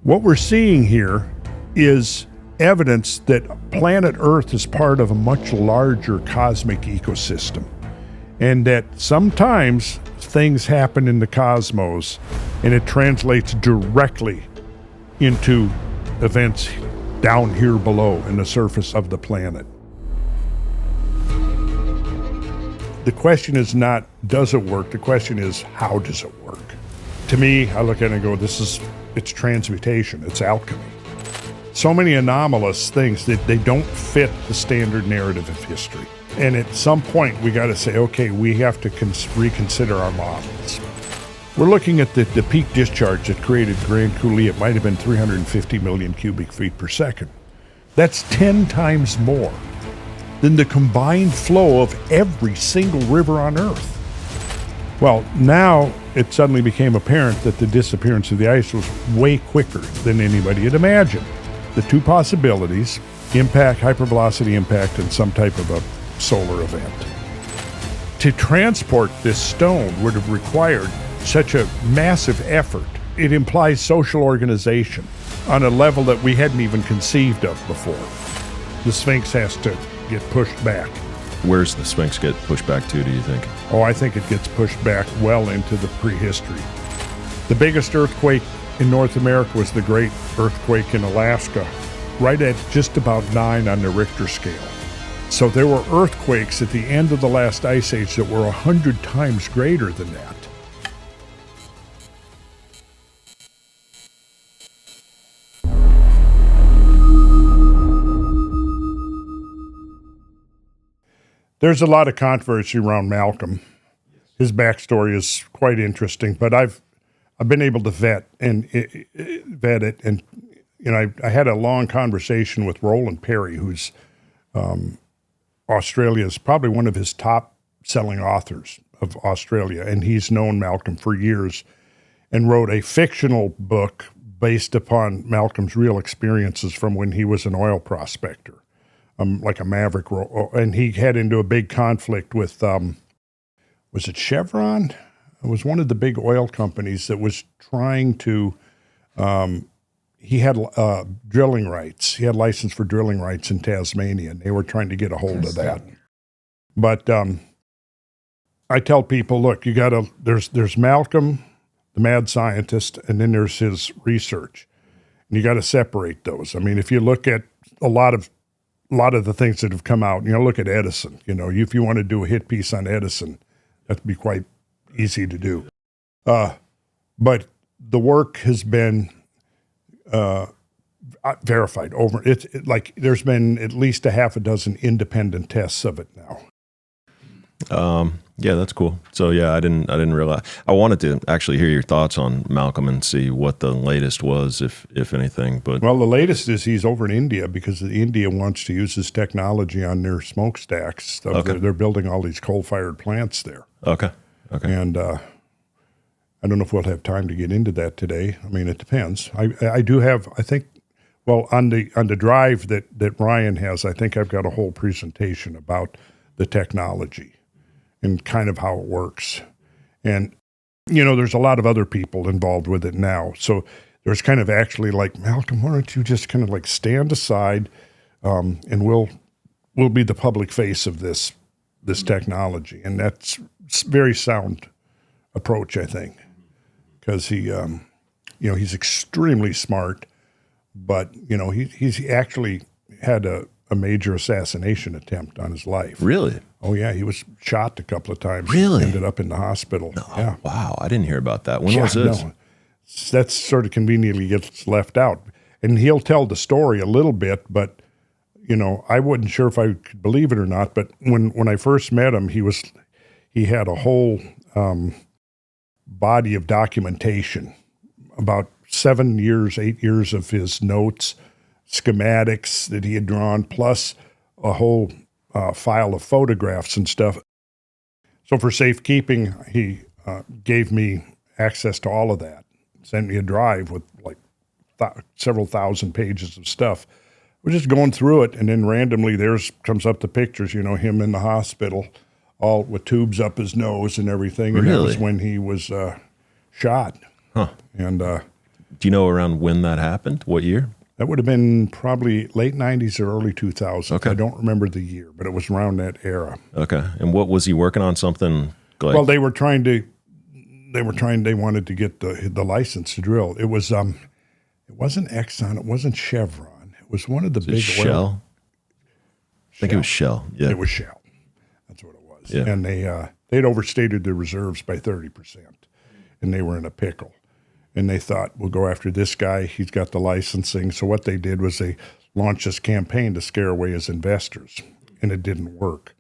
What we're seeing here is evidence that planet Earth is part of a much larger cosmic ecosystem, and that sometimes things happen in the cosmos and it translates directly into events down here below in the surface of the planet. The question is not, does it work? The question is, how does it work? To me, I look at it and go, it's transmutation, it's alchemy. So many anomalous things that they don't fit the standard narrative of history. And at some point, we got to say, okay, we have to reconsider our models. We're looking at the peak discharge that created Grand Coulee. It might have been 350 million cubic feet per second. That's 10 times more than the combined flow of every single river on Earth. Well, now it suddenly became apparent that the disappearance of the ice was way quicker than anybody had imagined. The two possibilities, impact, hypervelocity impact, and some type of a solar event. To transport this stone would have required such a massive effort. It implies social organization on a level that we hadn't even conceived of before. The Sphinx has to get pushed back. Where's the Sphinx get pushed back to, do you think? Oh, I think it gets pushed back well into the prehistory. The biggest earthquake in North America was the Great Earthquake in Alaska, right at just about 9 on the Richter scale. So there were earthquakes at the end of the last ice age that were 100 times greater than that. There's a lot of controversy around Malcolm. His backstory is quite interesting, but I've been able to vet it, and I had a long conversation with Roland Perry, who's Australia's probably one of his top-selling authors of Australia, and he's known Malcolm for years, and wrote a fictional book based upon Malcolm's real experiences from when he was an oil prospector. Like a maverick, and he had into a big conflict with, was it Chevron? It was one of the big oil companies that was trying to, he had drilling rights. He had license for drilling rights in Tasmania, and they were trying to get a hold of that. But I tell people, look, you gotta, there's Malcolm, the mad scientist, and then there's his research. And you gotta separate those. I mean, if you look at a lot of the things that have come out, look at Edison. If you want to do a hit piece on Edison, that'd be quite easy to do. But the work has been verified over. Like there's been at least a half a dozen independent tests of it now. Yeah, that's cool. So yeah, I didn't realize. I wanted to actually hear your thoughts on Malcolm and see what the latest was, if anything. But well, the latest is he's over in India because India wants to use his technology on their smokestacks. So okay. They're building all these coal-fired plants there. Okay. And I don't know if we'll have time to get into that today. I mean, it depends. I do have. I think. Well, on the drive that Ryan has, I think I've got a whole presentation about the technology and kind of how it works. And, there's a lot of other people involved with it now. So there's kind of actually like, Malcolm, why don't you just kind of like stand aside and we'll be the public face of this technology. And that's a very sound approach, I think, because he, he's extremely smart, but, he's actually had a major assassination attempt on his life. Really? Oh, yeah. He was shot a couple of times. Really? Ended up in the hospital. No. Yeah. Wow. I didn't hear about that. When was this? No. That's sort of conveniently gets left out. And he'll tell the story a little bit, but, I wasn't sure if I could believe it or not. But when I first met him, he had a whole body of documentation, about 8 years of his notes, schematics that he had drawn, plus a whole file of photographs and stuff. So for safekeeping, he gave me access to all of that, sent me a drive with like several thousand pages of stuff. We're just going through it, and then randomly comes up the pictures, him in the hospital, all with tubes up his nose and everything. And Really? that was when he was shot. Huh. And Do you know around when that happened? What year? That would have been probably late 90s or early 2000s. Okay. I don't remember the year, but it was around that era. Okay. And what was he working on? Something like? Well, they wanted to get the license to drill. It was, it wasn't Exxon, it wasn't Chevron. It was one of the big Shell? I think it was Shell. Yeah. It was Shell. That's what it was. Yeah. And they'd overstated their reserves by 30%, and they were in a pickle. And they thought, we'll go after this guy. He's got the licensing. So what they did was they launched this campaign to scare away his investors, and it didn't work.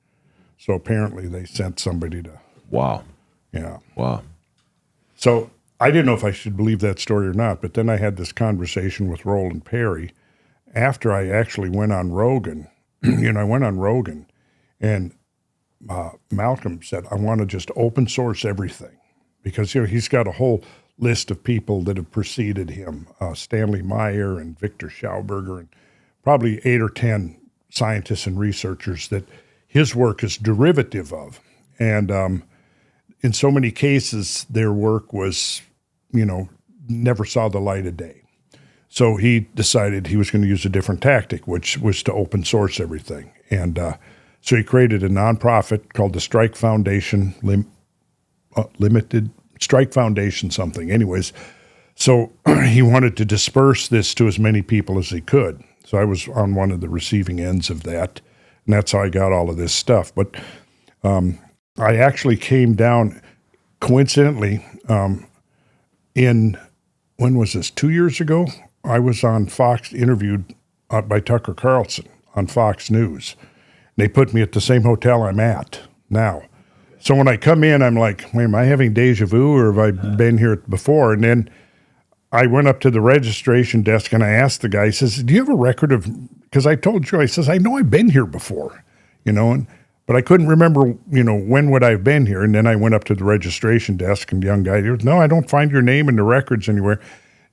So apparently they sent somebody to. Wow. Yeah. Wow. So I didn't know if I should believe that story or not, but then I had this conversation with Roland Perry after I actually went on Rogan. I went on Rogan, and Malcolm said, I want to just open source everything because he's got a whole list of people that have preceded him, Stanley Meyer and Victor Schauberger, and probably 8 or 10 scientists and researchers that his work is derivative of. And in so many cases, their work was, never saw the light of day. So he decided he was going to use a different tactic, which was to open source everything. And so he created a nonprofit called the Strike Foundation Limited, Strike Foundation something. Anyways, so he wanted to disperse this to as many people as he could. So I was on one of the receiving ends of that, and that's how I got all of this stuff. But I actually came down, coincidentally, when was this, 2 years ago? I was on Fox, interviewed by Tucker Carlson on Fox News. They put me at the same hotel I'm at now. So when I come in, I'm like, wait, am I having deja vu or have I been here before? And then I went up to the registration desk and I asked the guy, he says, do you have a record of, because I told Joe, I says, I know I've been here before, but I couldn't remember, when would I have been here? And then I went up to the registration desk and the young guy goes, no, I don't find your name in the records anywhere.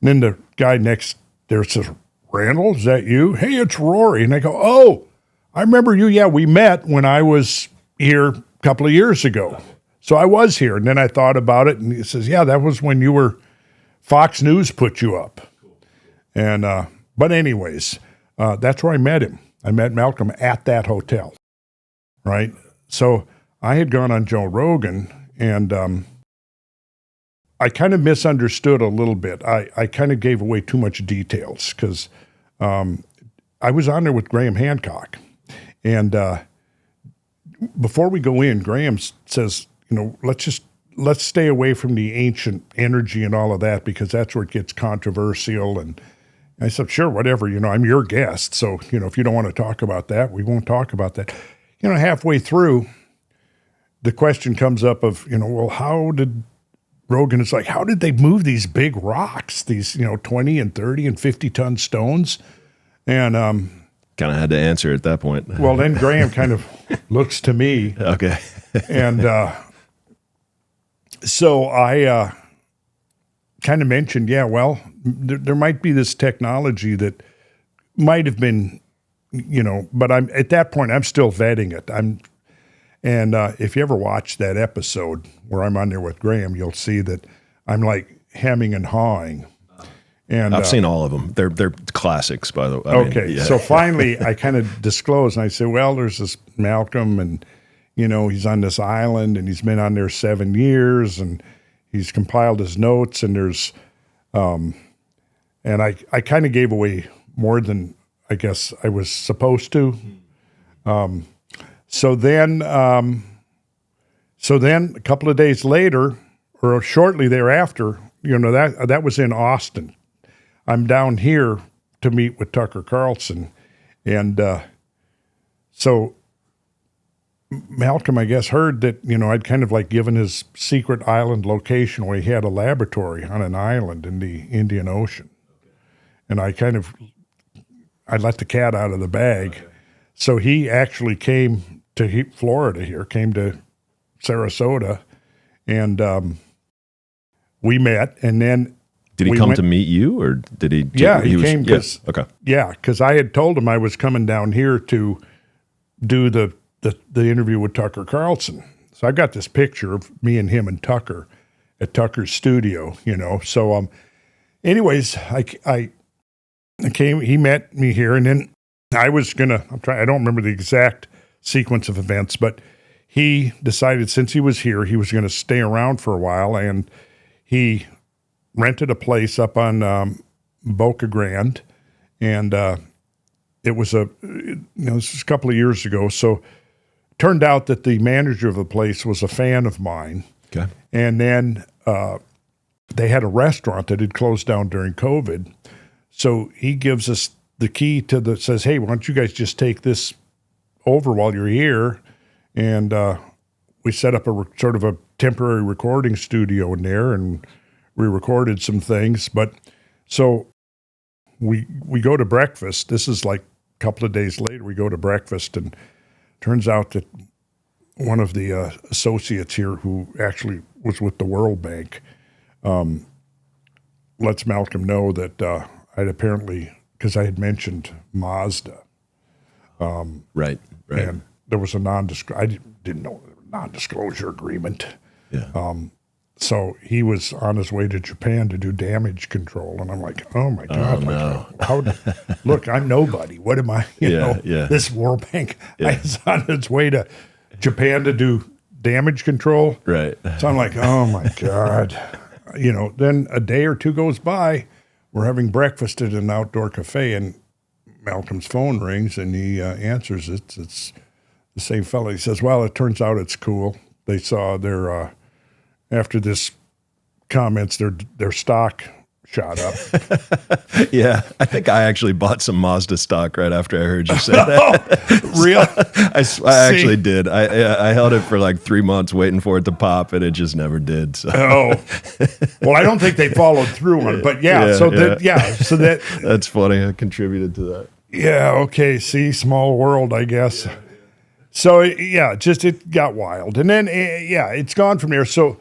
And then the guy next there says, Randall, is that you? Hey, it's Rory. And I go, oh, I remember you. Yeah, we met when I was here a couple of years ago. So I was here. And then I thought about it, and he says, yeah, that was when you were, Fox News put you up. And, but anyways, that's where I met him. I met Malcolm at that hotel, right? So I had gone on Joe Rogan, and I kind of misunderstood a little bit. I kind of gave away too much details because I was on there with Graham Hancock. And before we go in, Graham says, let's stay away from the ancient energy and all of that because that's where it gets controversial. And I said, sure, whatever, I'm your guest. So, if you don't want to talk about that, we won't talk about that. Halfway through, the question comes up of, well, how did Rogan is like, how did they move these big rocks, these, 20 and 30 and 50-ton stones? And kind of had to answer at that point. Well, then Graham kind of looks to me. Okay. And so I kind of mentioned, yeah, well, there might be this technology that might have been, but I'm at that point, I'm still vetting it. And if you ever watch that episode where I'm on there with Graham, you'll see that I'm like hemming and hawing. And I've seen all of them. They're classics, by the way. Okay. So finally, I kind of disclose, and I say, well, there's this Malcolm, and, he's on this island, and he's been on there 7 years, and he's compiled his notes, and there's, and I kind of gave away more than I guess I was supposed to. So then a couple of days later, or shortly thereafter, that was in Austin. I'm down here to meet with Tucker Carlson, and so Malcolm, I guess, heard that I'd kind of like given his secret island location where he had a laboratory on an island in the Indian Ocean, and I let the cat out of the bag. Okay. So he actually came to Florida here, came to Sarasota, and we met, and then did he come to meet you, or did he? Yeah, he came because okay. Yeah, because I had told him I was coming down here to do the interview with Tucker Carlson. So I got this picture of me and him and Tucker at Tucker's studio. So anyways, I came, he met me here, and then I was I don't remember the exact sequence of events, but he decided since he was here, he was going to stay around for a while, and he rented a place up on Boca Grande, and it was this was a couple of years ago. So turned out that the manager of the place was a fan of mine. Okay. And then they had a restaurant that had closed down during COVID. So he gives us the key says, hey, why don't you guys just take this over while you're here? And we set up sort of a temporary recording studio in there, and we recorded some things. But so we go to breakfast. This is like a couple of days later. We go to breakfast, and turns out that one of the associates here, who actually was with the World Bank, lets Malcolm know that I'd apparently, because I had mentioned Mazda. Right. And there was a I didn't know there was a non-disclosure agreement. Yeah. So he was on his way to Japan to do damage control, and I'm like, oh my God! Look, I'm nobody. What am I? This World Bank is on its way to Japan to do damage control. Right. So I'm like, oh my God. Then a day or two goes by, we're having breakfast at an outdoor cafe, and Malcolm's phone rings, and he answers it. It's the same fellow. He says, well, it turns out it's cool. They saw their after this comments, their stock shot up. Yeah, I think I actually bought some Mazda stock right after I heard you say that. Really? I actually did. I held it for like 3 months waiting for it to pop, and it just never did. So. Oh, well, I don't think they followed through on it, but so that's funny. I contributed to that. Yeah. Okay. See, small world, I guess. Yeah. So it got wild, and then it's gone from there. So.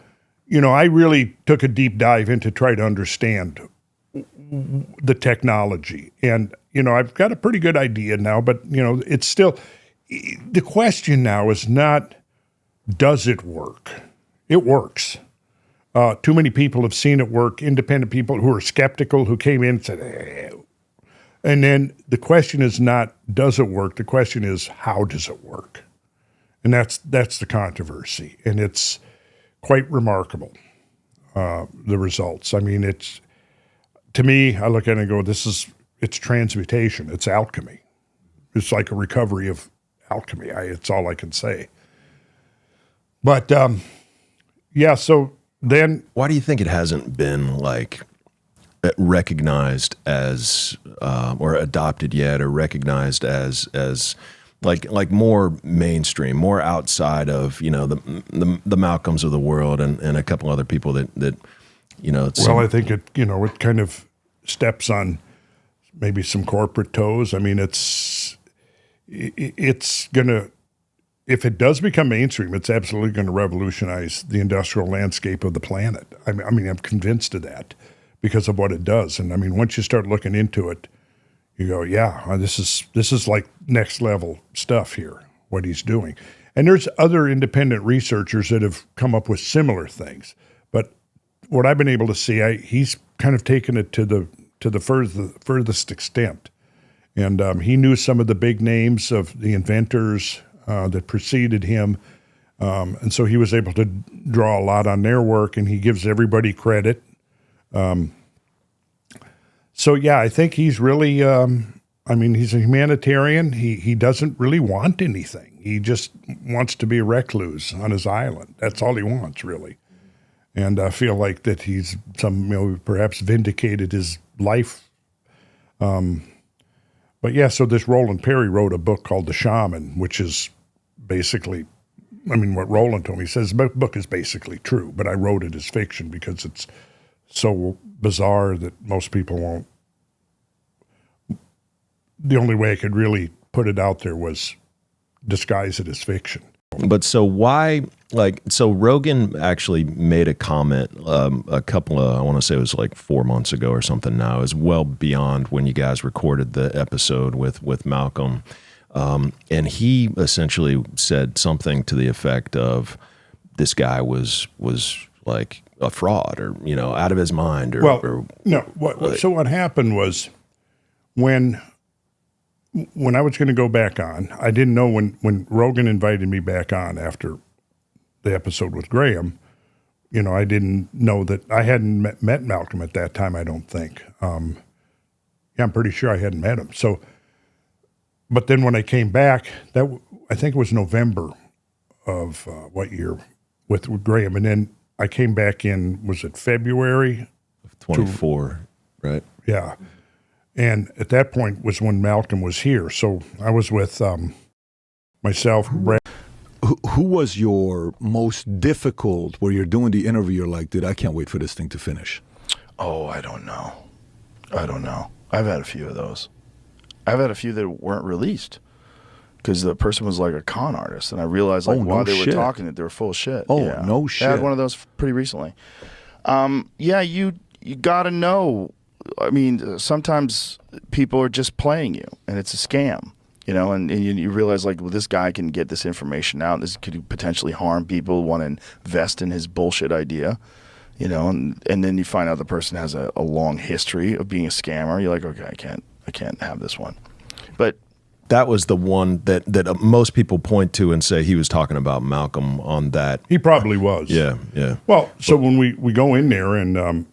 I really took a deep dive into try to understand the technology. And, I've got a pretty good idea now, but, it's still, the question now is not, does it work? It works. Too many people have seen it work, independent people who are skeptical, who came in and said, and then the question is not, does it work? The question is, how does it work? And that's the controversy. And it's quite remarkable, the results. I mean, to me, I look at it and go, it's transmutation. It's alchemy. It's like a recovery of alchemy. It's all I can say. But, so then. Why do you think it hasn't been like recognized as, or adopted yet, or recognized as like more mainstream, more outside of the Malcolms of the world and a couple other people that I think it it kind of steps on maybe some corporate toes. I mean, it's gonna, if it does become mainstream, it's absolutely going to revolutionize the industrial landscape of the planet. I mean, I'm convinced of that because of what it does. And I mean, once you start looking into it, you go, this is like next level stuff here, what he's doing. And there's other independent researchers that have come up with similar things. But what I've been able to see, he's kind of taken it to the furthest extent. And he knew some of the big names of the inventors that preceded him. And so he was able to draw a lot on their work, and he gives everybody credit. I think he's really, he's a humanitarian. He doesn't really want anything. He just wants to be a recluse on his island. That's all he wants, really. And I feel like that he's perhaps vindicated his life. So this Roland Perry wrote a book called The Shaman, which is basically, what Roland told me. He says the book is basically true, but I wrote it as fiction because it's so bizarre that most people won't. The only way I could really put it out there was disguise it as fiction. But so why, so Rogan actually made a comment a couple of, I want to say it was like 4 months ago or something now. It was well beyond when you guys recorded the episode with Malcolm. And he essentially said something to the effect of this guy was like a fraud or, out of his mind or no. So what happened was when I was going to go back on, I didn't know when Rogan invited me back on after the episode with Graham, I didn't know that I hadn't met Malcolm at that time, I don't think. I'm pretty sure I hadn't met him. So, but then when I came back, I think it was November of what year with Graham. And then I came back in, was it February? Of 24, right? Yeah. And at that point was when Malcolm was here. So I was with myself, Brad. Who was your most difficult, where you're doing the interview, you're like, dude, I can't wait for this thing to finish? Oh, I don't know. I've had a few of those. I've had a few that weren't released because the person was like a con artist, and I realized while they were talking that they were full of shit. Oh, yeah. No shit. I had one of those pretty recently. You got to know. I mean, sometimes people are just playing you, and it's a scam. And you realize this guy can get this information out. This could potentially harm people, want to invest in his bullshit idea, and then you find out the person has a long history of being a scammer. You're like, okay, I can't have this one. But that was the one that most people point to and say he was talking about Malcolm on that. He probably was. Yeah. Well, so when we go in there and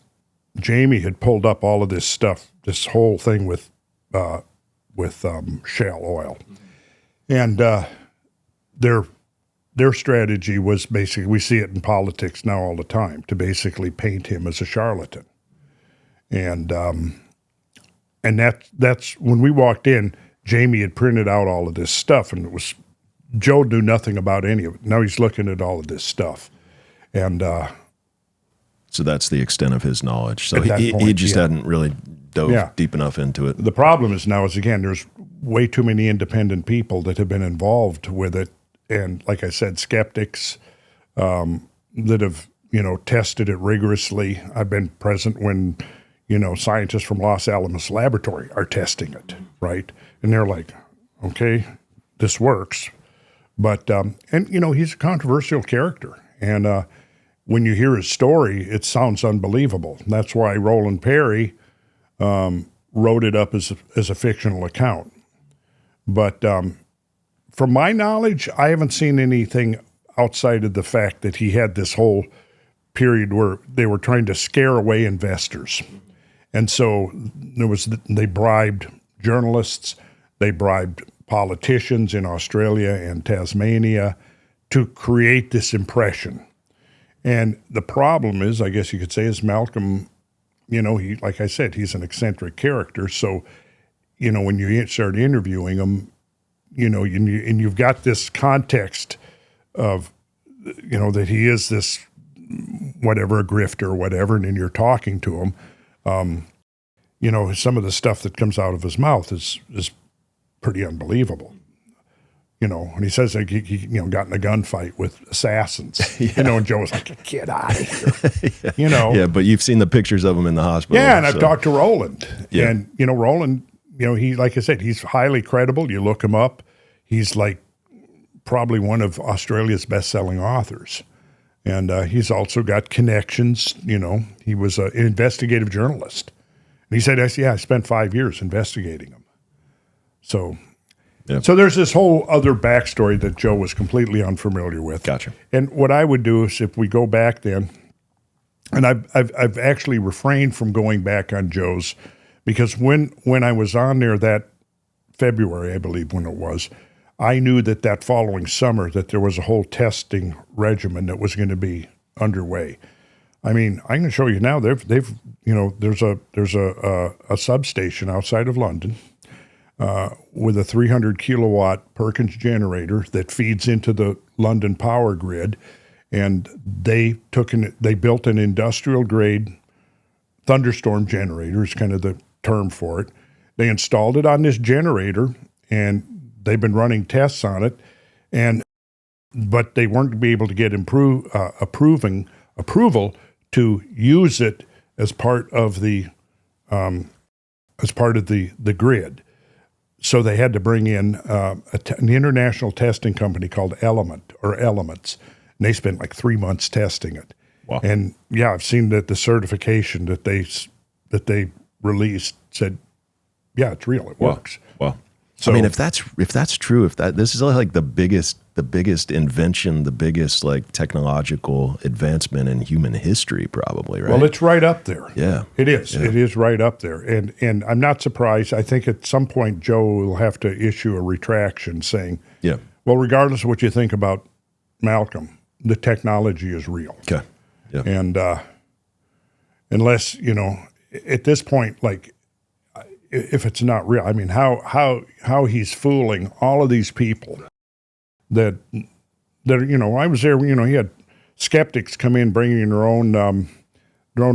Jamie had pulled up all of this stuff, this whole thing with shale oil, and their strategy was basically, we see it in politics now all the time, to basically paint him as a charlatan, and that's when we walked in. Jamie had printed out all of this stuff, and Joe knew nothing about any of it. Now he's looking at all of this stuff, and so that's the extent of his knowledge. So he just hadn't really dove deep enough into it. The problem is now again, there's way too many independent people that have been involved with it. And like I said, skeptics that have, tested it rigorously. I've been present when, scientists from Los Alamos Laboratory are testing it, right? And they're like, okay, this works. But, he's a controversial character. And when you hear his story, it sounds unbelievable. And that's why Roland Perry wrote it up as a fictional account. But from my knowledge, I haven't seen anything outside of the fact that he had this whole period where they were trying to scare away investors. And so they bribed journalists, they bribed politicians in Australia and Tasmania to create this impression. And the problem is, I guess you could say, is Malcolm, he, like I said, he's an eccentric character. So, when you start interviewing him, and you've got this context of, that he is this whatever, a grifter or whatever, and then you're talking to him, some of the stuff that comes out of his mouth is pretty unbelievable. And he says like he got in a gunfight with assassins, and Joe's like, get out of here, Yeah, but you've seen the pictures of him in the hospital. Yeah, and I've talked to Roland. Yeah. And, Roland, he, like I said, he's highly credible. You look him up. He's like probably one of Australia's best-selling authors. And he's also got connections. He was an investigative journalist. And he said, I spent 5 years investigating him. So... Yep. So there's this whole other backstory that Joe was completely unfamiliar with. Gotcha. And what I would do is, if we go back then, and I've actually refrained from going back on Joe's, because when I was on there that February, I believe when it was, I knew that following summer that there was a whole testing regimen that was going to be underway. I mean, I can show you now. They've there's a substation outside of London. With a 300 kilowatt Perkins generator that feeds into the London power grid, and they built an industrial grade Thunderstorm Generator is kind of the term for it. They installed it on this generator, and they've been running tests on it, but they weren't going to be able to get approval to use it as part of the grid. So they had to bring in an international testing company called Elements, and they spent like 3 months testing it. Wow. And yeah, I've seen that the certification that they released said, yeah, it's real. It works. Well, So- I mean, if that's true, this is like the biggest invention, the biggest like technological advancement in human history, probably, right? Well, it's right up there. Yeah. It is. Yeah. It is right up there. And I'm not surprised. I think at some point Joe will have to issue a retraction saying, Yeah. well, regardless of what you think about Malcolm, the technology is real. Okay. Yeah. And unless, at this point, like, if it's not real, I mean, how he's fooling all of these people that I was there, he had skeptics come in bringing their own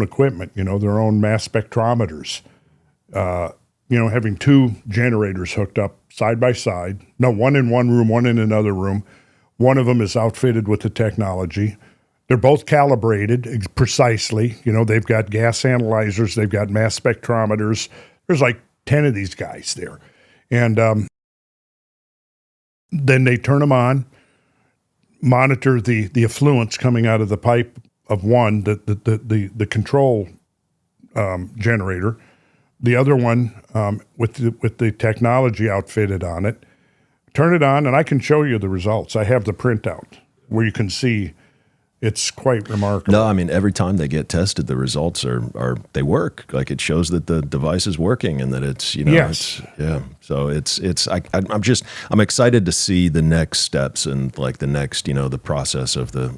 equipment, their own mass spectrometers, having two generators hooked up side by side. No, one in one room, one in another room. One of them is outfitted with the technology. They're both calibrated precisely. They've got gas analyzers. They've got mass spectrometers. There's like 10 of these guys there. And then they turn them on, monitor the effluents coming out of the pipe of one, the control generator. The other one with the technology outfitted on it. Turn it on, and I can show you the results. I have the printout where you can see it's quite remarkable. No, I mean, every time they get tested, the results are they work. Like, it shows that the device is working and that it's, Yes. So I'm excited to see the next steps and like the next, the process of the,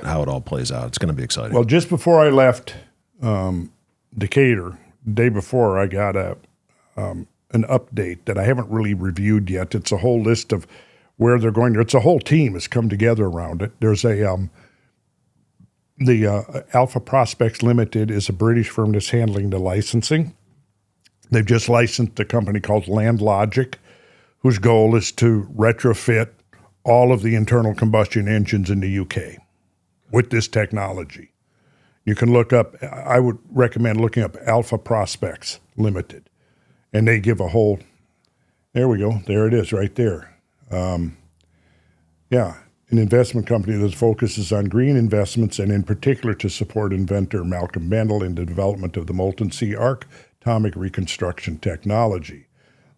how it all plays out. It's going to be exciting. Well, just before I left Decatur, the day before, I got an update that I haven't really reviewed yet. It's a whole list of where they're going. It's a whole team has come together around it. There's the Alpha Prospects Limited is a British firm that's handling the licensing. They've just licensed a company called LandLogic, whose goal is to retrofit all of the internal combustion engines in the UK with this technology. You can look up, I would recommend looking up Alpha Prospects Limited. And they give a whole, there we go, there it is right there. An investment company that focuses on green investments and in particular to support inventor Malcolm Bendall in the development of the molten sea arc atomic reconstruction technology.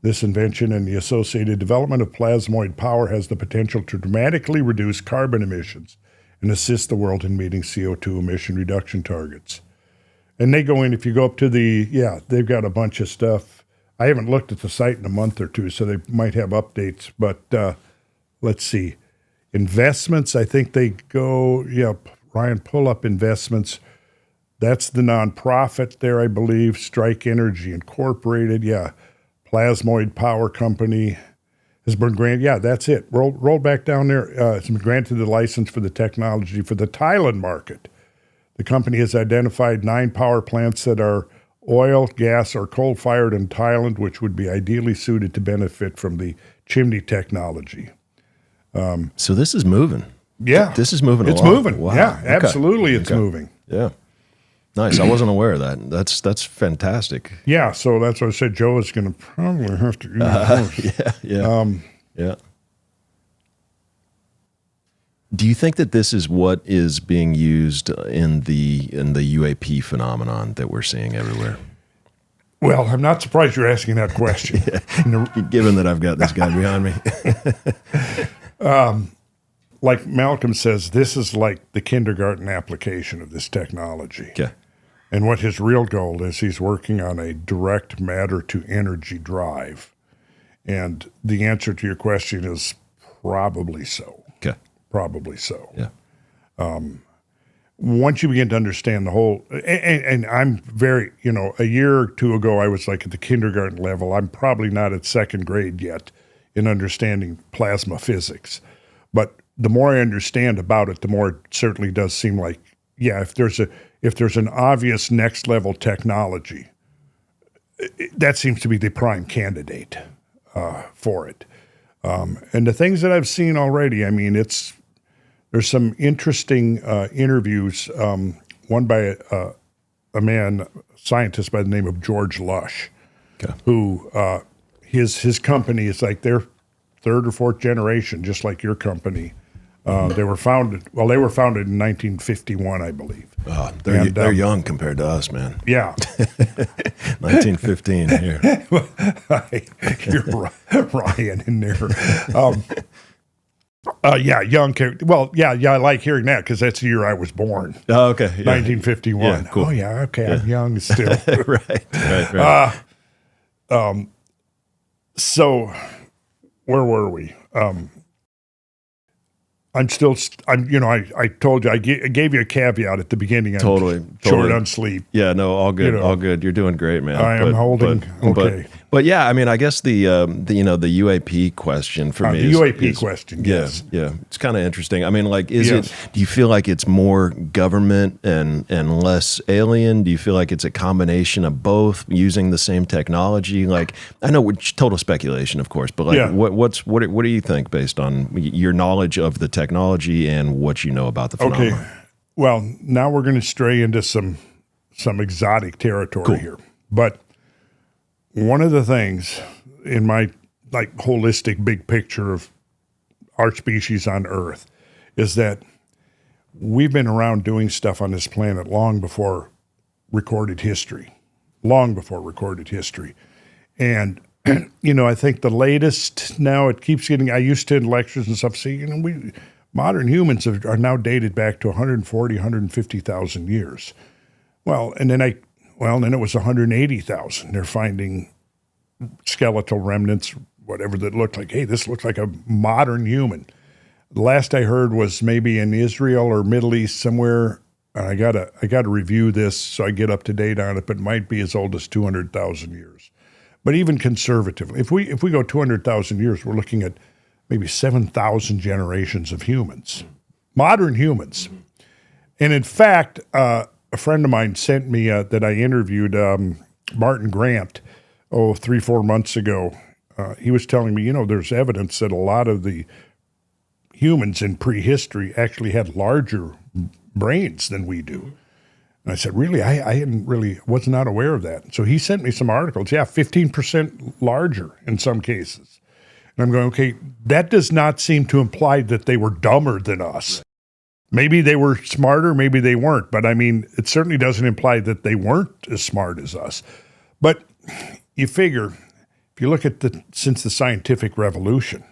This invention and the associated development of plasmoid power has the potential to dramatically reduce carbon emissions and assist the world in meeting CO2 emission reduction targets. And they go in, if you go up to they've got a bunch of stuff. I haven't looked at the site in a month or two, so they might have updates. But let's see. Investments, I think they go, Ryan, pull up investments. That's the nonprofit there, I believe. Strike Energy Incorporated, Plasmoid Power Company has been granted. Yeah, that's it. Roll back down there. It's been granted the license for the technology for the Thailand market. The company has identified 9 power plants that are oil, gas, or coal-fired in Thailand, which would be ideally suited to benefit from the chimney technology. So this is moving. Yeah. This is moving It's along. moving. Wow. Yeah, Okay. absolutely it's Okay. moving. Yeah. Nice. I wasn't aware of that. That's fantastic. Yeah, so that's what I said. Joe is going to probably have to. Yeah. Do you think that this is what is being used in the UAP phenomenon that we're seeing everywhere? Well, I'm not surprised you're asking that question. Given that I've got this guy behind me. Like Malcolm says, this is like the kindergarten application of this technology. Okay. And what his real goal is, he's working on a direct matter to energy drive. And the answer to your question is probably so. Okay. Probably so. Yeah. Once you begin to understand the whole, and I'm very, a year or two ago, I was like at the kindergarten level. I'm probably not at second grade yet in understanding plasma physics. But the more I understand about it, the more it certainly does seem like, if there's an obvious next level technology, that seems to be the prime candidate for it. And the things that I've seen already, I mean, there's some interesting interviews, one by a scientist by the name of George Lush, who his company is like their third or fourth generation, just like your company, They were founded in 1951, I believe. They're young compared to us, man. Yeah. 1915 here. You're Ryan in there. Yeah, young. Well, yeah, I like hearing that because that's the year I was born. Oh, okay. Yeah. 1951. Yeah, cool. Oh, yeah, okay, I'm young still. right. So, where were we? I told you, I gave you a caveat at the beginning. I'm Totally. short on sleep. Yeah, no, all good, all good. You're doing great, man. I am holding, okay. But yeah, I mean, I guess the UAP question for me the UAP question, yes. Yeah, it's kind of interesting. I mean, like, do you feel like it's more government and less alien? Do you feel like it's a combination of both using the same technology? Like, I know it's total speculation, of course, but like, what do you think based on your knowledge of the technology and what you know about the phenomenon? Okay, well, now we're going to stray into some exotic territory here, but one of the things in my holistic big picture of our species on Earth is that we've been around doing stuff on this planet long before recorded history. And, I think the latest now, it keeps getting, I used to in lectures and stuff see, modern humans are now dated back to 140, 150,000 years. Well, then it was 180,000. They're finding skeletal remnants, whatever, that looked like, hey, this looks like a modern human. The last I heard was maybe in Israel or Middle East somewhere. And I gotta review this so I get up to date on it, but it might be as old as 200,000 years. But even conservatively, if we go 200,000 years, we're looking at maybe 7,000 generations of humans, modern humans. And in fact, a friend of mine sent me that I interviewed Martin Grant, 3-4 months ago. He was telling me, there's evidence that a lot of the humans in prehistory actually had larger brains than we do. And I said, really? I was not aware of that. So he sent me some articles. Yeah, 15% larger in some cases. And I'm going, okay, that does not seem to imply that they were dumber than us. Maybe they were smarter, maybe they weren't. But I mean, it certainly doesn't imply that they weren't as smart as us. But you figure, if you look at since the scientific revolution,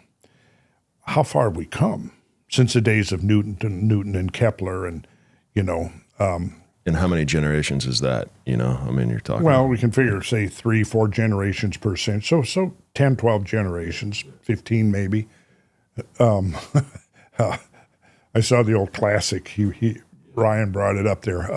how far have we come since the days of Newton and Kepler and, and how many generations is that? I mean, you're talking. Well, we can figure, say, 3-4 generations per century. So 10, 12 generations, 15 maybe. I saw the old classic. Ryan brought it up there.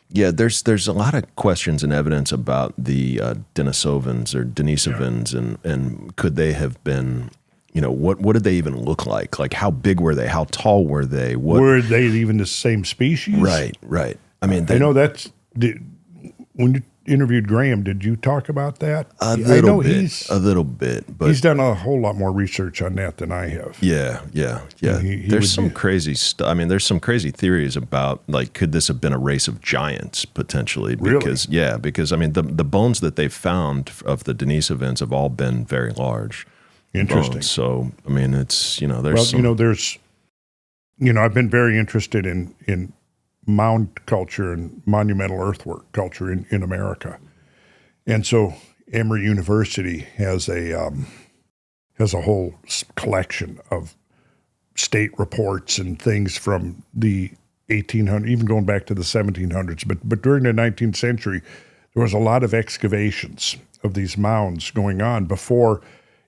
Yeah, there's a lot of questions and evidence about the Denisovans or Denisovans, and could they have been, what did they even look like? Like, how big were they? How tall were they? Were they even the same species? Right. I mean, I know when you interviewed Graham, did you talk about that? A little bit, but he's done a whole lot more research on that than I have. Yeah. There's some crazy stuff. I mean, there's some crazy theories about, like, could this have been a race of giants potentially? Because I mean, the bones that they've found of the Denisovans have all been very large. Interesting. Bones. So I mean, it's I've been very interested in mound culture and monumental earthwork culture in America. And so Emory University has a whole collection of state reports and things from the 1800s, even going back to the 1700s. But during the 19th century, there was a lot of excavations of these mounds going on before,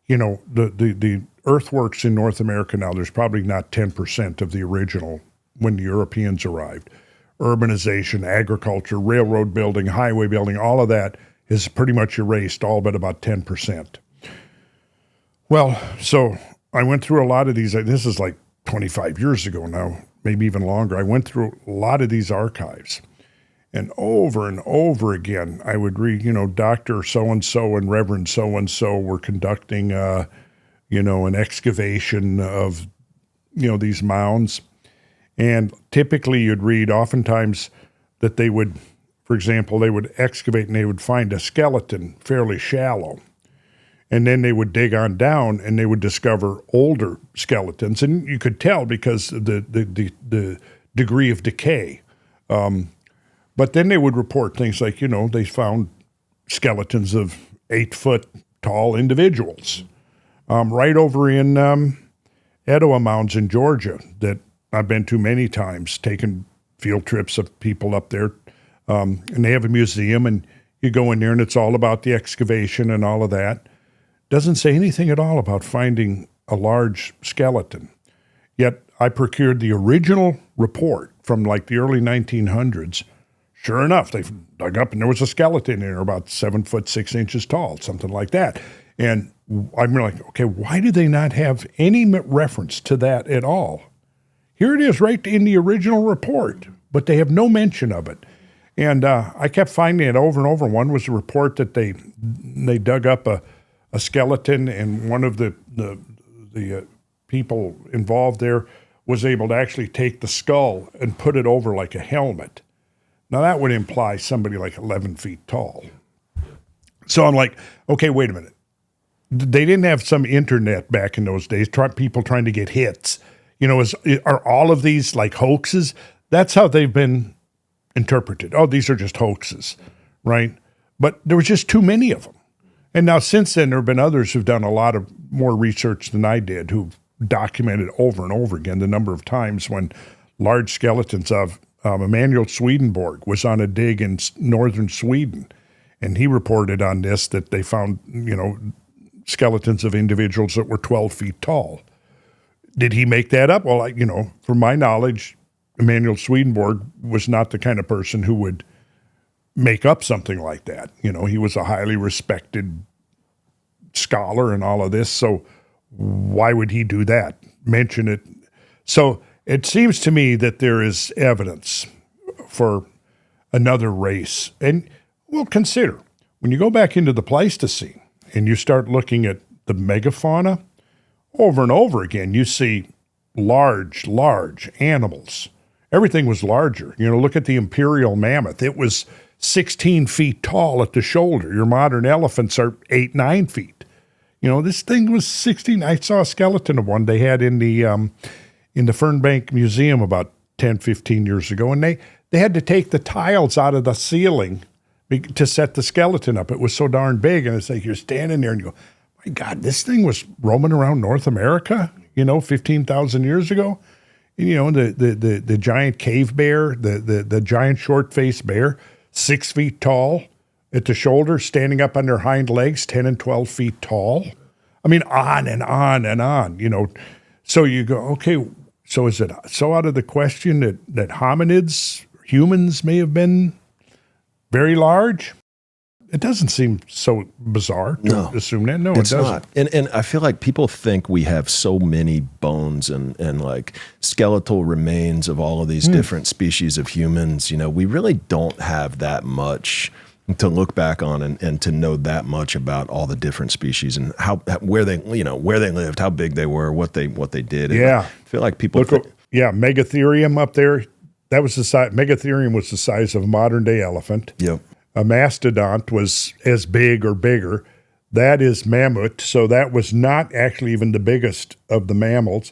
the earthworks in North America now, there's probably not 10% of the original when the Europeans arrived. Urbanization, agriculture, railroad building, highway building, all of that is pretty much erased, all but about 10%. Well, so I went through a lot of these. This is like 25 years ago now, maybe even longer. I went through a lot of these archives. And over again, I would read, Dr. So-and-so and Reverend so-and-so were conducting, an excavation of, these mounds. And typically you'd read oftentimes that they would, for example, they would excavate and they would find a skeleton fairly shallow. And then they would dig on down, and they would discover older skeletons, and you could tell because of the degree of decay. But then they would report things like, they found skeletons of 8-foot tall individuals right over in Etowah Mounds in Georgia that I've been to many times, taking field trips of people up there. And they have a museum, and you go in there, and it's all about the excavation and all of that. Doesn't say anything at all about finding a large skeleton. Yet I procured the original report from like the early 1900s. Sure enough, they dug up and there was a skeleton in there about 7 foot 6 inches tall, something like that. And I'm like, okay, why do they not have any reference to that at all? Here it is right in the original report, but they have no mention of it. And I kept finding it over and over. One was a report that they dug up a skeleton, and one of the people involved there was able to actually take the skull and put it over like a helmet. Now that would imply somebody like 11 feet tall. So I'm like, okay, wait a minute. They didn't have some internet back in those days, people trying to get hits. Are all of these like hoaxes? That's how they've been interpreted. Oh, these are just hoaxes, right? But there was just too many of them. And now since then, there have been others who've done a lot of more research than I did, who've documented over and over again the number of times when large skeletons of Emanuel Swedenborg was on a dig in northern Sweden. And he reported on this that they found, skeletons of individuals that were 12 feet tall. Did he make that up? Well, from my knowledge, Emanuel Swedenborg was not the kind of person who would make up something like that. He was a highly respected scholar and all of this. So why would he do that? Mention it. So it seems to me that there is evidence for another race. And well, consider when you go back into the Pleistocene and you start looking at the megafauna over and over again, you see large animals. Everything was larger. Look at the imperial mammoth. It was 16 feet tall at the shoulder. Your modern elephants are 8-9 feet. This thing was 16. I saw a skeleton of one they had in the Fernbank Museum about 10-15 years ago, and they had to take the tiles out of the ceiling to set the skeleton up. It was so darn big, and it's like you're standing there and you go, my God, this thing was roaming around North America, 15,000 years ago. And, the giant cave bear, the giant short-faced bear, 6 feet tall at the shoulder, standing up on their hind legs, 10 and 12 feet tall. I mean, on and on and on, So you go, okay, so is it so out of the question that hominids, humans may have been very large? It doesn't seem so bizarre to assume that. No, it doesn't. Not. And I feel like people think we have so many bones and like skeletal remains of all of these different species of humans. We really don't have that much to look back on and to know that much about all the different species and where they lived, how big they were, what they did. And yeah. I feel like people Megatherium up there. That was the size. Megatherium was the size of a modern day elephant. Yep. A mastodont was as big or bigger. That is mammoth, so that was not actually even the biggest of the mammals.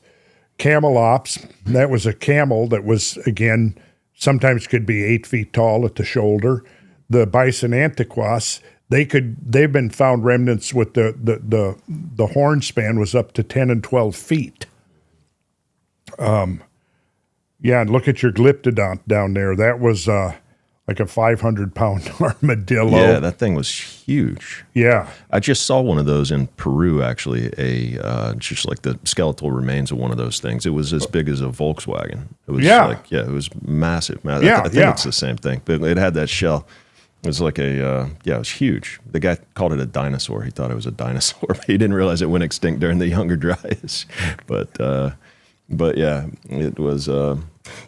Camelops, that was a camel that was, again, sometimes could be 8 feet tall at the shoulder. The bison antiquus, they've been found remnants with the horn span was up to 10 and 12 feet. And look at your glyptodont down there. That was like a 500-pound armadillo. Yeah, that thing was huge. Yeah. I just saw one of those in Peru, actually, just like the skeletal remains of one of those things. It was as big as a Volkswagen. It was it was massive. I think it's the same thing, but it had that shell. It was like it was huge. The guy called it a dinosaur. He thought it was a dinosaur, but he didn't realize it went extinct during the Younger Dryas. But yeah, it was...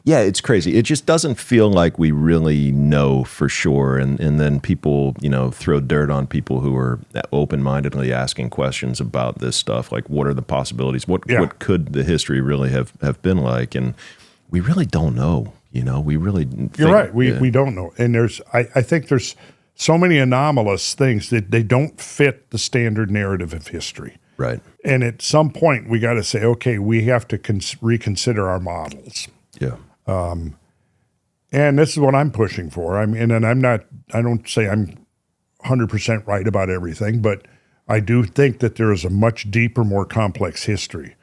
it's crazy. It just doesn't feel like we really know for sure. And then people, throw dirt on people who are open-mindedly asking questions about this stuff. Like, what are the possibilities? What could the history really have been like? And we really don't know. We really... You're right. We don't know. And I think there's so many anomalous things that they don't fit the standard narrative of history. Right. And at some point, we got to say, okay, we have to reconsider our models. Yeah. And this is what I'm pushing for. I don't say I'm 100% right about everything, but I do think that there is a much deeper, more complex history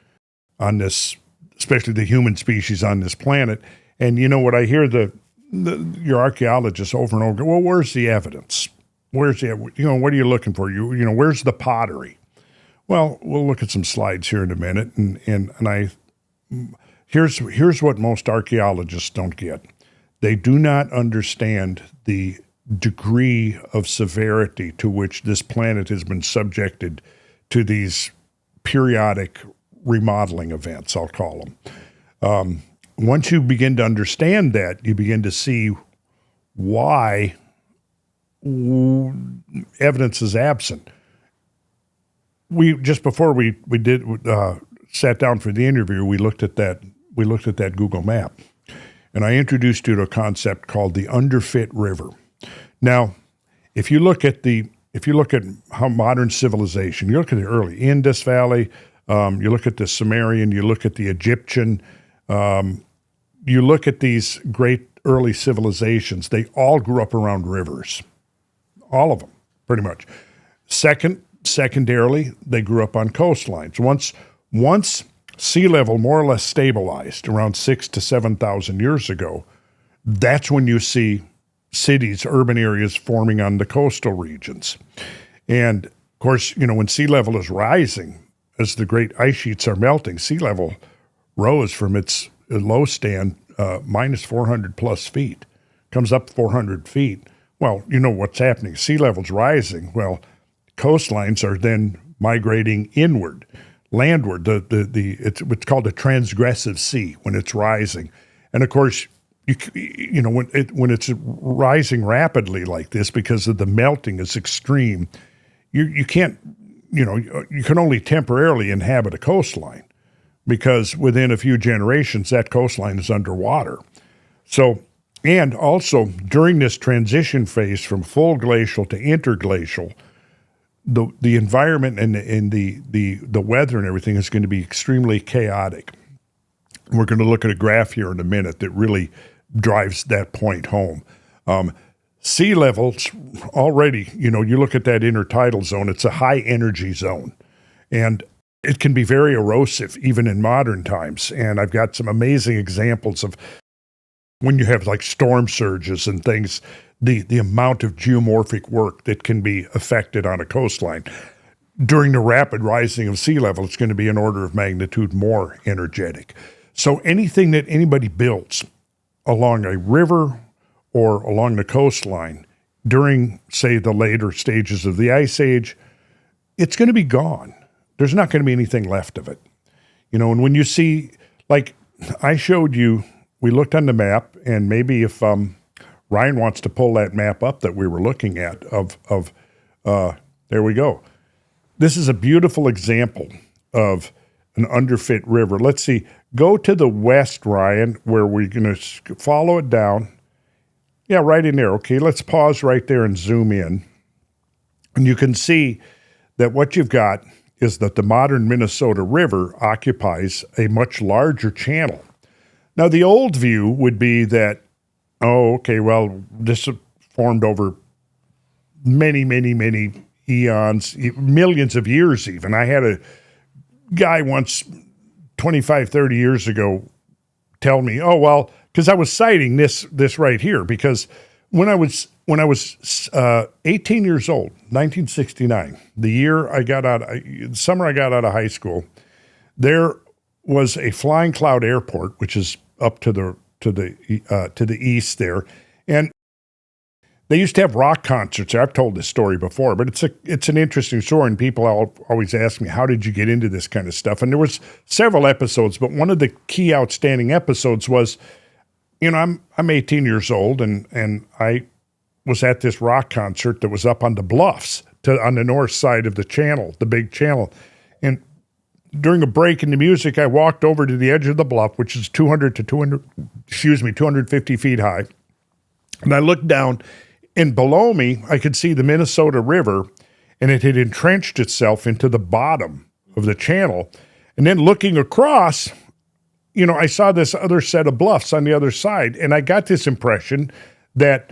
on this, especially the human species on this planet. And you know what I hear your archaeologists over and over, well, where's the evidence? What are you looking for? Where's the pottery? Well, we'll look at some slides here in a minute, here's what most archaeologists don't get. They do not understand the degree of severity to which this planet has been subjected to these periodic remodeling events, I'll call them. Once you begin to understand that, you begin to see why evidence is absent. Just before we sat down for the interview, we looked at that Google map, and I introduced you to a concept called the Underfit River. Now, if you look at how modern civilization, you look at the early Indus Valley, you look at the Sumerian, you look at the Egyptian, you look at these great early civilizations, they all grew up around rivers. All of them, pretty much. Secondarily, they grew up on coastlines. Once sea level more or less stabilized around 6,000 to 7,000 years ago, that's when you see cities, urban areas forming on the coastal regions. And of course, when sea level is rising, as the great ice sheets are melting, sea level rose from its low stand minus 400 plus feet, comes up 400 feet. Well, you know what's happening. Sea level's rising. Well, coastlines are then migrating inward, landward. It's what's called a transgressive sea when it's rising. And of course, when it's rising rapidly like this because of the melting is extreme, you can't, you can only temporarily inhabit a coastline because within a few generations, that coastline is underwater. So, and also during this transition phase from full glacial to interglacial, the environment and the weather and everything is going to be extremely chaotic. We're going to look at a graph here in a minute that really drives that point home. Sea levels already, you look at that intertidal zone, it's a high energy zone. And it can be very erosive even in modern times. And I've got some amazing examples of when you have like storm surges and things, the amount of geomorphic work that can be affected on a coastline. During the rapid rising of sea level, it's going to be an order of magnitude more energetic. So anything that anybody builds along a river or along the coastline during, say, the later stages of the Ice Age, it's going to be gone. There's not going to be anything left of it. And when you see, like I showed you, we looked on the map, and maybe if Ryan wants to pull that map up that we were looking at there we go. This is a beautiful example of an underfit river. Let's see. Go to the west, Ryan, where we're going to follow it down. Yeah, right in there. Okay, let's pause right there and zoom in. And you can see that what you've got is that the modern Minnesota River occupies a much larger channel. Now, the old view would be that, this formed over many, many, many eons, millions of years even. I had a guy once 25, 30 years ago tell me, because I was citing this right here, because when I was 18 years old, 1969, the summer I got out of high school, there was a Flying Cloud Airport, which is up to the east there, and they used to have rock concerts there. I've told this story before, but it's an interesting story, and people always ask me, how did you get into this kind of stuff? And there was several episodes, but one of the key outstanding episodes was, I'm 18 years old, and I was at this rock concert that was up on the bluffs on the north side of the channel, the big channel. And during a break in the music, I walked over to the edge of the bluff, which is 250 feet high. And I looked down And below me, I could see the Minnesota River, and it had entrenched itself into the bottom of the channel. And then looking across, I saw this other set of bluffs on the other side, and I got this impression that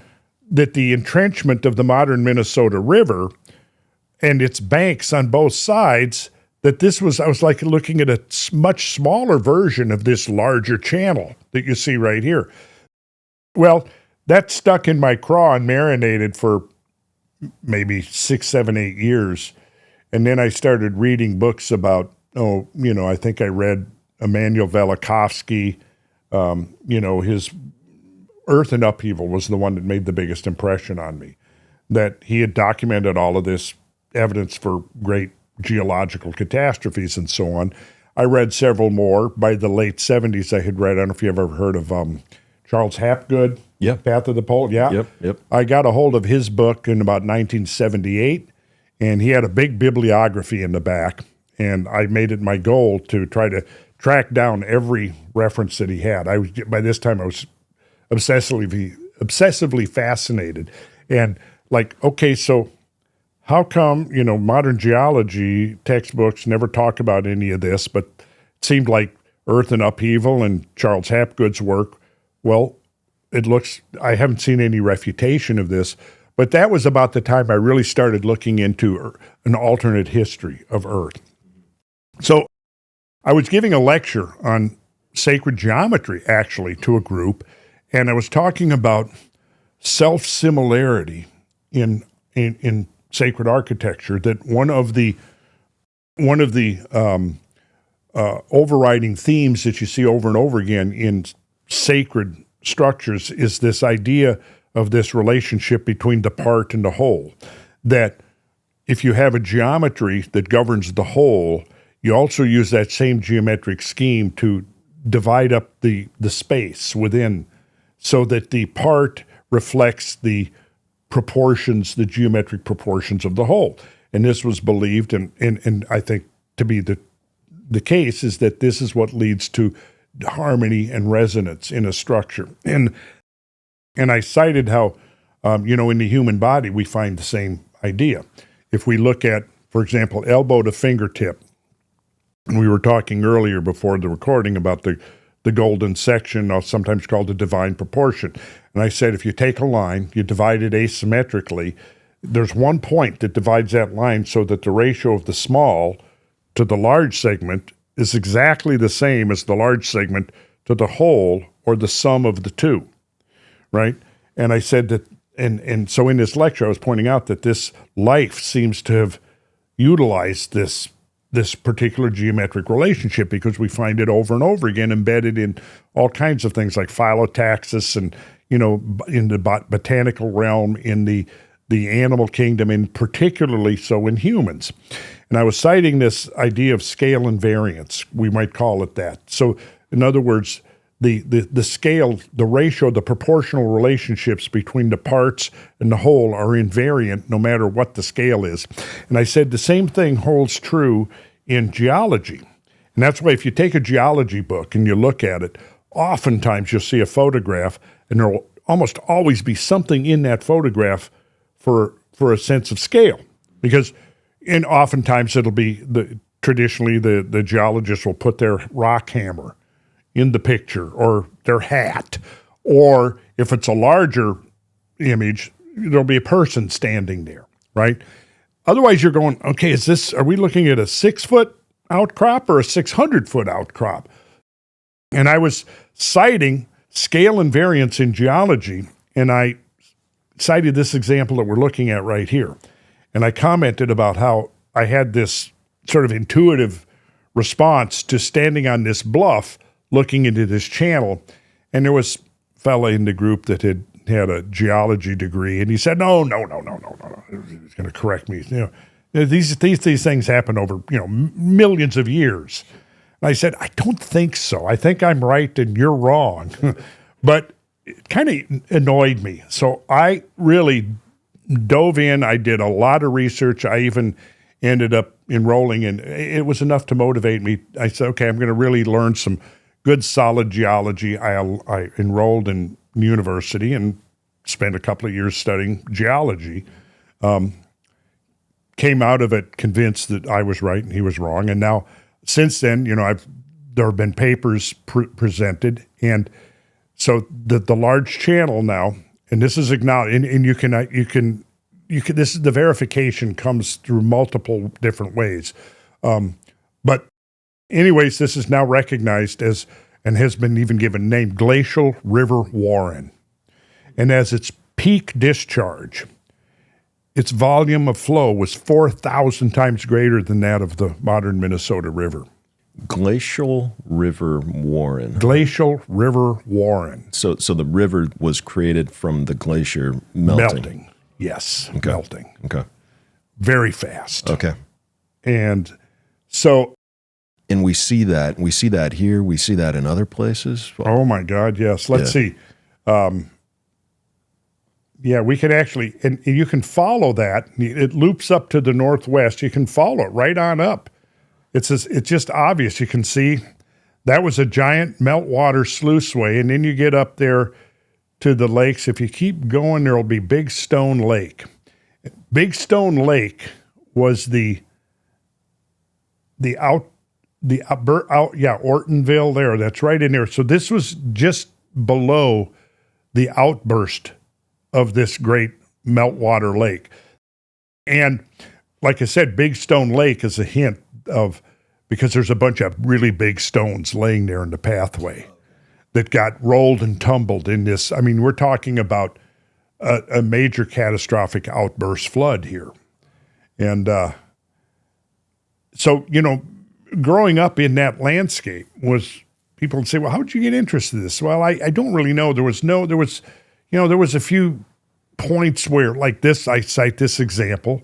the entrenchment of the modern Minnesota River and its banks on both sides, I was like looking at a much smaller version of this larger channel that you see right here. Well, that stuck in my craw and marinated for maybe 6, 7, 8 years. And then I started reading books about, I think I read Immanuel Velikovsky. His Earth in Upheaval was the one that made the biggest impression on me, that he had documented all of this evidence for great geological catastrophes and so on. I read several more. By the late 70s, I had read, I don't know if you ever heard of Charles Hapgood, Path of the Pole. Yeah. Yep. I got a hold of his book in about 1978, and he had a big bibliography in the back, and I made it my goal to try to track down every reference that he had. By this time, I was obsessively fascinated. And like, okay, so how come, modern geology textbooks never talk about any of this, but it seemed like Earth in Upheaval and Charles Hapgood's work, well, I haven't seen any refutation of this, but that was about the time I really started looking into an alternate history of Earth. So I was giving a lecture on sacred geometry, actually, to a group, and I was talking about self-similarity in sacred architecture, that one of the overriding themes that you see over and over again in sacred structures is this idea of this relationship between the part and the whole, that if you have a geometry that governs the whole, you also use that same geometric scheme to divide up the space within, so that the part reflects the proportions, the geometric proportions of the whole. And this was believed, and I think to be the case, is that this is what leads to harmony and resonance in a structure. And I cited how, in the human body, we find the same idea. If we look at, for example, elbow to fingertip, and we were talking earlier before the recording about the golden section, or sometimes called the divine proportion. And I said, if you take a line, you divide it asymmetrically, there's one point that divides that line so that the ratio of the small to the large segment is exactly the same as the large segment to the whole, or the sum of the two, right? And I said that, and so in this lecture, I was pointing out that this life seems to have utilized this particular geometric relationship, because we find it over and over again embedded in all kinds of things like phyllotaxis and, in the botanical realm, in the animal kingdom, and particularly so in humans. And I was citing this idea of scale invariance, we might call it that. So in other words, the scale, the ratio, the proportional relationships between the parts and the whole are invariant no matter what the scale is. And I said the same thing holds true in geology. And that's why if you take a geology book and you look at it, oftentimes you'll see a photograph, and there will almost always be something in that photograph for a sense of scale. And oftentimes it'll be, traditionally the geologist will put their rock hammer in the picture, or their hat, or if it's a larger image, there'll be a person standing there, right? Otherwise you're going, okay, are we looking at a 6-foot outcrop or a 600-foot outcrop? And I was citing scale invariance in geology, and I cited this example that we're looking at right here. And I commented about how I had this sort of intuitive response to standing on this bluff looking into this channel. And there was a fella in the group that had a geology degree, and he said, no. He's going to correct me. These things happen over, millions of years. And I said, I don't think so. I think I'm right and you're wrong. But it kind of annoyed me. So I really dove in. I did a lot of research. I even ended up enrolling, and it was enough to motivate me. I said, okay, I'm going to really learn some good, solid geology. I enrolled in university, and spent a couple of years studying geology. Came out of it convinced that I was right and he was wrong. And now, since then, there have been papers presented, and so the large channel now, and this is acknowledged, and you can. This is the verification comes through multiple different ways, but anyways, this is now recognized as and has been even given name Glacial River Warren, and as its peak discharge, its volume of flow was 4,000 times greater than that of the modern Minnesota River. Glacial River Warren. Glacial River Warren. So the river was created from the glacier melting. Yes, Okay. melting. Okay. Very fast. Okay. And so, And we see that. We see that here. We see that in other places. oh my God, yes. Let's see. Yeah, we can actually, and you can follow that. It loops up to the northwest. You can follow it right on up. It's just obvious. You can see that was a giant meltwater sluiceway, and then you get up there to the lakes. If you keep going, there will be Big Stone Lake. Big Stone Lake was Ortonville there. That's right in there. So this was just below the outburst of this great meltwater lake. And like I said, Big Stone Lake is a hint of, because there's a bunch of really big stones laying there in the pathway that got rolled and tumbled in this. I mean, we're talking about a major catastrophic outburst flood here. And so, growing up in that landscape was, people would say, well, how did you get interested in this? Well, I don't really know. There was a few points where, like this, I cite this example,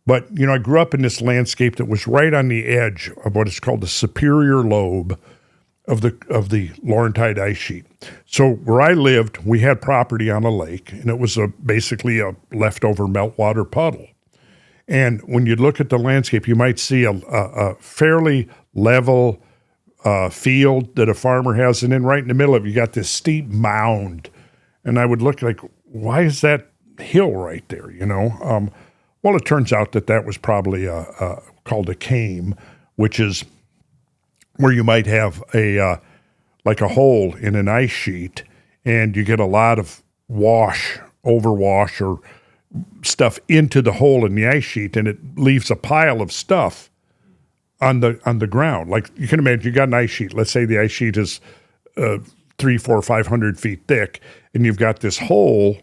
but, I grew up in this landscape that was right on the edge of what is called the superior lobe of the Laurentide ice sheet. So where I lived, we had property on a lake, and it was basically a leftover meltwater puddle. And when you look at the landscape, you might see a fairly level field that a farmer has, and then right in the middle of it, you got this steep mound. And I would look like, why is that hill right there, Well, it turns out that was probably called a came, which is where you might have like a hole in an ice sheet, and you get a lot of overwash or stuff into the hole in the ice sheet, and it leaves a pile of stuff on the ground. Like you can imagine, you got an ice sheet. Let's say the ice sheet is 300, 400, 500 feet thick, and you've got this hole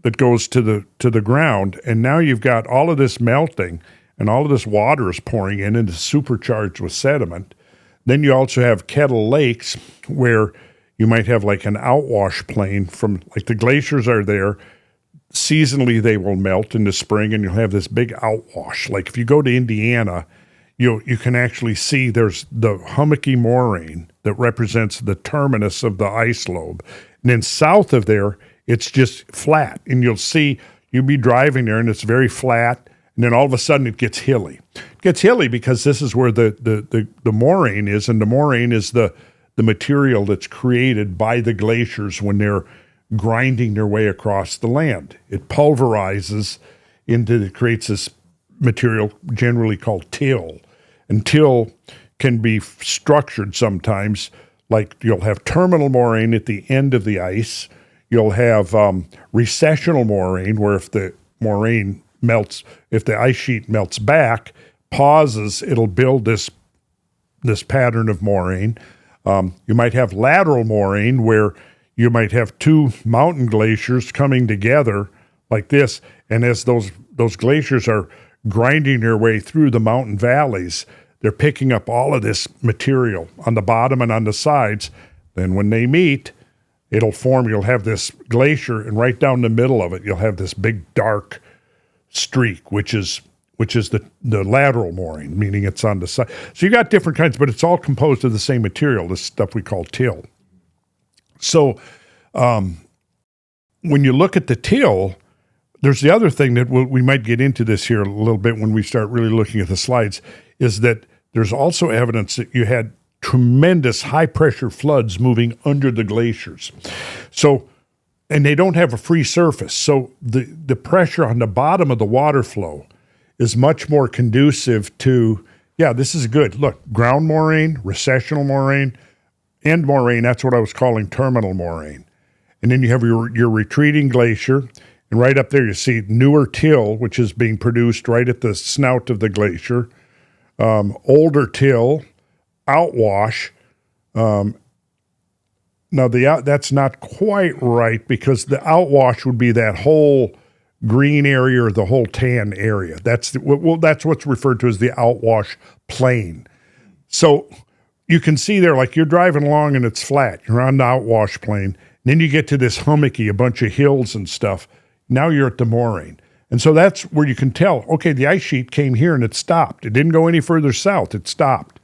that goes to the ground, and now you've got all of this melting, and all of this water is pouring in, and it's supercharged with sediment. Then you also have kettle lakes where you might have like an outwash plain from, like the glaciers are there. Seasonally, they will melt in the spring, and you'll have this big outwash. Like if you go to Indiana, you can actually see there's the hummocky moraine that represents the terminus of the ice lobe. And then south of there, it's just flat. And you'll be driving there, and it's very flat. And then all of a sudden it gets hilly. It gets hilly because this is where the moraine is, and the moraine is the material that's created by the glaciers when they're grinding their way across the land. It pulverizes it creates this material generally called till. And till can be structured sometimes, like you'll have terminal moraine at the end of the ice. You'll have recessional moraine, where if the moraine melts, if the ice sheet melts back, pauses, it'll build this pattern of moraine. You might have lateral moraine, where you might have two mountain glaciers coming together like this, and as those glaciers are grinding their way through the mountain valleys, they're picking up all of this material on the bottom and on the sides. Then when they meet, it'll form, you'll have this glacier, and right down the middle of it, you'll have this big dark streak, which is the lateral moraine, meaning it's on the side. So you got different kinds, but it's all composed of the same material, this stuff we call till. So when you look at the till, there's the other thing that we might get into this here a little bit when we start really looking at the slides, is that there's also evidence that you had tremendous high-pressure floods moving under the glaciers. So and they don't have a free surface. So the pressure on the bottom of the water flow is much more conducive to, yeah, this is good. Look, ground moraine, recessional moraine, end moraine, that's what I was calling terminal moraine. And then you have your retreating glacier, and right up there you see newer till, which is being produced right at the snout of the glacier, older till, outwash. Now, that's not quite right, because the outwash would be that whole green area or the whole tan area. That's what's referred to as the outwash plain. So you can see there, like you're driving along and it's flat. You're on the outwash plain. And then you get to this hummocky, a bunch of hills and stuff. Now you're at the moraine. And so that's where you can tell, okay, the ice sheet came here and it stopped. It didn't go any further south. It stopped.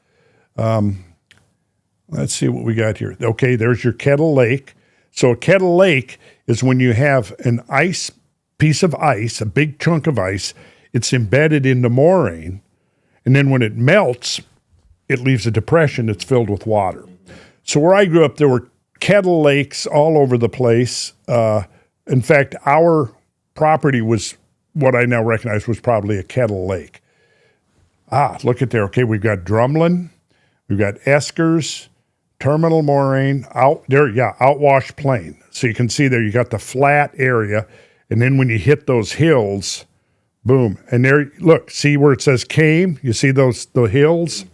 Let's see what we got here. Okay, there's your Kettle Lake. So a Kettle Lake is when you have an piece of ice, a big chunk of ice, it's embedded in the moraine, and then when it melts, it leaves a depression that's filled with water. So where I grew up, there were Kettle Lakes all over the place. In fact, our property was what I now recognize was probably a Kettle Lake. Look at there. Okay, we've got Drumlin, we've got Eskers, terminal moraine, outwash plain. So you can see there, you got the flat area, and then when you hit those hills, boom. And there, look, see where it says came? You see the hills?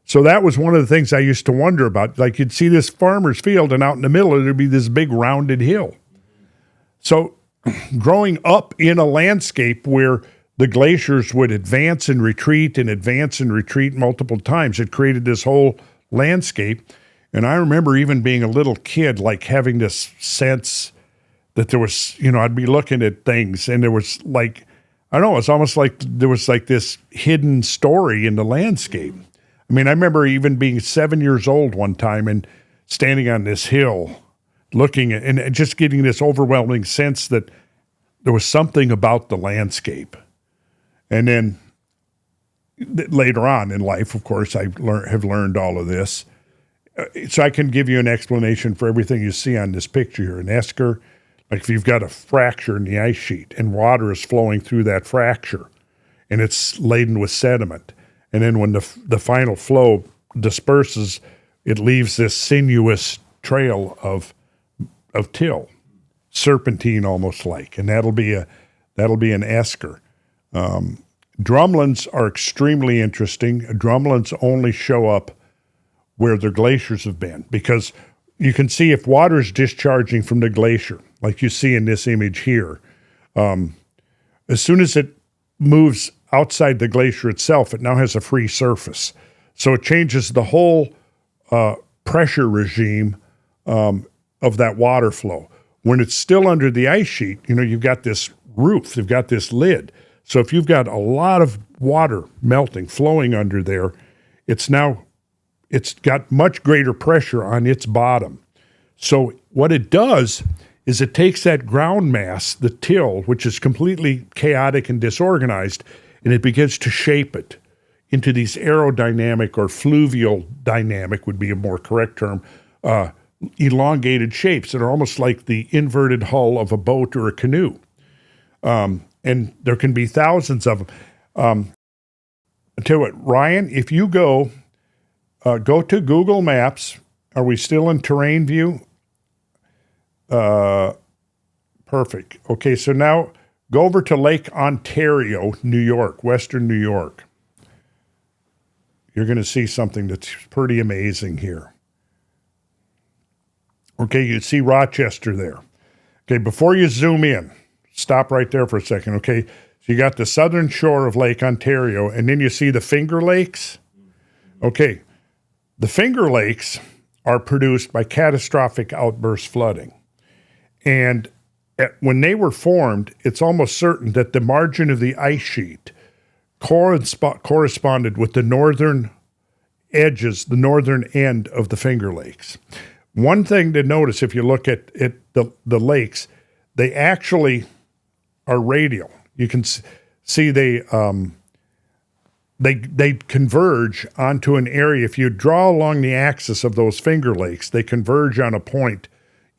So that was one of the things I used to wonder about. Like, you'd see this farmer's field, and out in the middle, there'd be this big rounded hill. So growing up in a landscape where the glaciers would advance and retreat multiple times, it created this whole landscape. And I remember even being a little kid, like having this sense that there was, I'd be looking at things and there was like, I don't know, it's almost like there was like this hidden story in the landscape. I mean, I remember even being 7 years old one time and standing on this hill, looking at, and just getting this overwhelming sense that there was something about the landscape. And then later on in life, of course, I have learned all of this. So I can give you an explanation for everything you see on this picture here. An esker, like if you've got a fracture in the ice sheet and water is flowing through that fracture and it's laden with sediment. And then when the final flow disperses, it leaves this sinuous trail of till, serpentine almost like, and that'll be an esker. Drumlins are extremely interesting. Drumlins only show up where the glaciers have been, because you can see if water is discharging from the glacier, like you see in this image here, as soon as it moves outside the glacier itself, it now has a free surface. So it changes the whole pressure regime of that water flow. When it's still under the ice sheet, you've got this roof, you've got this lid. So if you've got a lot of water melting, flowing under there, it's got much greater pressure on its bottom. So what it does is it takes that ground mass, the till, which is completely chaotic and disorganized, and it begins to shape it into these aerodynamic, or fluvial dynamic would be a more correct term, elongated shapes that are almost like the inverted hull of a boat or a canoe. And there can be thousands of them. I tell you what, Ryan, if you go to Google Maps. Are we still in terrain view? Perfect. Okay, so now go over to Lake Ontario, New York, Western New York. You're going to see something that's pretty amazing here. Okay, you see Rochester there. Okay, before you zoom in, stop right there for a second, okay? So you got the southern shore of Lake Ontario, and then you see the Finger Lakes. Okay, the Finger Lakes are produced by catastrophic outburst flooding. And when they were formed, it's almost certain that the margin of the ice sheet corresponded with the northern edges, the northern end of the Finger Lakes. One thing to notice, if you look at the lakes, they actually are radial. You can see they converge onto an area. If you draw along the axis of those Finger Lakes, they converge on a point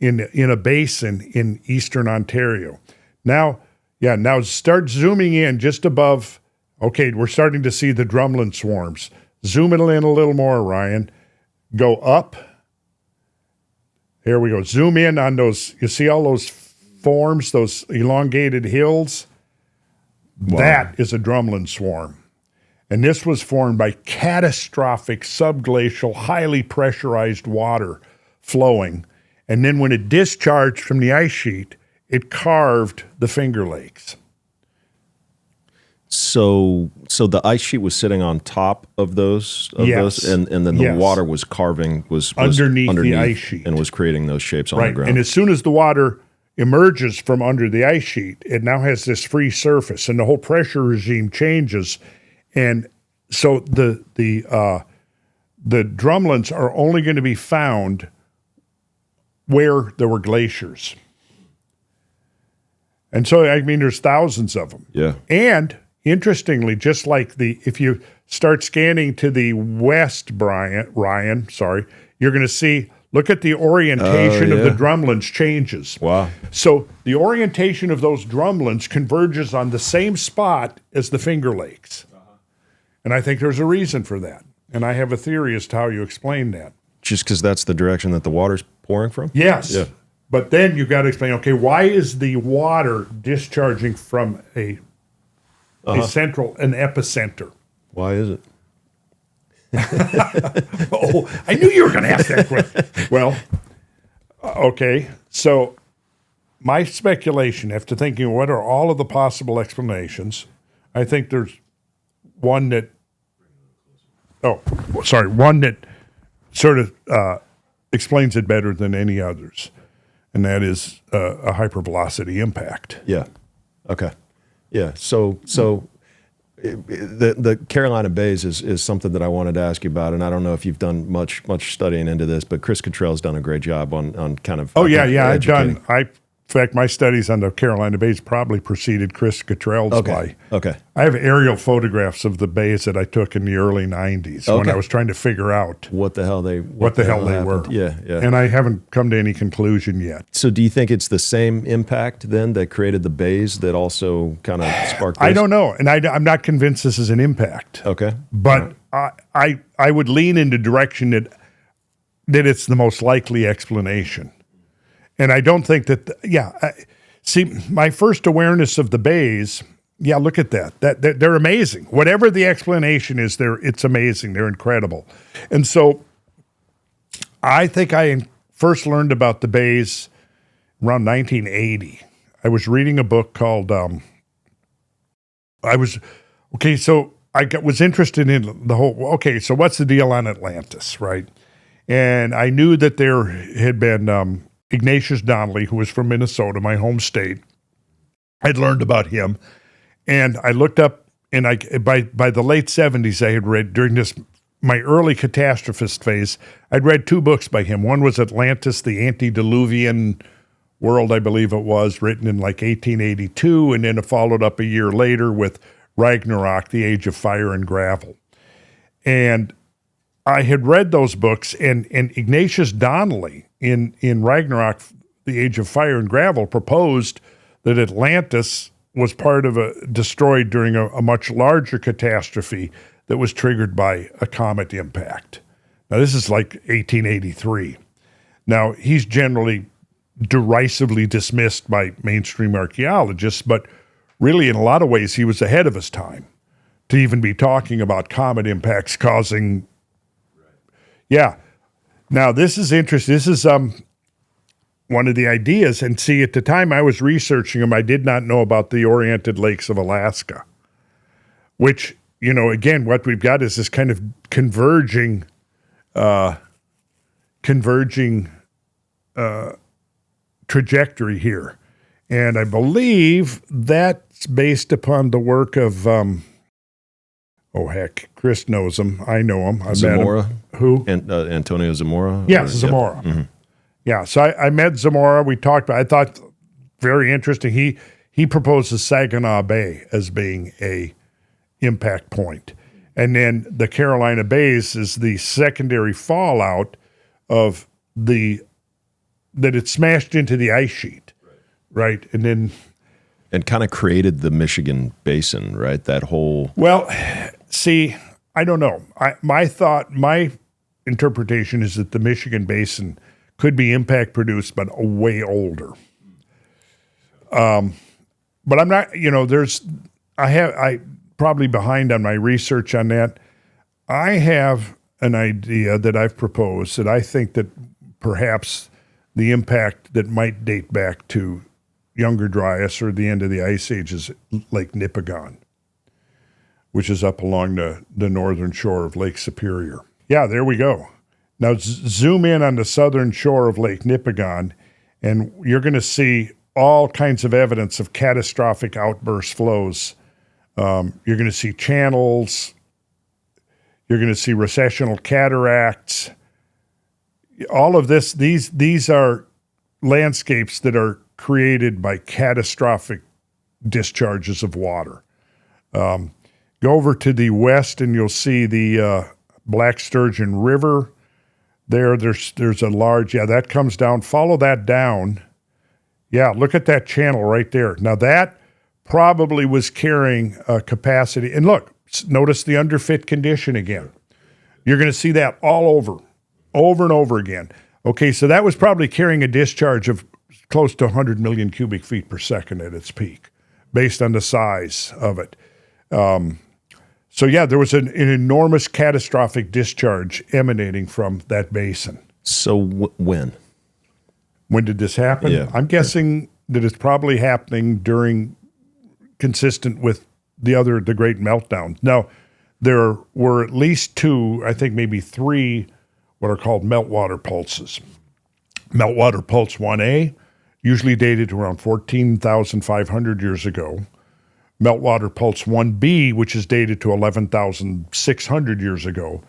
in a basin in eastern Ontario. Now start zooming in just above. Okay, we're starting to see the drumlin swarms. Zoom it in a little more, Ryan. Go up. Here we go. Zoom in on those. You see all those forms, those elongated hills? Wow. That is a drumlin swarm. And this was formed by catastrophic subglacial, highly pressurized water flowing. And then when it discharged from the ice sheet, it carved the Finger Lakes. So the ice sheet was sitting on top of those, and then the water was carving, was underneath the ice sheet. And was creating those shapes on the ground. And as soon as the water emerges from under the ice sheet, it now has this free surface, and the whole pressure regime changes. And so the drumlins are only going to be found where there were glaciers. And so, I mean, there's thousands of them. Yeah. And interestingly, just like if you start scanning to the west, Ryan, you're going to see, look at the orientation of the drumlins changes. Wow. So the orientation of those drumlins converges on the same spot as the Finger Lakes. And I think there's a reason for that. And I have a theory as to how you explain that. Just because that's the direction that the water's pouring from? Yes. Yeah. But then you've got to explain, okay, why is the water discharging from an epicenter? Why is it? I knew you were going to ask that question. Well, okay. So my speculation, after thinking what are all of the possible explanations, I think there's one that sort of explains it better than any others, and that is a hypervelocity impact. Yeah. Okay. Yeah. So the Carolina Bays is something that I wanted to ask you about, and I don't know if you've done much studying into this, but Chris Cottrell's done a great job on kind of. Oh yeah. Educating. In fact, my studies on the Carolina Bays probably preceded Chris Cottrell's play. Okay. I have aerial photographs of the bays that I took in the early 90s when I was trying to figure out what the hell they were. Yeah. And I haven't come to any conclusion yet. So do you think it's the same impact then that created the bays that also kind of sparked this? I don't know. And I'm not convinced this is an impact. Okay. But I would lean in the direction that it's the most likely explanation. And I don't think that, see, my first awareness of the bays, look at that. They're amazing. Whatever the explanation is, it's amazing. They're incredible. And so I think I first learned about the bays around 1980. I was reading a book called, was interested in the whole, so what's the deal on Atlantis, right? And I knew that there had been Ignatius Donnelly, who was from Minnesota, my home state. I'd learned about him, and I looked up, and by the late 70s, I had read, during my early catastrophist phase, I'd read two books by him. One was Atlantis, the Antediluvian World, I believe it was, written in like 1882, and then it followed up a year later with Ragnarok, the Age of Fire and Gravel. And I had read those books, and Ignatius Donnelly in Ragnarok, the Age of Fire and Gravel, proposed that Atlantis was destroyed during a much larger catastrophe that was triggered by a comet impact. Now, this is like 1883. Now, he's generally derisively dismissed by mainstream archaeologists, but really, in a lot of ways, he was ahead of his time to even be talking about comet impacts causing. Yeah. Now, this is interesting. This is one of the ideas. And see, at the time I was researching them, I did not know about the oriented lakes of Alaska, which, again, what we've got is this kind of converging trajectory here. And I believe that's based upon the work of, Chris knows him. I know him. I Zamora. met him. Who? Antonio Zamora? Yes, Zamora. Yep. Mm-hmm. Yeah, so I met Zamora. We talked about, I thought very interesting. He proposes Saginaw Bay as being a impact point. And then the Carolina Bays is the secondary fallout of the that it smashed into the ice sheet, right? And then, and kind of created the Michigan Basin, right? That whole. well, see, I don't know. My interpretation is that the Michigan Basin could be impact produced, but way older. But I'm not, I probably behind on my research on that. I have an idea that I've proposed that I think that perhaps the impact that might date back to Younger Dryas or the end of the Ice Age is Lake Nipigon, which is up along the northern shore of Lake Superior. Yeah, there we go. Now zoom in on the southern shore of Lake Nipigon, and you're going to see all kinds of evidence of catastrophic outburst flows. You're going to see channels. You're going to see recessional cataracts. All of this, these are landscapes that are created by catastrophic discharges of water. Go over to the west and you'll see the Black Sturgeon River. There's a large, that comes down. Follow that down. Yeah, look at that channel right there. Now that probably was carrying a capacity. And look, notice the underfit condition again. You're going to see that all over and over again. Okay, so that was probably carrying a discharge of close to 100 million cubic feet per second at its peak, based on the size of it. So yeah, there was an enormous catastrophic discharge emanating from that basin. So when? When did this happen? Yeah. I'm guessing that it's probably happening consistent with the great meltdowns. Now, there were at least two, I think maybe three, what are called meltwater pulses. Meltwater pulse 1A, usually dated to around 14,500 years ago. Meltwater pulse 1B, which is dated to 11,600 years ago.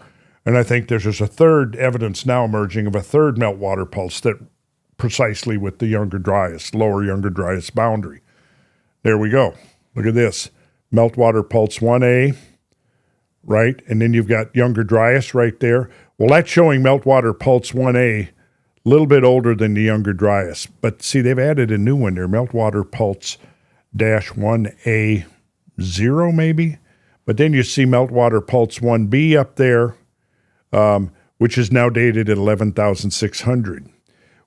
And I think there's a third evidence now emerging of a third meltwater pulse that precisely with the Younger Dryas, lower Younger Dryas boundary. There we go. Look at this. Meltwater pulse 1A, right? And then you've got Younger Dryas right there. Well, that's showing meltwater pulse 1A, a little bit older than the Younger Dryas. But see, they've added a new one there, meltwater pulse -1A0 maybe. But then you see meltwater pulse 1B up there, which is now dated at 11,600,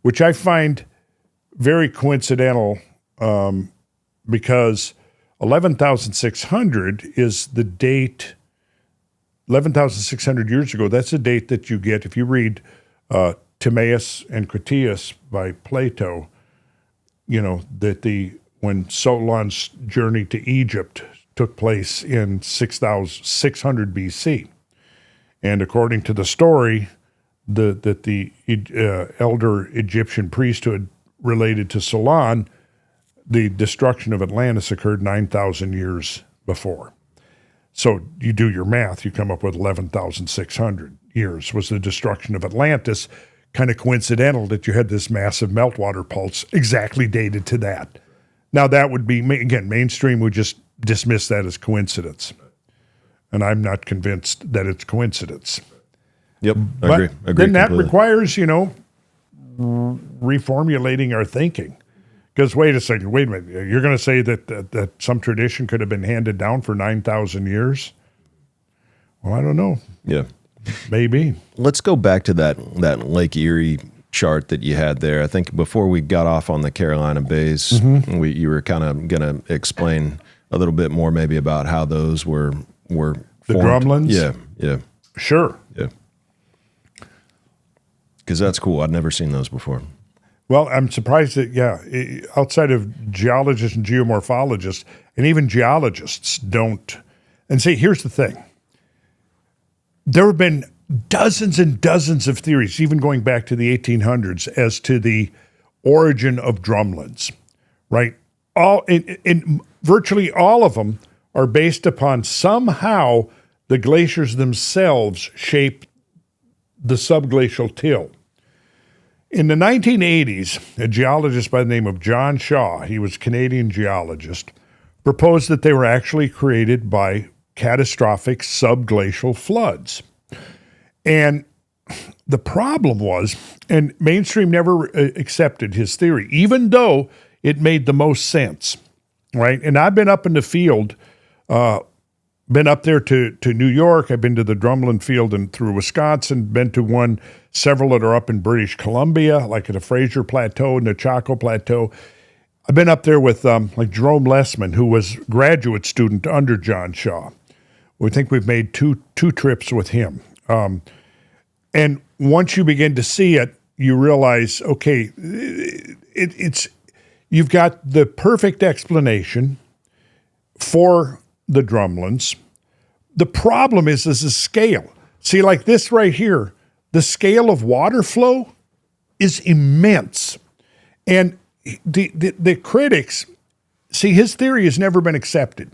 which I find very coincidental because 11,600 is the date, 11,600 years ago, that's the date that you get, if you read Timaeus and Critias by Plato, that when Solon's journey to Egypt took place in 600 BC. And according to the story, that the elder Egyptian priesthood related to Solon, the destruction of Atlantis occurred 9,000 years before. So you do your math, you come up with 11,600 years was the destruction of Atlantis. Kind of coincidental that you had this massive meltwater pulse exactly dated to that. Now that would be, again, mainstream would just dismiss that as coincidence. And I'm not convinced that it's coincidence. Yep, But agree then that completely. requires, reformulating our thinking. Because wait a minute, you're going to say that some tradition could have been handed down for 9,000 years? Well, I don't know. Yeah. Maybe. Let's go back to that Lake Erie chart that you had there. I think before we got off on the Carolina Bays, you were kind of going to explain a little bit more maybe about how those were The formed. drumlins? Yeah. Sure. Yeah. Because that's cool. I'd never seen those before. Well, I'm surprised that, outside of geologists and geomorphologists, and even geologists don't. And see, here's the thing. There have been dozens and dozens of theories, even going back to the 1800s, as to the origin of drumlins, right? In virtually all of them are based upon somehow the glaciers themselves shaped the subglacial till. In the 1980s, a geologist by the name of John Shaw, he was a Canadian geologist, proposed that they were actually created by catastrophic subglacial floods. And the problem was, and mainstream never accepted his theory, even though it made the most sense, right? And I've been up in the field, been up there to New York. I've been to the Drumlin Field and through Wisconsin, been to several that are up in British Columbia, like at the Fraser Plateau and the Chaco Plateau. I've been up there with like Jerome Lessman, who was graduate student under John Shaw. We think we've made two trips with him. And once you begin to see it, you realize, okay, you've got the perfect explanation for the drumlins. The problem is the scale. See, like this right here, the scale of water flow is immense. And the critics, see, his theory has never been accepted.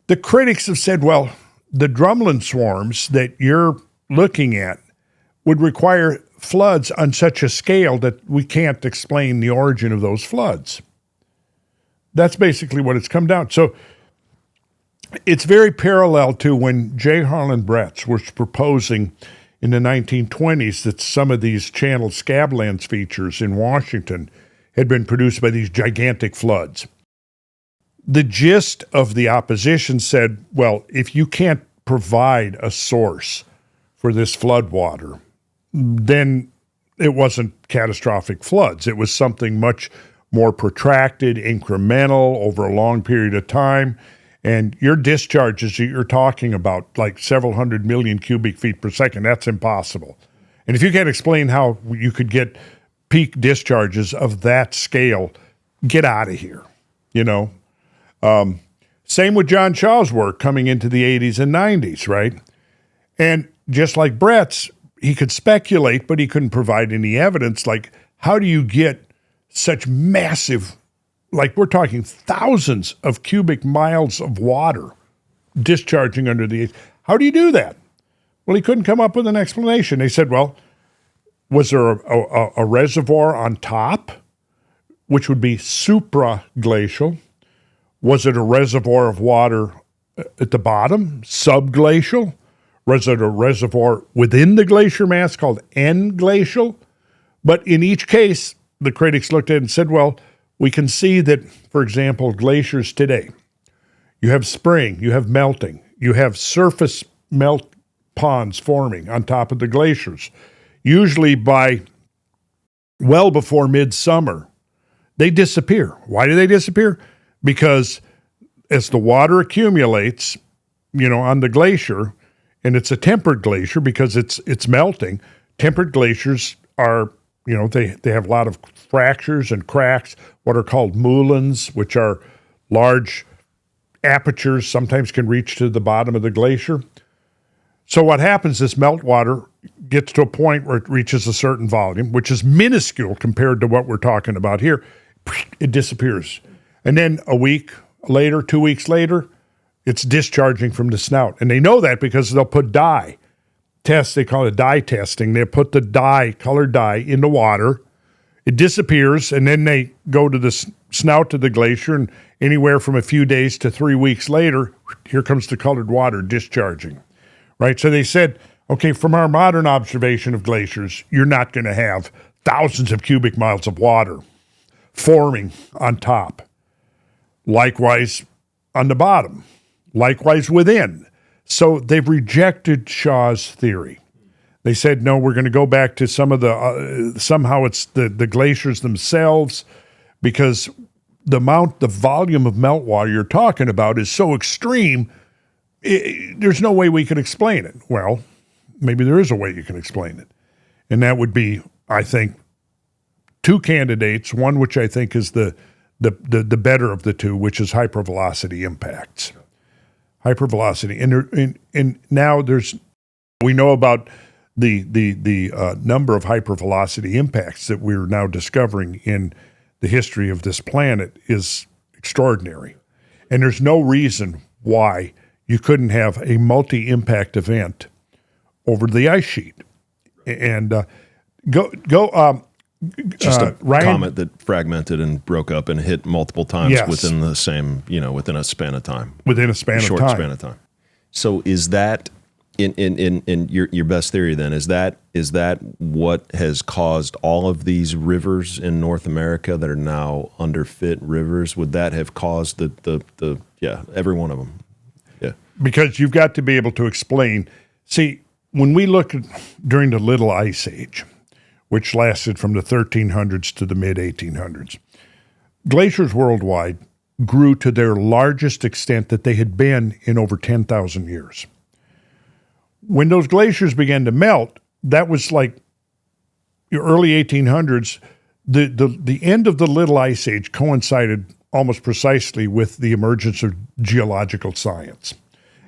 The critics have said, well, the drumlin swarms that you're looking at would require floods on such a scale that we can't explain the origin of those floods. That's basically what it's come down. So it's very parallel to when J. Harlan Bretz was proposing in the 1920s that some of these channeled scablands features in Washington had been produced by these gigantic floods. The gist of the opposition said, well, if you can't provide a source for this flood water, then it wasn't catastrophic floods. It was something much more protracted, incremental, over a long period of time. And your discharges you're talking about, like several hundred million cubic feet per second, that's impossible. And if you can't explain how you could get peak discharges of that scale, get out of here, you know? Same with John Shaw's work coming into the 80s and 90s, right? And just like Brett's, he could speculate, but he couldn't provide any evidence. Like, how do you get such massive, like we're talking thousands of cubic miles of water discharging under the, how do you do that? Well, he couldn't come up with an explanation. They said, well, was there a reservoir on top, which would be supraglacial? Was it a reservoir of water at the bottom, subglacial? Was it a reservoir within the glacier mass called end-glacial? But in each case, the critics looked at it and said, well, we can see that, for example, glaciers today, you have spring, you have melting, you have surface melt ponds forming on top of the glaciers. Usually by well before midsummer, they disappear. Why do they disappear? Because as the water accumulates, on the glacier, and it's a tempered glacier because it's melting, tempered glaciers are, they have a lot of fractures and cracks, what are called moulins, which are large apertures, sometimes can reach to the bottom of the glacier. So what happens is meltwater gets to a point where it reaches a certain volume, which is minuscule compared to what we're talking about here. It disappears. And then a week later, 2 weeks later, it's discharging from the snout. And they know that because they'll put dye tests. They call it dye testing. They put the dye, colored dye, in the water. It disappears, and then they go to the snout of the glacier, and anywhere from a few days to 3 weeks later, here comes the colored water discharging, right? So they said, okay, from our modern observation of glaciers, you're not going to have thousands of cubic miles of water forming on top. Likewise on the bottom. Likewise within. So they've rejected Shaw's theory. They said, no, we're going to go back to some of the, somehow it's the glaciers themselves, because the volume of meltwater you're talking about is so extreme, there's no way we can explain it. Well, maybe there is a way you can explain it. And that would be, I think, two candidates, one which I think is the better of the two, which is hypervelocity impacts. Hypervelocity. And now we know about the number of hypervelocity impacts that we're now discovering in the history of this planet is extraordinary. And there's no reason why you couldn't have a multi-impact event over the ice sheet. And just a Ryan, comet that fragmented and broke up and hit multiple times Yes. within the same, within a span of time. Within a span of Short time. span of time. So is that in your best theory, then is that what has caused all of these rivers in North America that are now underfit rivers? Would that have caused the every one of them? Yeah, because you've got to be able to explain. See, when we look at during the Little Ice Age, which lasted from the 1300s to the mid 1800s, glaciers worldwide grew to their largest extent that they had been in over 10,000 years. When those glaciers began to melt, that was like the early 1800s. The end of the Little Ice Age coincided almost precisely with the emergence of geological science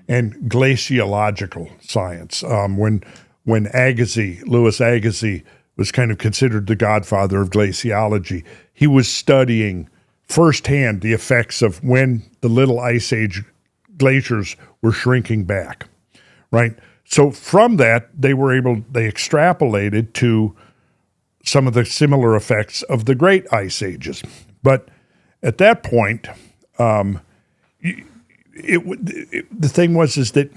and glaciological science. When Louis Agassiz was kind of considered the godfather of glaciology, he was studying firsthand the effects of when the Little Ice Age glaciers were shrinking back, right? So from that, they extrapolated to some of the similar effects of the Great Ice Ages. But at that point, the thing was that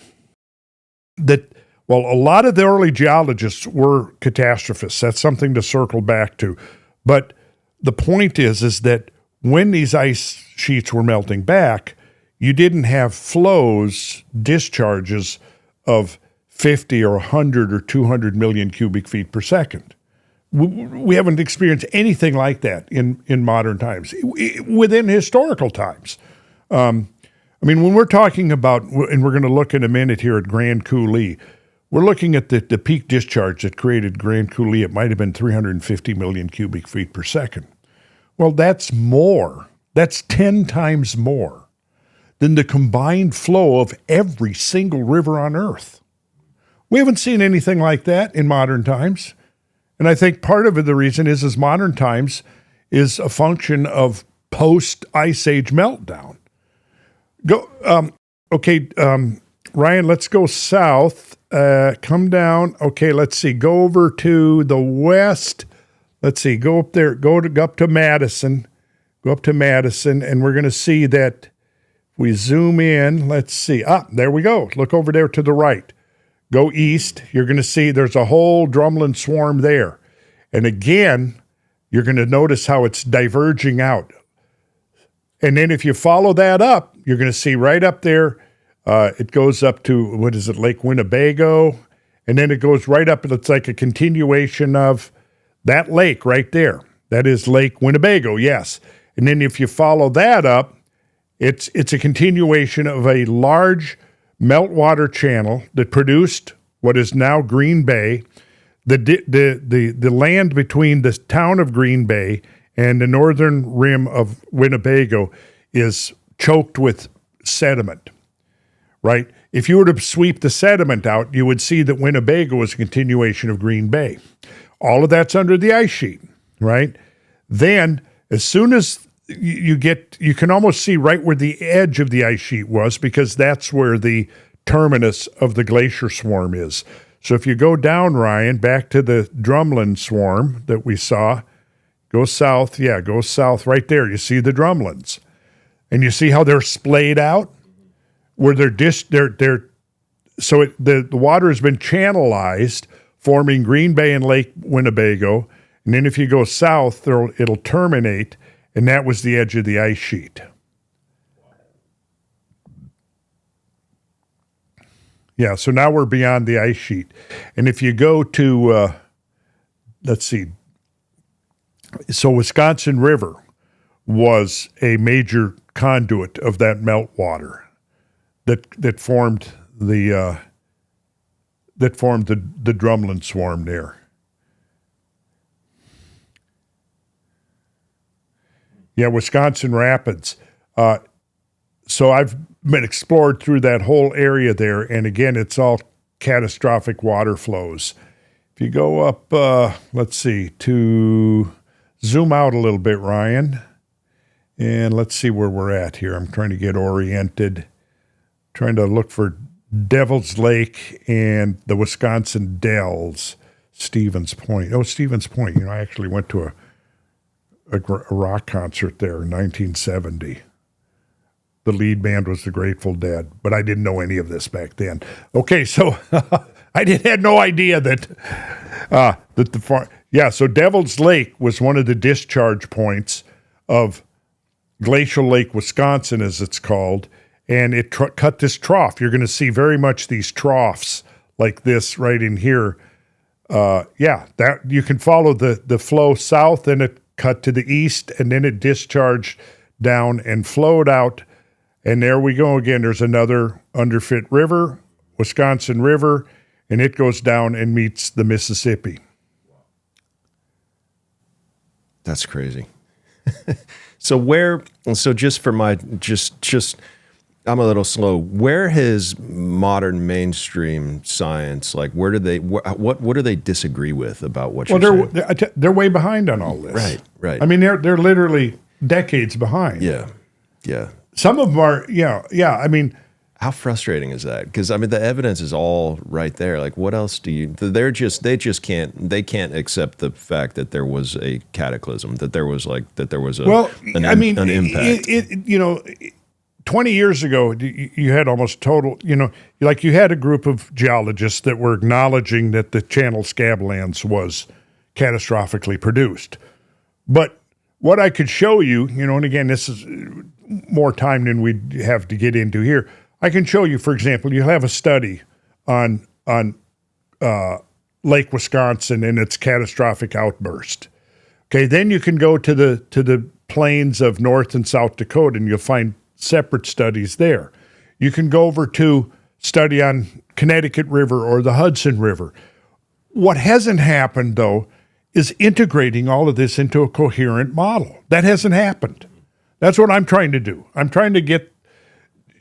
a lot of the early geologists were catastrophists. That's something to circle back to. But the point is that when these ice sheets were melting back, you didn't have flows, discharges of 50 or 100 or 200 million cubic feet per second. We haven't experienced anything like that in modern times, within historical times. When we're talking about, and we're going to look in a minute here at Grand Coulee, we're looking at the peak discharge that created Grand Coulee. It might have been 350 million cubic feet per second. Well, that's more. That's 10 times more than the combined flow of every single river on Earth. We haven't seen anything like that in modern times. And I think part of the reason is modern times is a function of post-Ice Age meltdown. Ryan, let's go south. Come down. Okay, let's see. Go over to the west. Let's see. Go up there. Go up to Madison. Go up to Madison, and we're going to see that if we zoom in. Let's see. There we go. Look over there to the right. Go east, you're going to see there's a whole drumlin swarm there. And again, you're going to notice how it's diverging out. And then if you follow that up, you're going to see right up there, it goes up to, Lake Winnebago. And then it goes right up, it's like a continuation of that lake right there. That is Lake Winnebago, yes. And then if you follow that up, it's a continuation of a large meltwater channel that produced what is now Green Bay. The land between the town of Green Bay and the northern rim of Winnebago is choked with sediment, right? If you were to sweep the sediment out, you would see that Winnebago is a continuation of Green Bay. All of that's under the ice sheet, right? Then, as soon as you can almost see right where the edge of the ice sheet was, because that's where the terminus of the glacier swarm is. So if you go down, Ryan, back to the drumlin swarm that we saw, go south. Yeah, go south right there. You see the drumlins. And you see how they're splayed out? Where the water has been channelized, forming Green Bay and Lake Winnebago. And then if you go south, it'll terminate, and that was the edge of the ice sheet. Yeah, so now we're beyond the ice sheet. And if you go to, let's see, so Wisconsin River was a major conduit of that meltwater that formed the drumlin swarm there. Yeah, Wisconsin Rapids. So I've been explored through that whole area there, and again, it's all catastrophic water flows. If you go up, let's see, to zoom out a little bit, Ryan, and let's see where we're at here. I'm trying to get oriented, trying to look for Devil's Lake and the Wisconsin Dells, Stevens Point. Oh, Stevens Point. I actually went to a rock concert there in 1970. the lead band was the Grateful Dead, but I didn't know any of this back then. Okay, so had no idea that so Devil's Lake was one of the discharge points of Glacial Lake, Wisconsin, as it's called, and it cut this trough. You're going to see very much these troughs like this right in here. That you can follow the flow south, and it cut to the east, and then it discharged down and flowed out. And there we go again. There's another Underfit River, Wisconsin River, and it goes down and meets the Mississippi. That's crazy. So just for my, just, I'm a little slow. Where has modern mainstream science, like, where do they, what do they disagree with about what you're saying? They're way behind on all this. Right. I mean, they're literally decades behind. Yeah. Some of them are, I mean, how frustrating is that? Because I mean, the evidence is all right there. Like, what else do you? They can't accept the fact that there was a cataclysm, that there was an impact. 20 years ago, you had almost total, you had a group of geologists that were acknowledging that the Channel Scablands was catastrophically produced. But what I could show you, and again, this is more time than we'd have to get into here. I can show you, for example, you have a study on Lake Wisconsin and its catastrophic outburst. Okay, then you can go to the plains of North and South Dakota, and you'll find separate studies there. You can go over to study on Connecticut River or the Hudson River. What hasn't happened, though, is integrating all of this into a coherent model. That hasn't happened. That's what I'm trying to do. I'm trying to get,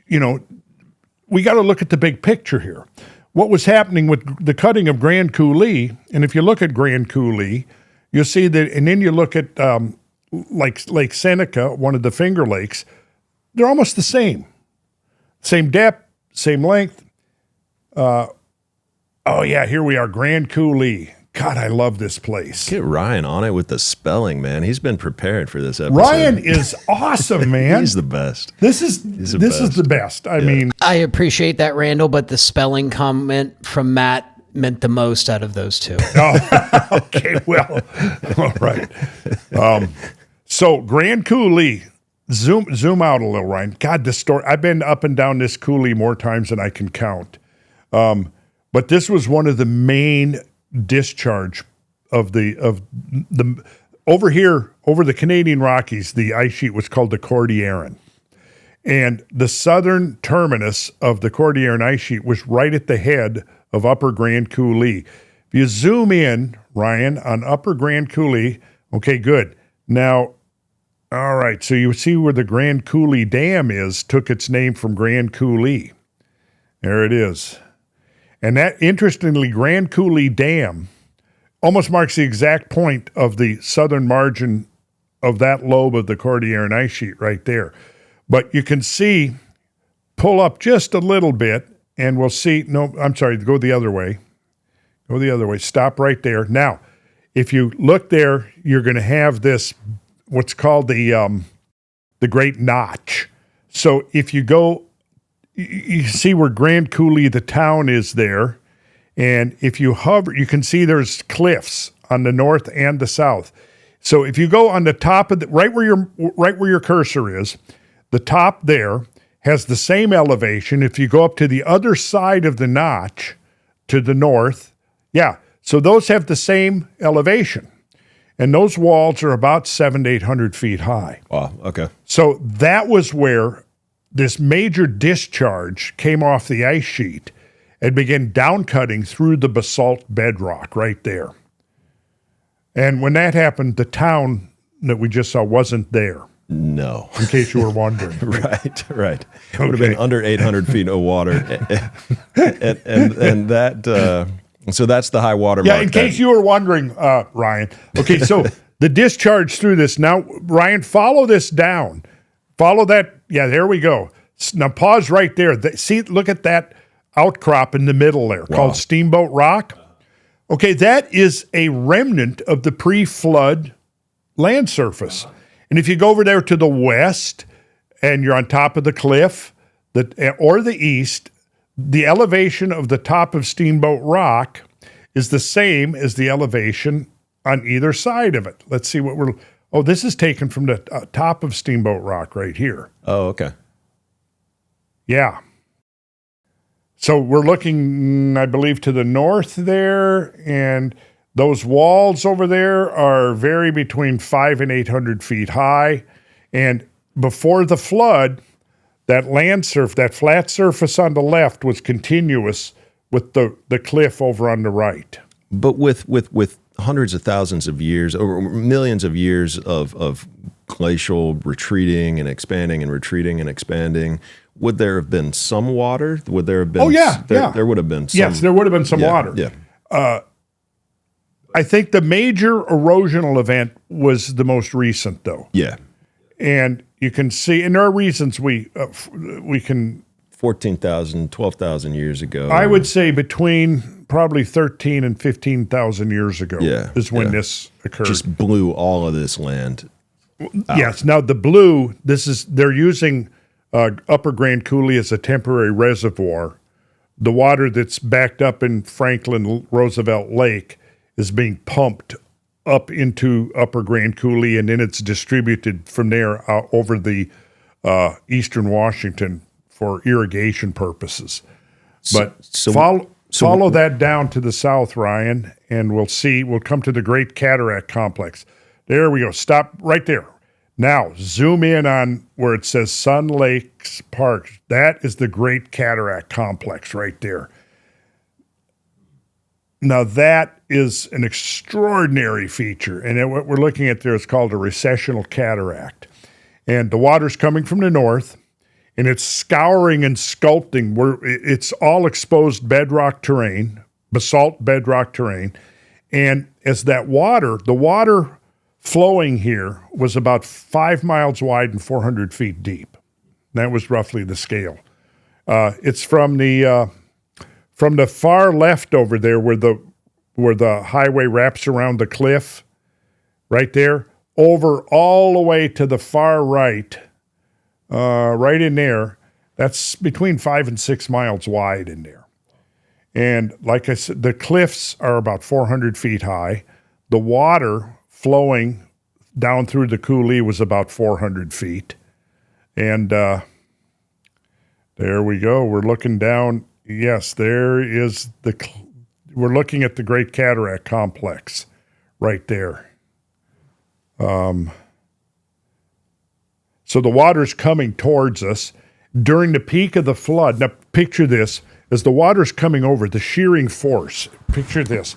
we got to look at the big picture here. What was happening with the cutting of Grand Coulee, and if you look at Grand Coulee, you'll see that, and then you look at like Lake Seneca, one of the Finger Lakes, they're almost the same. Same depth, same length. Here we are, Grand Coulee. God, I love this place. Get Ryan on it with the spelling, man. He's been prepared for this episode. Ryan is awesome, man. He's the best. This is the best. I mean, I appreciate that, Randall, but the spelling comment from Matt meant the most out of those two. Oh, okay, well, all right. So Grand Coulee, zoom out a little, Ryan. God, this story. I've been up and down this coulee more times than I can count. But this was one of the main discharge of the over here, over the Canadian Rockies, the ice sheet was called the Cordilleran. And the southern terminus of the Cordilleran ice sheet was right at the head of Upper Grand Coulee. If you zoom in, Ryan, on Upper Grand Coulee, okay, good. Now, all right, so you see where the Grand Coulee Dam is, took its name from Grand Coulee. There it is. And that, interestingly, Grand Coulee Dam almost marks the exact point of the southern margin of that lobe of the Cordilleran ice sheet right there. But you can see, pull up just a little bit, and we'll see, no, I'm sorry, go the other way. Go the other way, stop right there. Now, if you look there, you're going to have this, what's called the Great Notch. So if you go, you see where Grand Coulee, the town, is there. And if you hover, you can see there's cliffs on the north and the south. So if you go on the top of right where your cursor is, the top there has the same elevation. If you go up to the other side of the notch to the north, so those have the same elevation. And those walls are about 700 to 800 feet high. Wow, okay. So that was where this major discharge came off the ice sheet and began downcutting through the basalt bedrock right there. And when that happened, the town that we just saw wasn't there. No. In case you were wondering. Right. It would have been under 800 feet of water. and that, so that's the high water mark. Yeah, in case you were wondering, Ryan. Okay, so the discharge through this. Now, Ryan, follow this down. Follow that. Yeah, there we go. Now pause right there. See, look at that outcrop in the middle there called Steamboat Rock. Okay, that is a remnant of the pre-flood land surface. And if you go over there to the west and you're on top of the cliff, or the east, the elevation of the top of Steamboat Rock is the same as the elevation on either side of it. Let's see what we're. Oh, this is taken from the top of Steamboat Rock right here. Oh, okay. Yeah. So we're looking, I believe, to the north there, and those walls over there vary between 500 and 800 feet high. And before the flood, that that flat surface on the left was continuous with the cliff over on the right. But with hundreds of thousands of years, or millions of years of glacial retreating and expanding and retreating and expanding, would there have been some water? Would there have been? Oh, yeah. There would have been some. Yes, there would have been some water. Yeah. I think the major erosional event was the most recent, though. Yeah. And you can see, and there are reasons we can. 14,000, 12,000 years ago. I would say between probably 13 and 15,000 years ago is when this occurred. Just blew all of this land out. Yes. Now the blue, they're using Upper Grand Coulee as a temporary reservoir. The water that's backed up in Franklin Roosevelt Lake is being pumped up into Upper Grand Coulee, and then it's distributed from there over the eastern Washington for irrigation purposes. But follow that down to the south, Ryan, and we'll come to the Great Cataract Complex. There we go. Stop right there. Now, zoom in on where it says Sun Lakes Park. That is the Great Cataract Complex right there. Now, that is an extraordinary feature, and what we're looking at there is called a recessional cataract. And the water's coming from the north, and it's scouring and sculpting. It's all exposed bedrock terrain, basalt bedrock terrain. And as the water flowing here was about 5 miles wide and 400 feet deep. That was roughly the scale. It's from the far left over there where the highway wraps around the cliff, right there, over all the way to the far right, right in there. That's between 5 and 6 miles wide in there. And like I said, the cliffs are about 400 feet high. The water flowing down through the coulee was about 400 feet. And there we go. We're looking down. Yes, we're looking at the Great Cataract Complex right there. So the water's coming towards us during the peak of the flood. Now, picture this. As the water's coming over, the shearing force, picture this.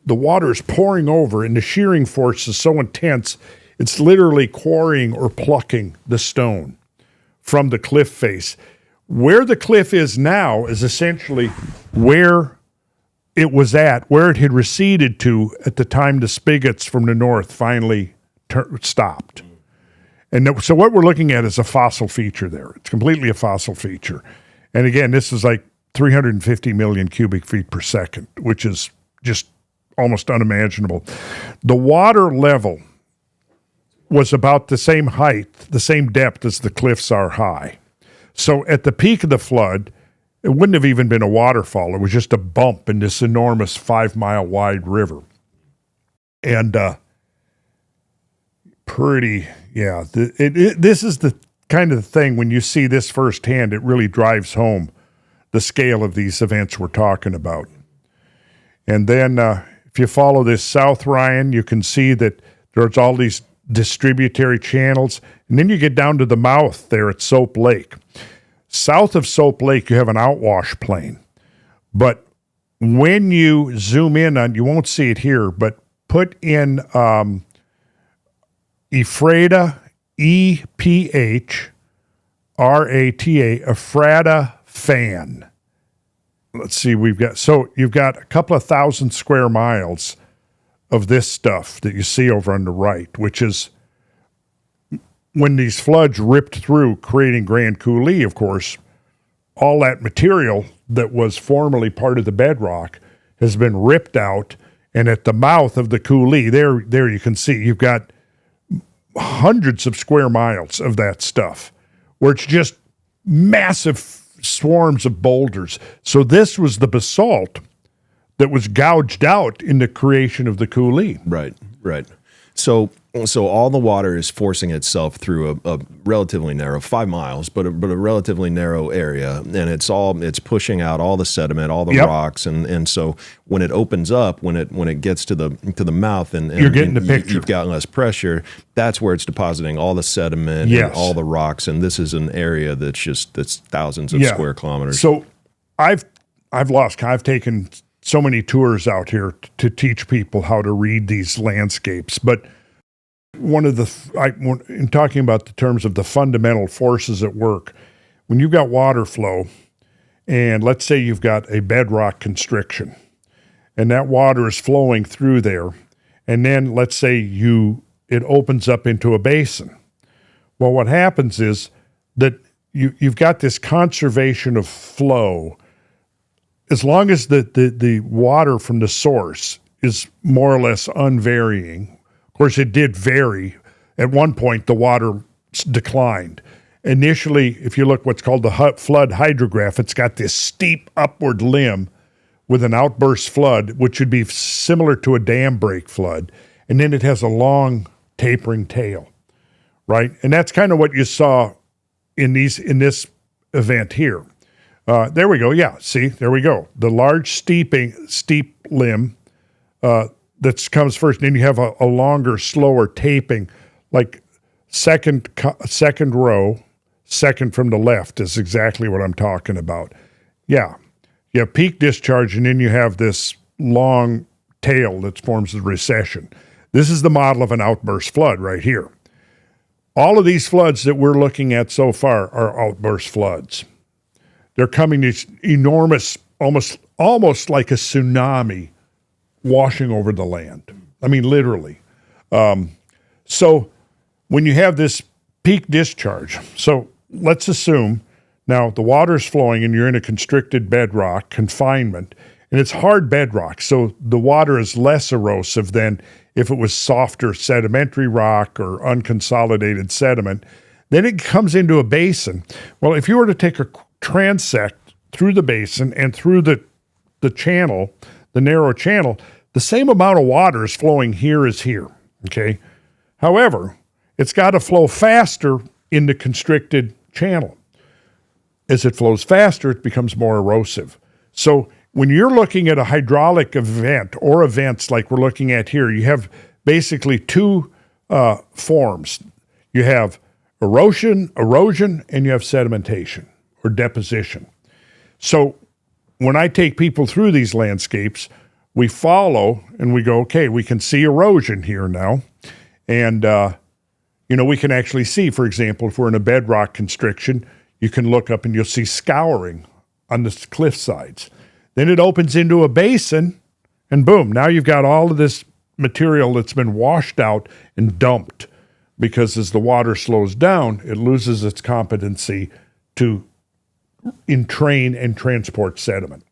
The water is pouring over, and the shearing force is so intense, it's literally quarrying or plucking the stone from the cliff face. Where the cliff is now is essentially where it was at, where it had receded to at the time the spigots from the north finally stopped. And so what we're looking at is a fossil feature there. It's completely a fossil feature. And again, this is like 350 million cubic feet per second, which is just almost unimaginable. The water level was about the same height, the same depth as the cliffs are high. So at the peak of the flood, it wouldn't have even been a waterfall. It was just a bump in this enormous 5 mile wide river. And this is the kind of thing, when you see this firsthand, it really drives home the scale of these events we're talking about. And then if you follow this south, Ryan, you can see that there's all these distributary channels. And then you get down to the mouth there at Soap Lake. South of Soap Lake, you have an outwash plain. But when you zoom in on, you won't see it here, but put in Ephrata, E-P-H-R-A-T-A, Ephrata fan. Let's see, you've got a couple of thousand square miles of this stuff that you see over on the right, which is when these floods ripped through, creating Grand Coulee, of course, all that material that was formerly part of the bedrock has been ripped out. And at the mouth of the coulee, there you can see you've got hundreds of square miles of that stuff, where it's just massive swarms of boulders. So this was the basalt that was gouged out in the creation of the coulee. Right. So all the water is forcing itself through a relatively narrow 5 miles, but a relatively narrow area, and it's pushing out all the sediment, all the rocks, and so when it opens up, when it gets to the mouth, and you're getting the picture. You've got less pressure. That's where it's depositing all the sediment and all the rocks, and this is an area that's thousands of square kilometers. So I've taken so many tours out here to teach people how to read these landscapes, but one of in talking about the terms of the fundamental forces at work, when you've got water flow, and let's say you've got a bedrock constriction, and that water is flowing through there, and then let's say it opens up into a basin. Well, what happens is that you've got this conservation of flow. As long as the water from the source is more or less unvarying. Of course, it did vary. At one point, the water declined. Initially, if you look what's called the flood hydrograph, it's got this steep upward limb with an outburst flood, which would be similar to a dam break flood. And then it has a long tapering tail, right? And that's kind of what you saw in this event here. There we go. Yeah, see, there we go. The large steep limb that comes first, and then you have a longer, slower taping, like second row, second from the left is exactly what I'm talking about. Yeah, you have peak discharge, and then you have this long tail that forms the recession. This is the model of an outburst flood right here. All of these floods that we're looking at so far are outburst floods. They're coming these enormous, almost like a tsunami washing over the land. I mean, literally. So when you have this peak discharge, so let's assume now the water's flowing and you're in a constricted bedrock confinement, and it's hard bedrock, so the water is less erosive than if it was softer sedimentary rock or unconsolidated sediment. Then it comes into a basin. Well, if you were to take a transect through the basin and through the channel, the narrow channel, the same amount of water is flowing here as here, okay? However, it's got to flow faster in the constricted channel. As it flows faster, it becomes more erosive. So when you're looking at a hydraulic event or events like we're looking at here, you have basically two forms. You have erosion, and you have sedimentation or deposition. So when I take people through these landscapes, we follow and we go, okay, we can see erosion here now. And, we can actually see, for example, if we're in a bedrock constriction, you can look up and you'll see scouring on the cliff sides. Then it opens into a basin, and boom, now you've got all of this material that's been washed out and dumped, because as the water slows down, it loses its competency to entrain and transport sediment.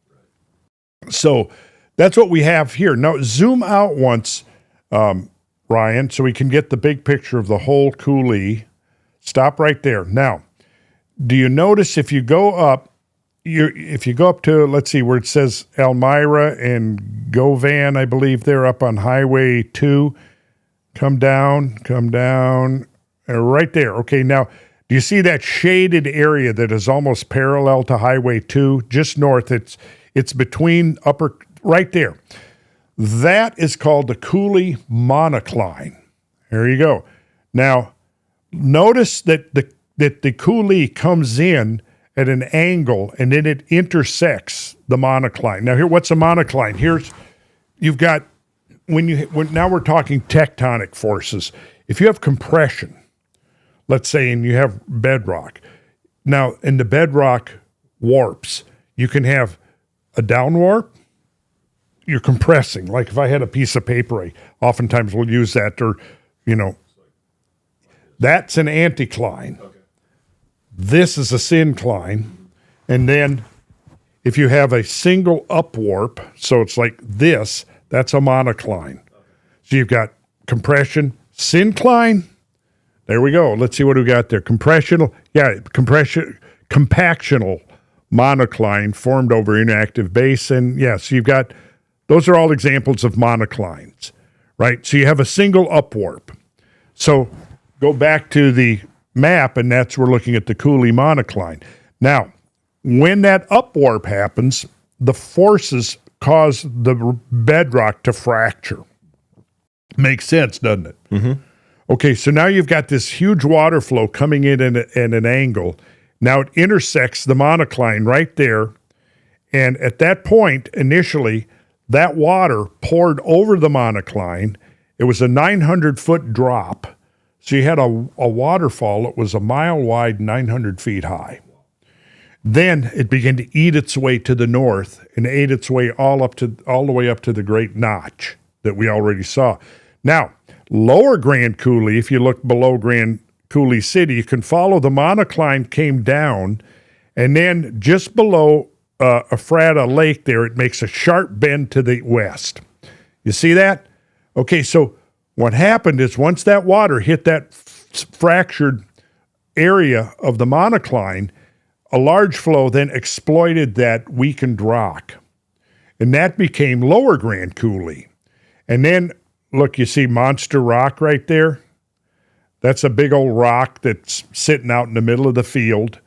So that's what we have here. Now zoom out once, Ryan, so we can get the big picture of the whole coulee. Stop right there. Now, do you notice if you go up to, let's see, where it says Elmira and Govan, I believe they're up on Highway 2, come down, right there. Okay, now, do you see that shaded area that is almost parallel to Highway 2, just north? It's between right there. That is called the coulee monocline. There you go. Now, notice that the coulee comes in at an angle, and then it intersects the monocline. Now, here, what's a monocline? You've got, now we're talking tectonic forces. If you have compression, let's say, and you have bedrock, now, in the bedrock warps, you can have a down warp. You're compressing. Like if I had a piece of paper, oftentimes we'll use that, or, that's an anticline. Okay. This is a syncline. And then if you have a single upwarp, so it's like this, that's a monocline. Okay. So you've got compression, syncline, There we go. Let's see what we got there. Compactional monocline formed over inactive basin. Yes, you've got, those are all examples of monoclines, right? So you have a single upwarp. So go back to the map, and we're looking at the Cooley monocline. Now, when that upwarp happens, the forces cause the bedrock to fracture. Makes sense, doesn't it? Mm-hmm. Okay, so now you've got this huge water flow coming in at an angle. Now it intersects the monocline right there. And at that point, initially, that water poured over the monocline. It was a 900-foot drop. So you had a waterfall that was a mile wide, 900 feet high. Then it began to eat its way to the north and ate its way all the way up to the Great Notch that we already saw. Now, lower Grand Coulee, if you look below Grand Coulee City, you can follow the monocline came down, and then just below Ephrata Lake there, it makes a sharp bend to the west. You see that? Okay, so what happened is once that water hit that fractured area of the monocline, a large flow then exploited that weakened rock, and that became lower Grand Coulee. And then, look, you see Monster Rock right there? That's a big old rock that's sitting out in the middle of the field,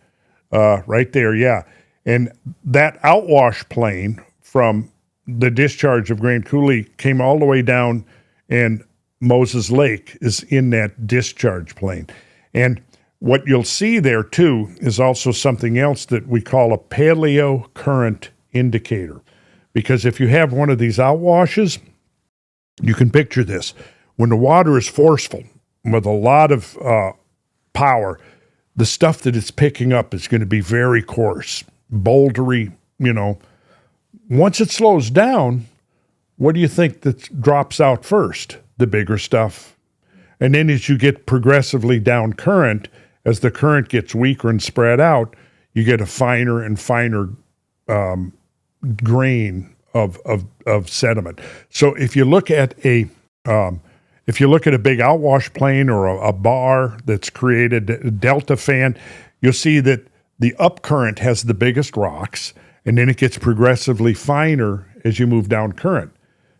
right there, yeah. And that outwash plain from the discharge of Grand Coulee came all the way down, and Moses Lake is in that discharge plain. And what you'll see there, too, is also something else that we call a paleo current indicator. Because if you have one of these outwashes, you can picture this. When the water is forceful, with a lot of power, the stuff that it's picking up is going to be very coarse, bouldery, Once it slows down, what do you think that drops out first? The bigger stuff. And then as you get progressively down current, as the current gets weaker and spread out, you get a finer and finer grain of sediment. So if you look at a big outwash plain or a bar that's created a delta fan, you'll see that the upcurrent has the biggest rocks, and then it gets progressively finer as you move down current.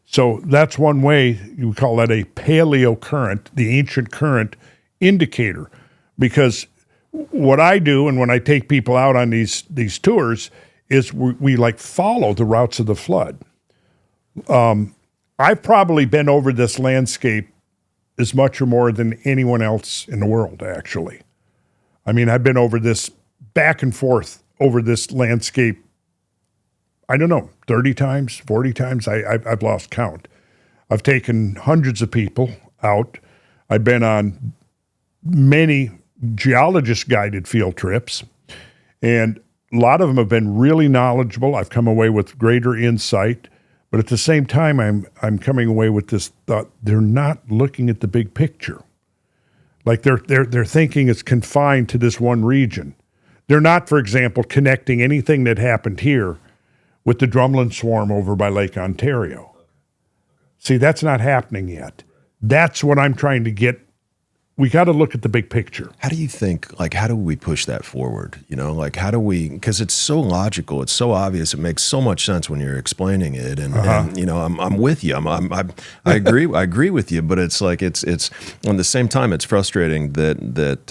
So that's one way you call that a paleo current, the ancient current indicator. Because what I do, and when I take people out on these tours, is we like follow the routes of the flood. I've probably been over this landscape as much or more than anyone else in the world, actually. I mean, I've been over this back and forth over this landscape, I don't know, 30 times, 40 times. I've lost count. I've taken hundreds of people out. I've been on many geologist-guided field trips, and a lot of them have been really knowledgeable. I've come away with greater insight, but at the same time, I'm coming away with this thought: they're not looking at the big picture. Like they're thinking it's confined to this one region. They're not, for example, connecting anything that happened here with the drumlin swarm over by Lake Ontario. See, that's not happening yet. That's what I'm trying to get. We got to look at the big picture. How do you think, how do we push that forward? How do we, because it's so logical, it's so obvious, it makes so much sense when you're explaining it. And I'm with you. I agree with you, but it's like, it's on the same time, it's frustrating that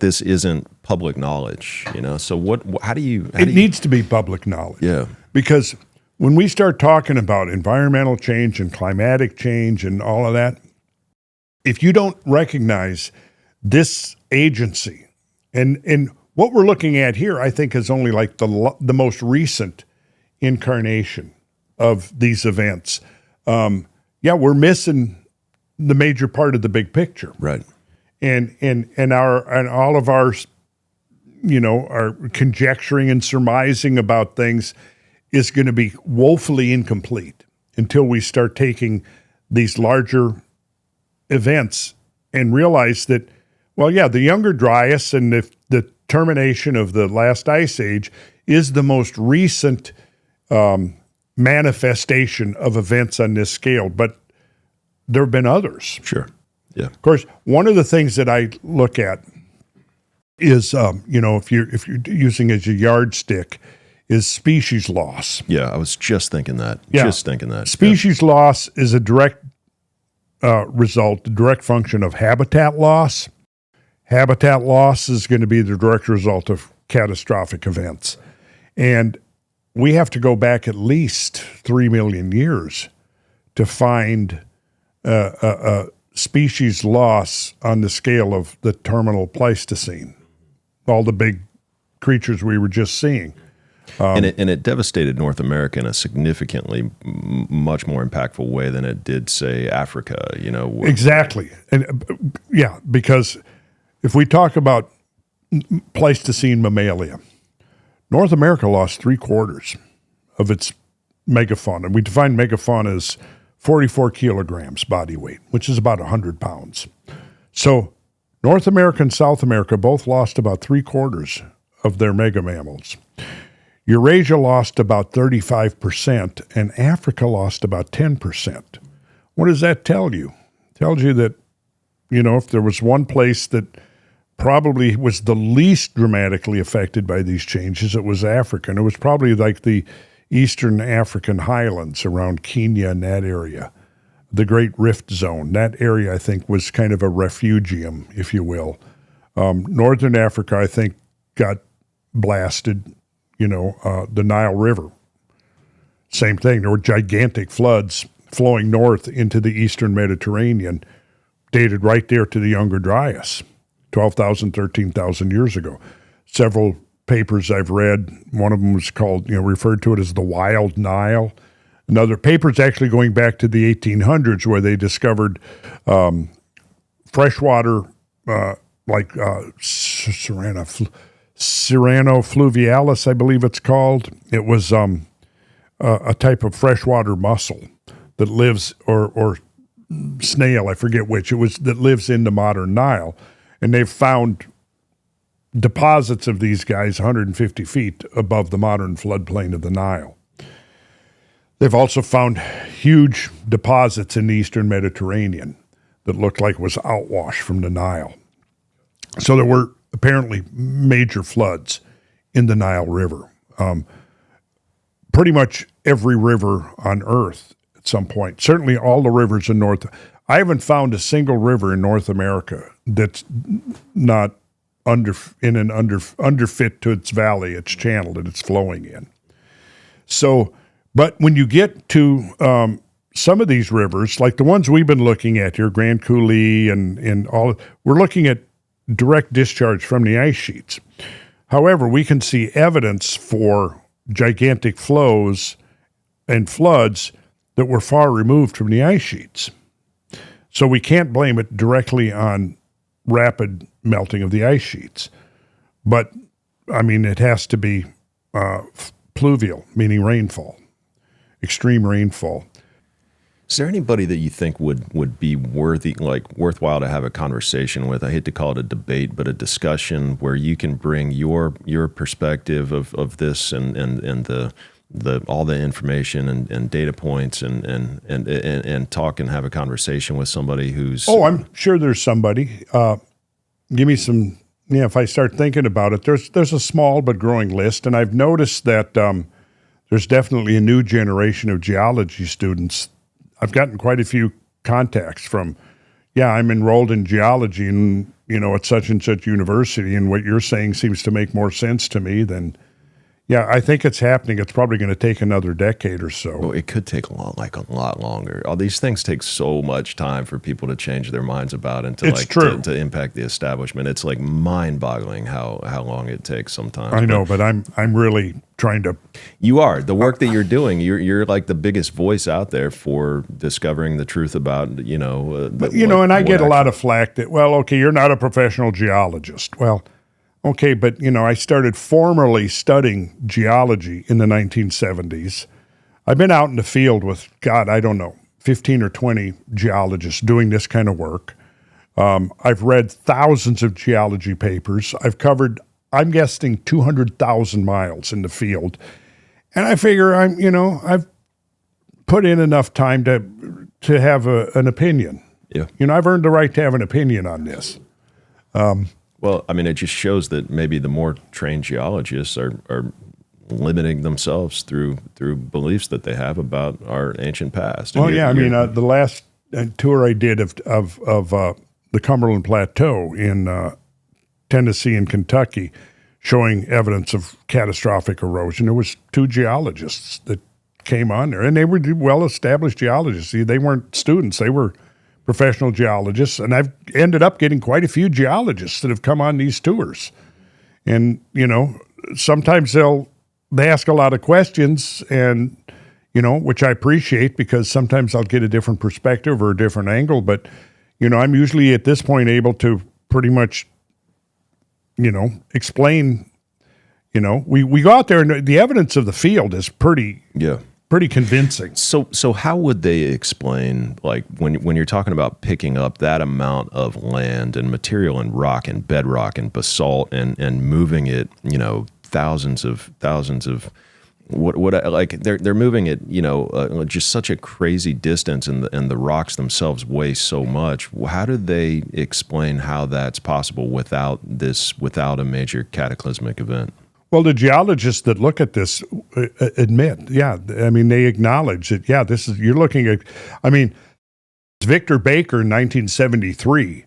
this isn't public knowledge, So how do you? It needs to be public knowledge. Yeah. Because when we start talking about environmental change and climatic change and all of that, if you don't recognize this agency, and what we're looking at here, I think, is only like the most recent incarnation of these events. We're missing the major part of the big picture, right? And all of our, our conjecturing and surmising about things is going to be woefully incomplete until we start taking these larger events and realize that, the Younger Dryas and the termination of the last ice age is the most recent manifestation of events on this scale, but there have been others. Sure. Yeah. Of course, one of the things that I look at is, if you're using as a yardstick, is species loss. Yeah, I was just thinking that. Yeah. Just thinking that. Species loss is a direct result, the direct function of habitat loss. Habitat loss is going to be the direct result of catastrophic events. And we have to go back at least 3 million years to find species loss on the scale of the terminal Pleistocene, all the big creatures we were just seeing. And it devastated North America in a significantly much more impactful way than it did, say, Africa. Exactly, and because if we talk about Pleistocene mammalia, North America lost 3/4 of its megafauna. We define megafauna as 44 kilograms body weight, which is about 100 pounds. So North America and South America both lost about 3/4 of their mega mammals. Eurasia lost about 35%, and Africa lost about 10%. What does that tell you? It tells you that, if there was one place that probably was the least dramatically affected by these changes, it was Africa. And it was probably like the Eastern African highlands around Kenya and that area, the Great Rift Zone. That area, I think, was kind of a refugium, if you will. Northern Africa, I think, got blasted. The Nile River. Same thing. There were gigantic floods flowing north into the eastern Mediterranean, dated right there to the Younger Dryas, 12,000, 13,000 years ago. Several papers I've read, one of them was called, referred to it as the Wild Nile. Another paper's actually going back to the 1800s where they discovered freshwater, like Serrano fluvialis, I believe it's called. It was a type of freshwater mussel that lives, or snail, I forget which, that lives in the modern Nile. And they've found deposits of these guys 150 feet above the modern floodplain of the Nile. They've also found huge deposits in the eastern Mediterranean that looked like it was outwash from the Nile. So there were apparently major floods in the Nile River. Pretty much every river on Earth at some point, certainly all the rivers in I haven't found a single river in North America that's not underfit to its valley, its channel that it's flowing in. So, but when you get to some of these rivers, like the ones we've been looking at here, Grand Coulee and all, we're looking at direct discharge from the ice sheets. However, we can see evidence for gigantic flows and floods that were far removed from the ice sheets. So we can't blame it directly on rapid melting of the ice sheets. But, it has to be pluvial, meaning rainfall, extreme rainfall. Is there anybody that you think would be worthwhile to have a conversation with? I hate to call it a debate, but a discussion where you can bring your perspective of this and the all the information and data points and talk and have a conversation with somebody who's. Oh, I'm sure there's somebody. Give me some. If I start thinking about it, there's a small but growing list, and I've noticed that there's definitely a new generation of geology students. I've gotten quite a few contacts from, I'm enrolled in geology and, at such and such university, and what you're saying seems to make more sense to me than, I think it's happening. It's probably going to take another decade or so. Well, it could take a lot longer. All these things take so much time for people to change their minds about and to impact the establishment. It's like mind-boggling how long it takes sometimes. I know, but I'm really trying to. You are. The work that you're doing, you're like the biggest voice out there for discovering the truth about, and I get a lot of flack that, you're not a professional geologist. Well, okay, but, I started formally studying geology in the 1970s. I've been out in the field with, 15 or 20 geologists doing this kind of work. I've read thousands of geology papers. I've covered, I'm guessing, 200,000 miles in the field. And I figure I've put in enough time to have an opinion. Yeah. I've earned the right to have an opinion on this. Well, I mean, it just shows that maybe the more trained geologists are limiting themselves through beliefs that they have about our ancient past. And Well, yeah, I mean, the last tour I did of the Cumberland Plateau in Tennessee and Kentucky, showing evidence of catastrophic erosion, there was 2 geologists that came on there, and they were well-established geologists. See, they weren't students; they were professional geologists, and I've ended up getting quite a few geologists that have come on these tours. And sometimes they ask a lot of questions, and which I appreciate, because sometimes I'll get a different perspective or a different angle. But I'm usually at this point able to pretty much explain. We go out there, and the evidence of the field is pretty convincing. So how would they explain, like, when you're talking about picking up that amount of land and material and rock and bedrock and basalt and moving it, thousands of they're moving it, just such a crazy distance, and the rocks themselves weigh so much. How do they explain how that's possible without a major cataclysmic event? Well, the geologists that look at this admit, they acknowledge that, you're looking at, Victor Baker in 1973,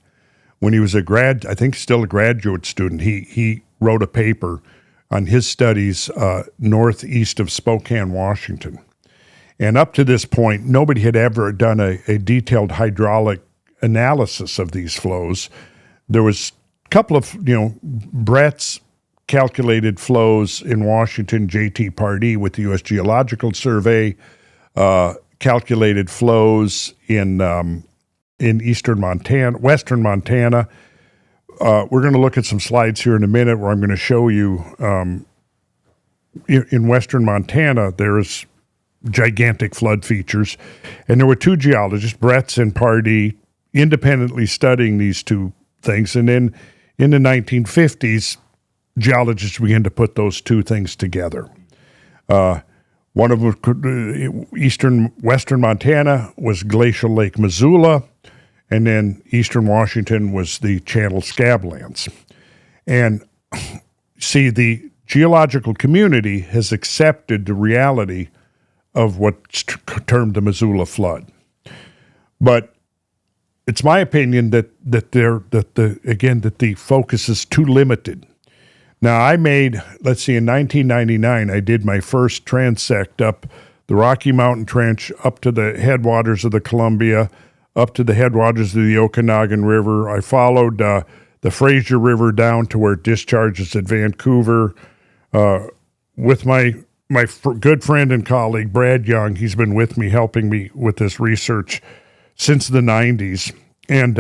when he was I think still a graduate student, he wrote a paper on his studies northeast of Spokane, Washington. And up to this point, nobody had ever done a detailed hydraulic analysis of these flows. There was a couple of, Brett's calculated flows in Washington, J.T. Pardee with the U.S. Geological Survey, calculated flows in western Montana. We're going to look at some slides here in a minute where I'm going to show you in western Montana, there's gigantic flood features. And there were 2 geologists, Bretz and Pardee, independently studying these 2 things. And then in the 1950s, geologists began to put those 2 things together. One of them, western Montana, was glacial Lake Missoula, and then eastern Washington was the Channel Scablands. And see, the geological community has accepted the reality of what's termed the Missoula flood. But it's my opinion that the focus is too limited. Now, I made, in 1999, I did my first transect up the Rocky Mountain Trench, up to the headwaters of the Columbia, up to the headwaters of the Okanagan River. I followed the Fraser River down to where it discharges at Vancouver with my good friend and colleague, Brad Young. He's been with me, helping me with this research since the 90s. And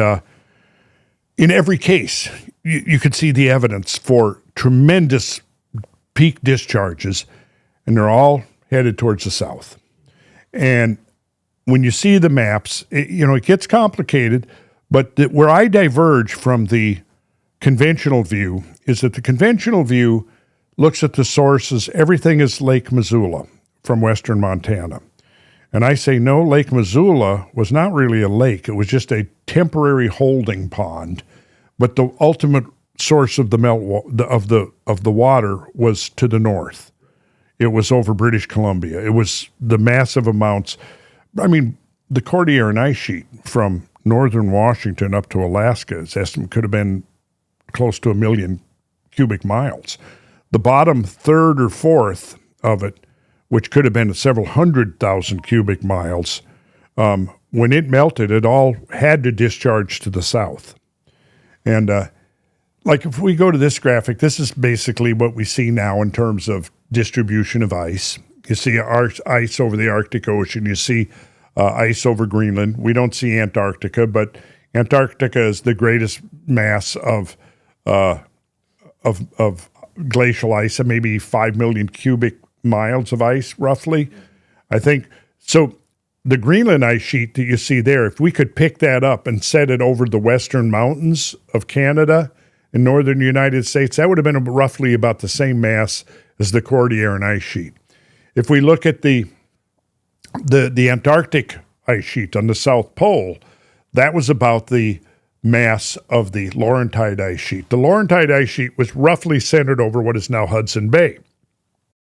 in every case, you could see the evidence for tremendous peak discharges, and they're all headed towards the south. And when you see the maps, it gets complicated, but where I diverge from the conventional view is that the conventional view looks at the sources. Everything is Lake Missoula from western Montana. And I say, no, Lake Missoula was not really a lake. It was just a temporary holding pond. But the ultimate source of the water was to the north. It was over British Columbia. It was the massive amounts. The Cordilleran ice sheet from northern Washington up to Alaska, its estimate could have been close to 1 million cubic miles. The bottom third or fourth of it, which could have been several 100,000 cubic miles, when it melted, it all had to discharge to the south. And if we go to this graphic, this is basically what we see now in terms of distribution of ice. You see ice over the Arctic Ocean. You see ice over Greenland. We don't see Antarctica, but Antarctica is the greatest mass of glacial ice, maybe 5 million cubic miles of ice, roughly. I think so. The Greenland ice sheet that you see there, if we could pick that up and set it over the western mountains of Canada and northern United States, that would have been roughly about the same mass as the Cordilleran ice sheet. If we look at the Antarctic ice sheet on the South Pole, That was about the mass of the Laurentide ice sheet. The Laurentide ice sheet was roughly centered over what is now Hudson Bay.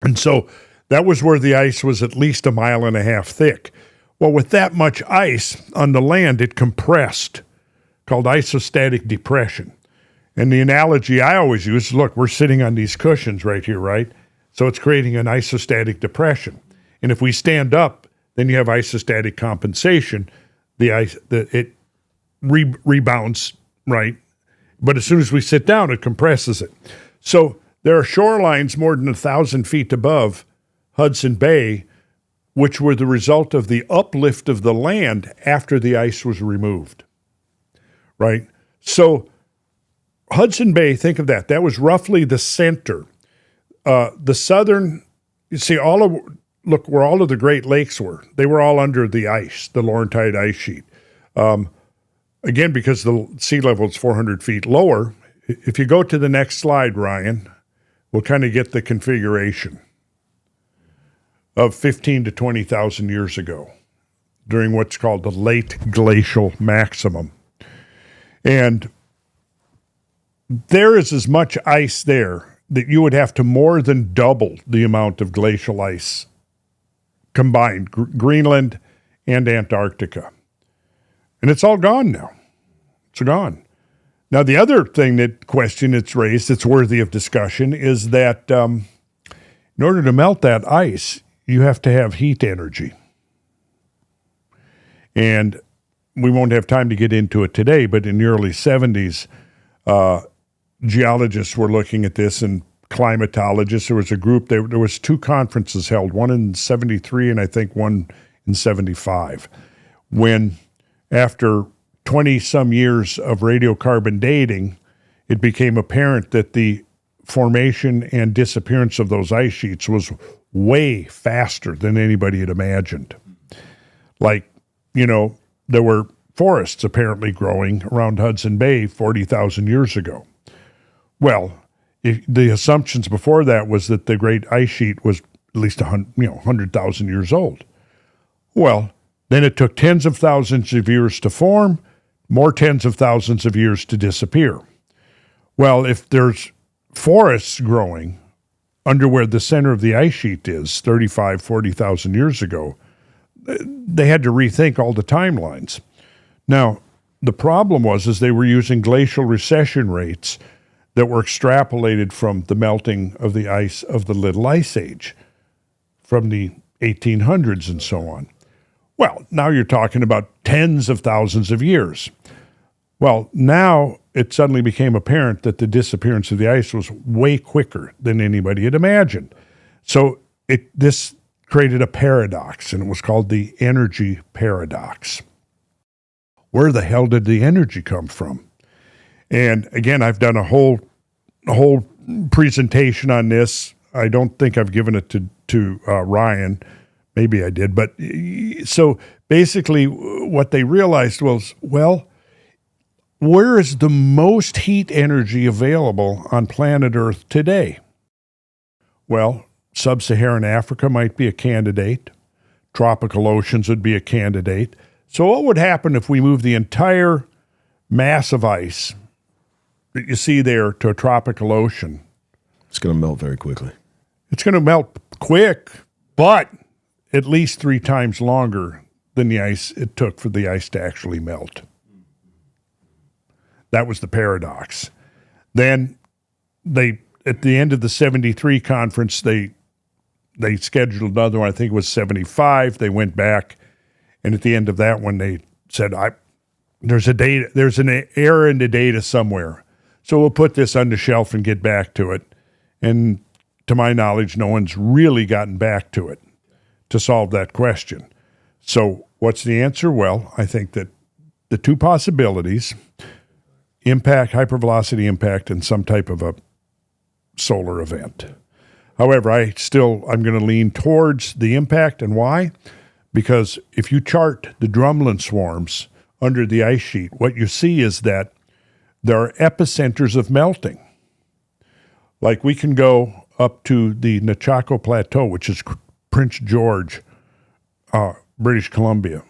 And so that was where the ice was at least 1.5 miles thick. Well, with that much ice on the land, it compressed, called isostatic depression. And the analogy I always use, look, we're sitting on these cushions right here, right? So it's creating an isostatic depression. And if we stand up, then you have isostatic compensation. It rebounds, right? But as soon as we sit down, it compresses it. So there are shorelines more than 1,000 feet above Hudson Bay, which were the result of the uplift of the land after the ice was removed, right? So Hudson Bay, think of that. That was roughly the center. The southern, you see, where all of the Great Lakes were. They were all under the ice, the Laurentide ice sheet. Again, because the sea level is 400 feet lower. If you go to the next slide, Ryan, we'll kind of get the configuration of 15 to 20,000 years ago during what's called the late glacial maximum. And there is as much ice there that you would have to more than double the amount of glacial ice combined, Greenland and Antarctica. And it's all gone now. It's gone. Now, the other question that's raised that's worthy of discussion is that in order to melt that ice, you have to have heat energy. And we won't have time to get into it today, but in the early 70s, geologists were looking at this and climatologists. There was a group, there was 2 conferences held, one in 73 and I think one in 75, when after 20-some years of radiocarbon dating, it became apparent that the formation and disappearance of those ice sheets was way faster than anybody had imagined. Like, there were forests apparently growing around Hudson Bay 40,000 years ago. Well, the assumptions before that was that the great ice sheet was at least 100,000 years old. Well, then it took tens of thousands of years to form, more tens of thousands of years to disappear. Well, if there's forests growing under where the center of the ice sheet is 35, 40,000 years ago, they had to rethink all the timelines. Now, the problem was they were using glacial recession rates that were extrapolated from the melting of the ice of the Little Ice Age from the 1800s and so on. Well, now you're talking about tens of thousands of years. Well, now it suddenly became apparent that the disappearance of the ice was way quicker than anybody had imagined. So this created a paradox, and it was called the energy paradox. Where the hell did the energy come from? And again, I've done a whole presentation on this. I don't think I've given it to Ryan. Maybe I did. But so basically what they realized was, well, where is the most heat energy available on planet Earth today? Well, sub-Saharan Africa might be a candidate. Tropical oceans would be a candidate. So what would happen if we moved the entire mass of ice that you see there to a tropical ocean? It's going to melt very quickly. It's going to melt quick, but at least 3 times longer than the ice it took for the ice to actually melt. That was the paradox. Then at the end of the 73 conference, they scheduled another one. I think it was 75. They went back, and at the end of that one, they said, there's an error in the data somewhere. So we'll put this on the shelf and get back to it. And to my knowledge, no one's really gotten back to it to solve that question. So what's the answer? Well, I think that the 2 possibilities, impact, hypervelocity impact, and some type of a solar event. However, I'm going to lean towards the impact. And why? Because if you chart the drumlin swarms under the ice sheet, what you see is that there are epicenters of melting. Like we can go up to the Nechako Plateau, which is Prince George, British Columbia.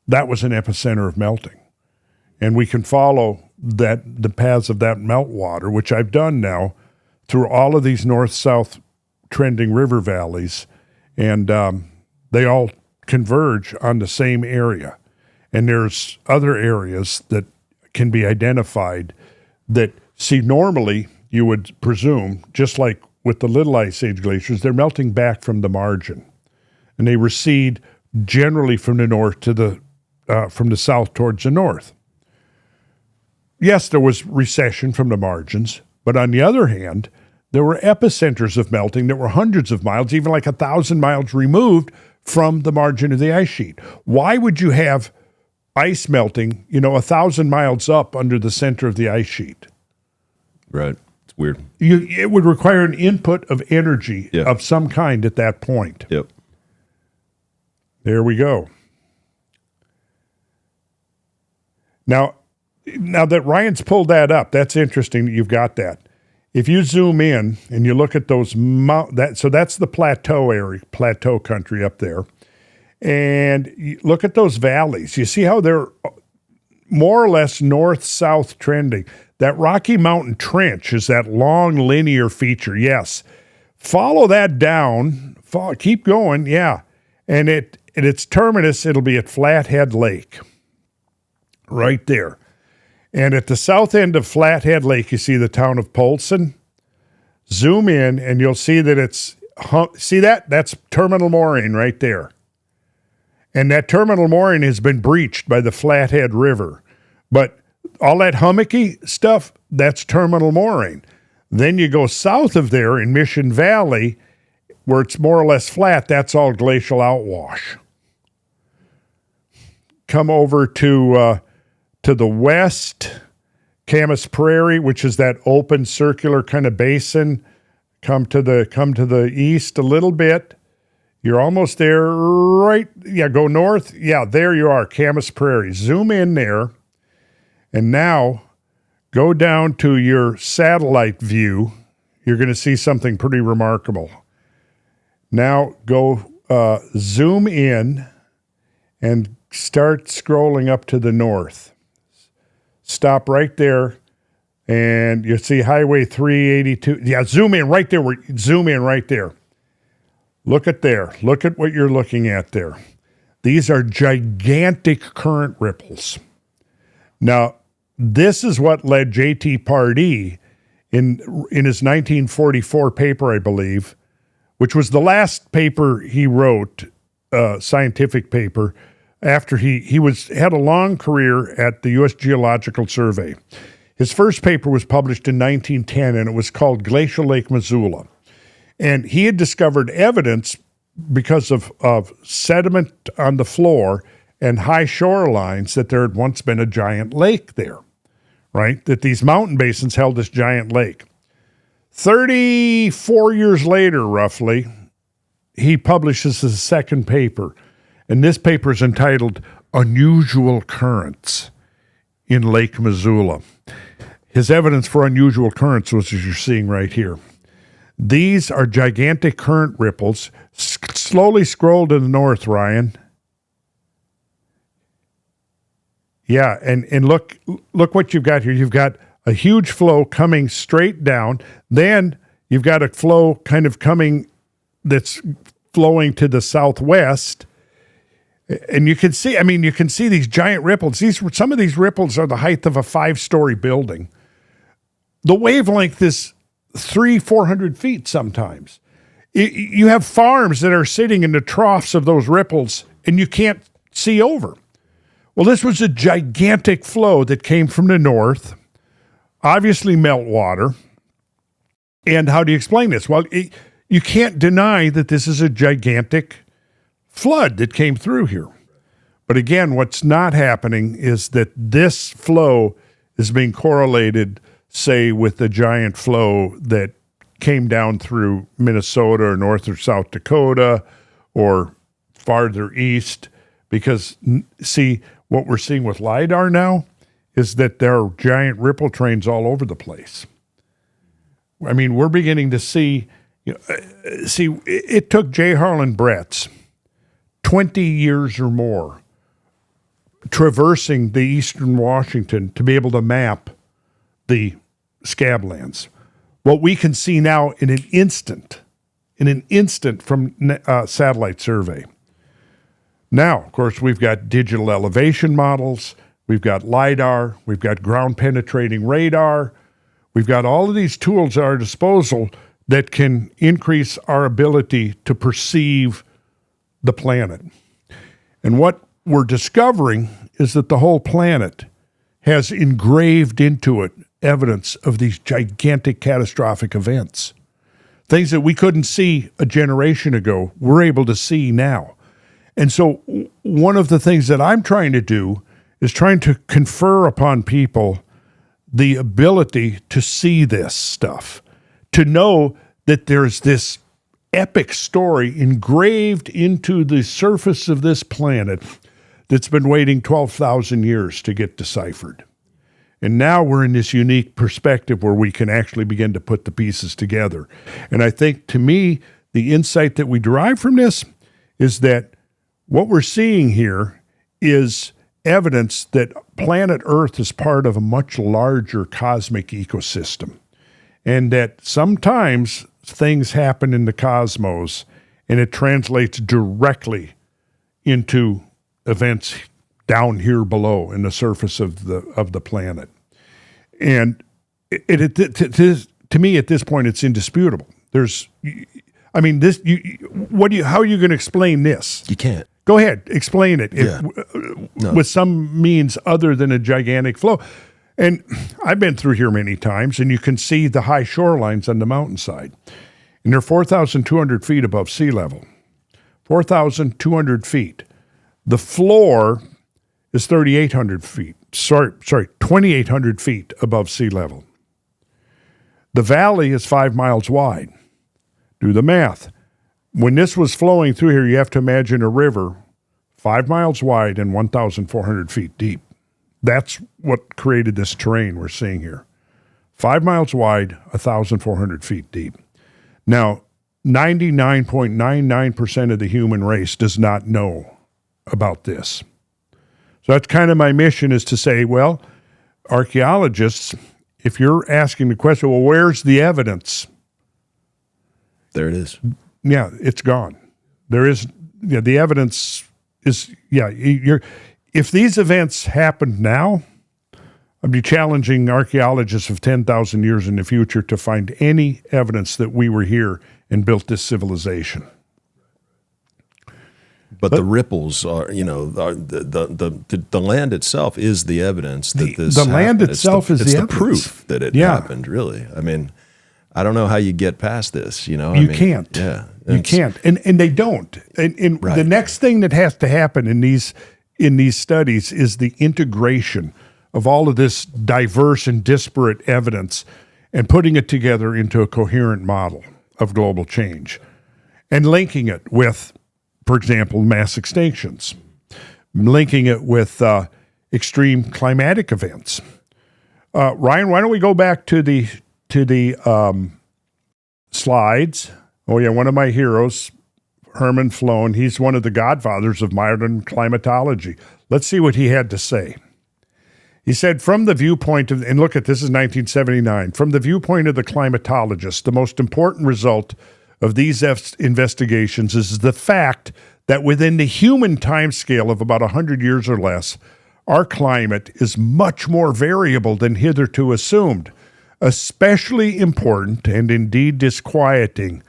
That was an epicenter of melting. and we can follow the paths of that meltwater, which I've done now through all of these north-south trending river valleys, and they all converge on the same area. And there's other areas that can be identified that, see, normally you would presume, just like with the Little Ice Age glaciers, they're melting back from the margin, and they recede generally from the north to from the south towards the north. Yes, there was recession from the margins, but on the other hand, there were epicenters of melting that were hundreds of miles, even like 1,000 miles removed from the margin of the ice sheet. Why would you have ice melting, 1,000 miles up under the center of the ice sheet? Right. It's weird. It would require an input of energy of some kind at that point. Yep. There we go. Now that Ryan's pulled that up, that's interesting that you've got that. If you zoom in and you look at those, so that's the plateau area, plateau country up there, and you look at those valleys. You see how they're more or less north-south trending. That Rocky Mountain Trench is that long linear feature. Yes, follow that down. Keep going. Yeah, and at its terminus, it'll be at Flathead Lake, right there. And at the south end of Flathead Lake, you see the town of Polson. Zoom in, and you'll see that see that? That's terminal mooring right there. And that terminal mooring has been breached by the Flathead River. But all that hummocky stuff, that's terminal mooring. Then you go south of there in Mission Valley, where it's more or less flat, that's all glacial outwash. Come over to the west, Camas Prairie, which is that open circular kind of basin. Come to the east a little bit. You're almost there, right? Yeah, go north. Yeah, there you are, Camas Prairie. Zoom in there, and now go down to your satellite view. You're going to see something pretty remarkable. Now go zoom in and start scrolling up to the north. Stop right there, and you see Highway 382. Yeah, zoom in right there. Zoom in right there. Look at there. Look at what you're looking at there. These are gigantic current ripples. Now, this is what led J.T. Pardee in his 1944 paper, I believe, which was the last paper he wrote, scientific paper, after he had a long career at the U.S. Geological Survey. His first paper was published in 1910, and it was called Glacial Lake Missoula. And he had discovered evidence because of sediment on the floor and high shorelines that there had once been a giant lake there, right? That these mountain basins held this giant lake. 34 years later, roughly, he publishes his second paper. And this paper is entitled Unusual Currents in Lake Missoula. His evidence for unusual currents was as you're seeing right here. These are gigantic current ripples. Slowly scroll to the north, Ryan. Yeah, and look what you've got here. You've got a huge flow coming straight down. Then you've got a flow kind of coming that's flowing to the southwest. And you can see these giant ripples. Some of these ripples are the height of a 5-story building. The wavelength is 300-400 feet sometimes. You have farms that are sitting in the troughs of those ripples, and you can't see over. Well, this was a gigantic flow that came from the north, obviously meltwater. And how do you explain this? Well, you can't deny that this is a gigantic flood that came through here. But again, what's not happening is that this flow is being correlated, say, with the giant flow that came down through Minnesota or North or South Dakota or farther east. Because, see, what we're seeing with LIDAR now is that there are giant ripple trains all over the place. I mean, we're beginning to see, it took J. Harlan Brett's 20 years or more traversing the eastern Washington to be able to map the scablands. What we can see now in an instant from satellite survey. Now, of course, we've got digital elevation models, we've got LIDAR, we've got ground penetrating radar, we've got all of these tools at our disposal that can increase our ability to perceive the planet. And what we're discovering is that the whole planet has engraved into it evidence of these gigantic catastrophic events. Things that we couldn't see a generation ago, we're able to see now. And so one of the things that I'm trying to do is trying to confer upon people the ability to see this stuff, to know that there's this epic story engraved into the surface of this planet that's been waiting 12,000 years to get deciphered. And now we're in this unique perspective where we can actually begin to put the pieces together. And I think, to me, the insight that we derive from this is that what we're seeing here is evidence that planet Earth is part of a much larger cosmic ecosystem, and that sometimes things happen in the cosmos and it translates directly into events down here below in the surface of the planet. And to me, at this point, it's indisputable. How are you going to explain this? You can't. Go ahead, explain it with some means other than a gigantic flow. And I've been through here many times, and you can see the high shorelines on the mountainside. And they're 4,200 feet above sea level. 4,200 feet. The floor is 3,800 feet. 2,800 feet above sea level. The valley is 5 miles wide. Do the math. When this was flowing through here, you have to imagine a river 5 miles wide and 1,400 feet deep. That's what created this terrain we're seeing here. 5 miles wide, 1,400 feet deep. Now, 99.99% of the human race does not know about this. So that's kind of my mission, is to say, well, archaeologists, if you're asking the question, well, where's the evidence? There it is. Yeah, it's gone. There is, the evidence is, if these events happened now, I'd be challenging archaeologists of 10,000 years in the future to find any evidence that we were here and built this civilization. But the ripples are, the land itself is the evidence that this happened. Land itself is the evidence. Proof that it happened, really. I mean, I don't know how you get past this, You can't. Yeah. You can't. And they don't. And right. The next thing that has to happen in these studies is the integration of all of this diverse and disparate evidence and putting it together into a coherent model of global change and linking it with, for example, mass extinctions, linking it with extreme climatic events. Ryan, why don't we go back to the slides? Oh yeah, one of my heroes, Herman Flown. He's one of the godfathers of modern climatology. Let's see what he had to say. He said, from the viewpoint of, and look at this is 1979, from the viewpoint of the climatologist, the most important result of these investigations is the fact that within the human timescale of about 100 years or less, our climate is much more variable than hitherto assumed. Especially important, and indeed disquieting,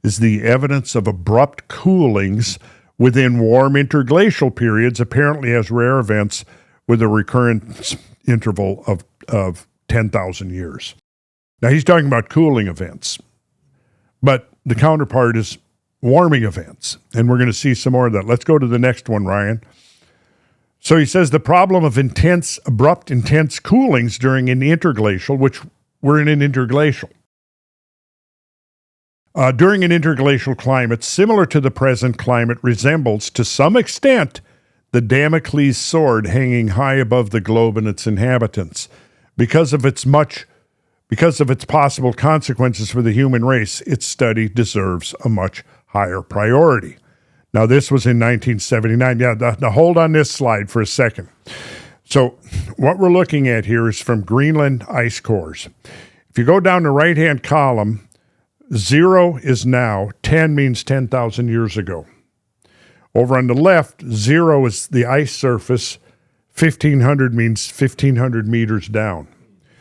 is the evidence of abrupt coolings within warm interglacial periods, apparently as rare events with a recurrence interval of 10,000 years. Now, he's talking about cooling events, but the counterpart is warming events, and we're going to see some more of that. Let's go to the next one, Ryan. So he says the problem of abrupt, intense coolings during an interglacial, which we're in an interglacial. During an interglacial climate, similar to the present climate, resembles to some extent the Damocles sword hanging high above the globe and its inhabitants. Because of its possible consequences for the human race, its study deserves a much higher priority. Now, this was in 1979. Yeah, now hold on this slide for a second. So what we're looking at here is from Greenland ice cores. If you go down the right-hand column, 0 is now, 10 means 10,000 years ago. Over on the left, 0 is the ice surface, 1,500 means 1,500 meters down.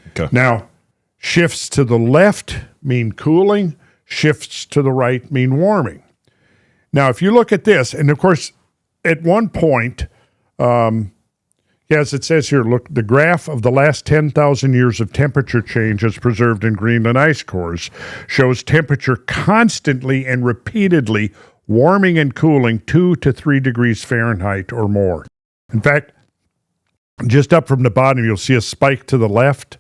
Okay. Now, shifts to the left mean cooling, shifts to the right mean warming. Now, if you look at this, and of course, at one point, as it says here, look, the graph of the last 10,000 years of temperature change as preserved in Greenland ice cores shows temperature constantly and repeatedly warming and cooling 2 to 3 degrees Fahrenheit or more. In fact, just up from the bottom, you'll see a spike to the left.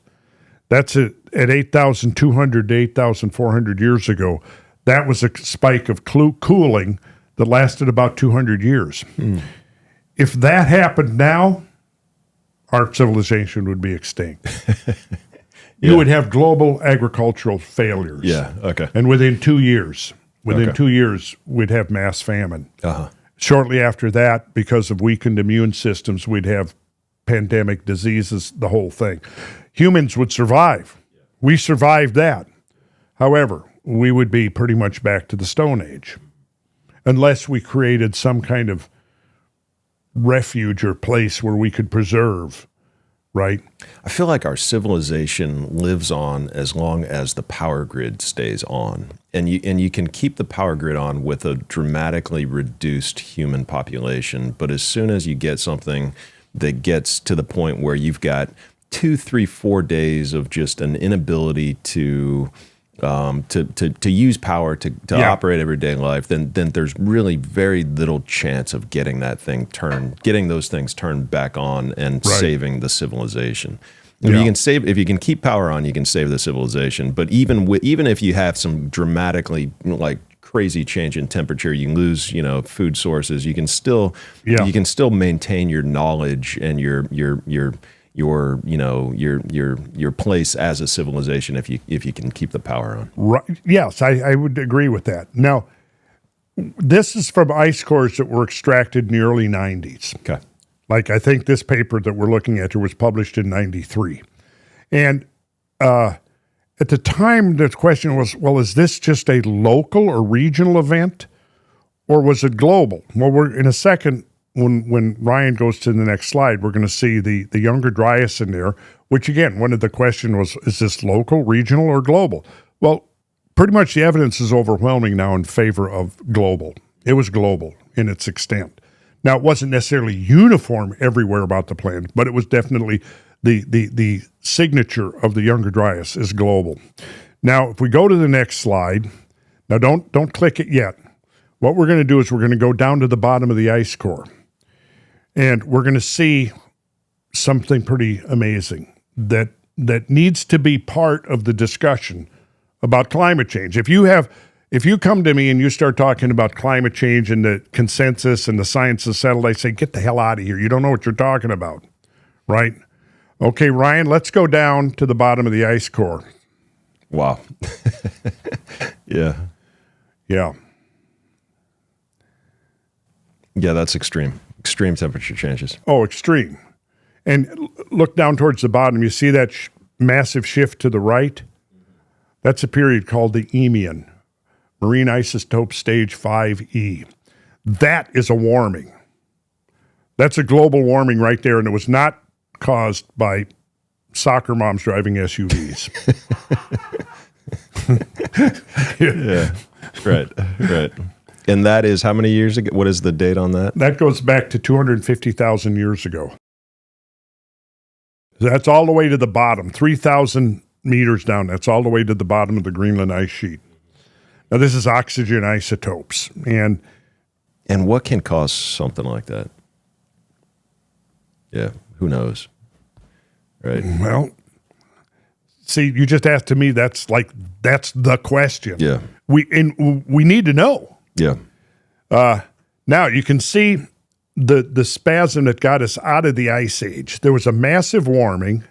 That's at 8,200 to 8,400 years ago. That was a spike of cooling that lasted about 200 years. If that happened now, our civilization would be extinct. You would have global agricultural failures. Yeah, okay. And within 2 years, we'd have mass famine. Shortly after that, because of weakened immune systems, we'd have pandemic diseases, the whole thing. Humans would survive. We survived that. However, we would be pretty much back to the Stone Age unless we created some kind of refuge or place where we could preserve, right? I feel like our civilization lives on as long as the power grid stays on. And you can keep the power grid on with a dramatically reduced human population, but as soon as you get something that gets to the point where you've got 2, 3, 4 days of just an inability to use power to operate everyday life, then there's really very little chance of getting those things turned back on and saving the civilization. If you can keep power on, you can save the civilization. But even if you have some dramatically crazy change in temperature, you lose food sources. You can still maintain your knowledge and your place as a civilization if you can keep the power on. Right. Yes, I would agree with that. Now, this is from ice cores that were extracted in the early 90s. Okay. I think this paper that we're looking at here was published in 93. And at the time, the question was, well, is this just a local or regional event, or was it global? Well, we're in a second, when Ryan goes to the next slide, we're going to see the Younger Dryas in there, which again, one of the question was, is this local, regional, or global? Well, pretty much the evidence is overwhelming now in favor of global. It was global in its extent. Now, it wasn't necessarily uniform everywhere about the planet, but it was definitely the signature of the Younger Dryas is global. Now, if we go to the next slide, now don't click it yet. What we're going to do is we're going to go down to the bottom of the ice core, and we're going to see something pretty amazing that needs to be part of the discussion about climate change. If you come to me and you start talking about climate change and the consensus and the science is settled, I say, get the hell out of here. You don't know what you're talking about, right? Okay, Ryan, let's go down to the bottom of the ice core. Wow. Yeah. Yeah. Yeah, that's extreme. Extreme temperature changes. Oh, extreme. And look down towards the bottom. You see that massive shift to the right? That's a period called the Eemian, marine isotope stage 5E. That is a warming. That's a global warming right there, and it was not caused by soccer moms driving SUVs. Yeah, right. And that is how many years ago? What is the date on that? That goes back to 250,000 years ago. That's all the way to the bottom, 3,000 meters down. That's all the way to the bottom of the Greenland ice sheet. Now, this is oxygen isotopes. And what can cause something like that? Yeah, who knows? Right. Well, see, you just asked to me, that's the question. Yeah. We need to know. Yeah. Now you can see the spasm that got us out of the ice age. There was a massive warming,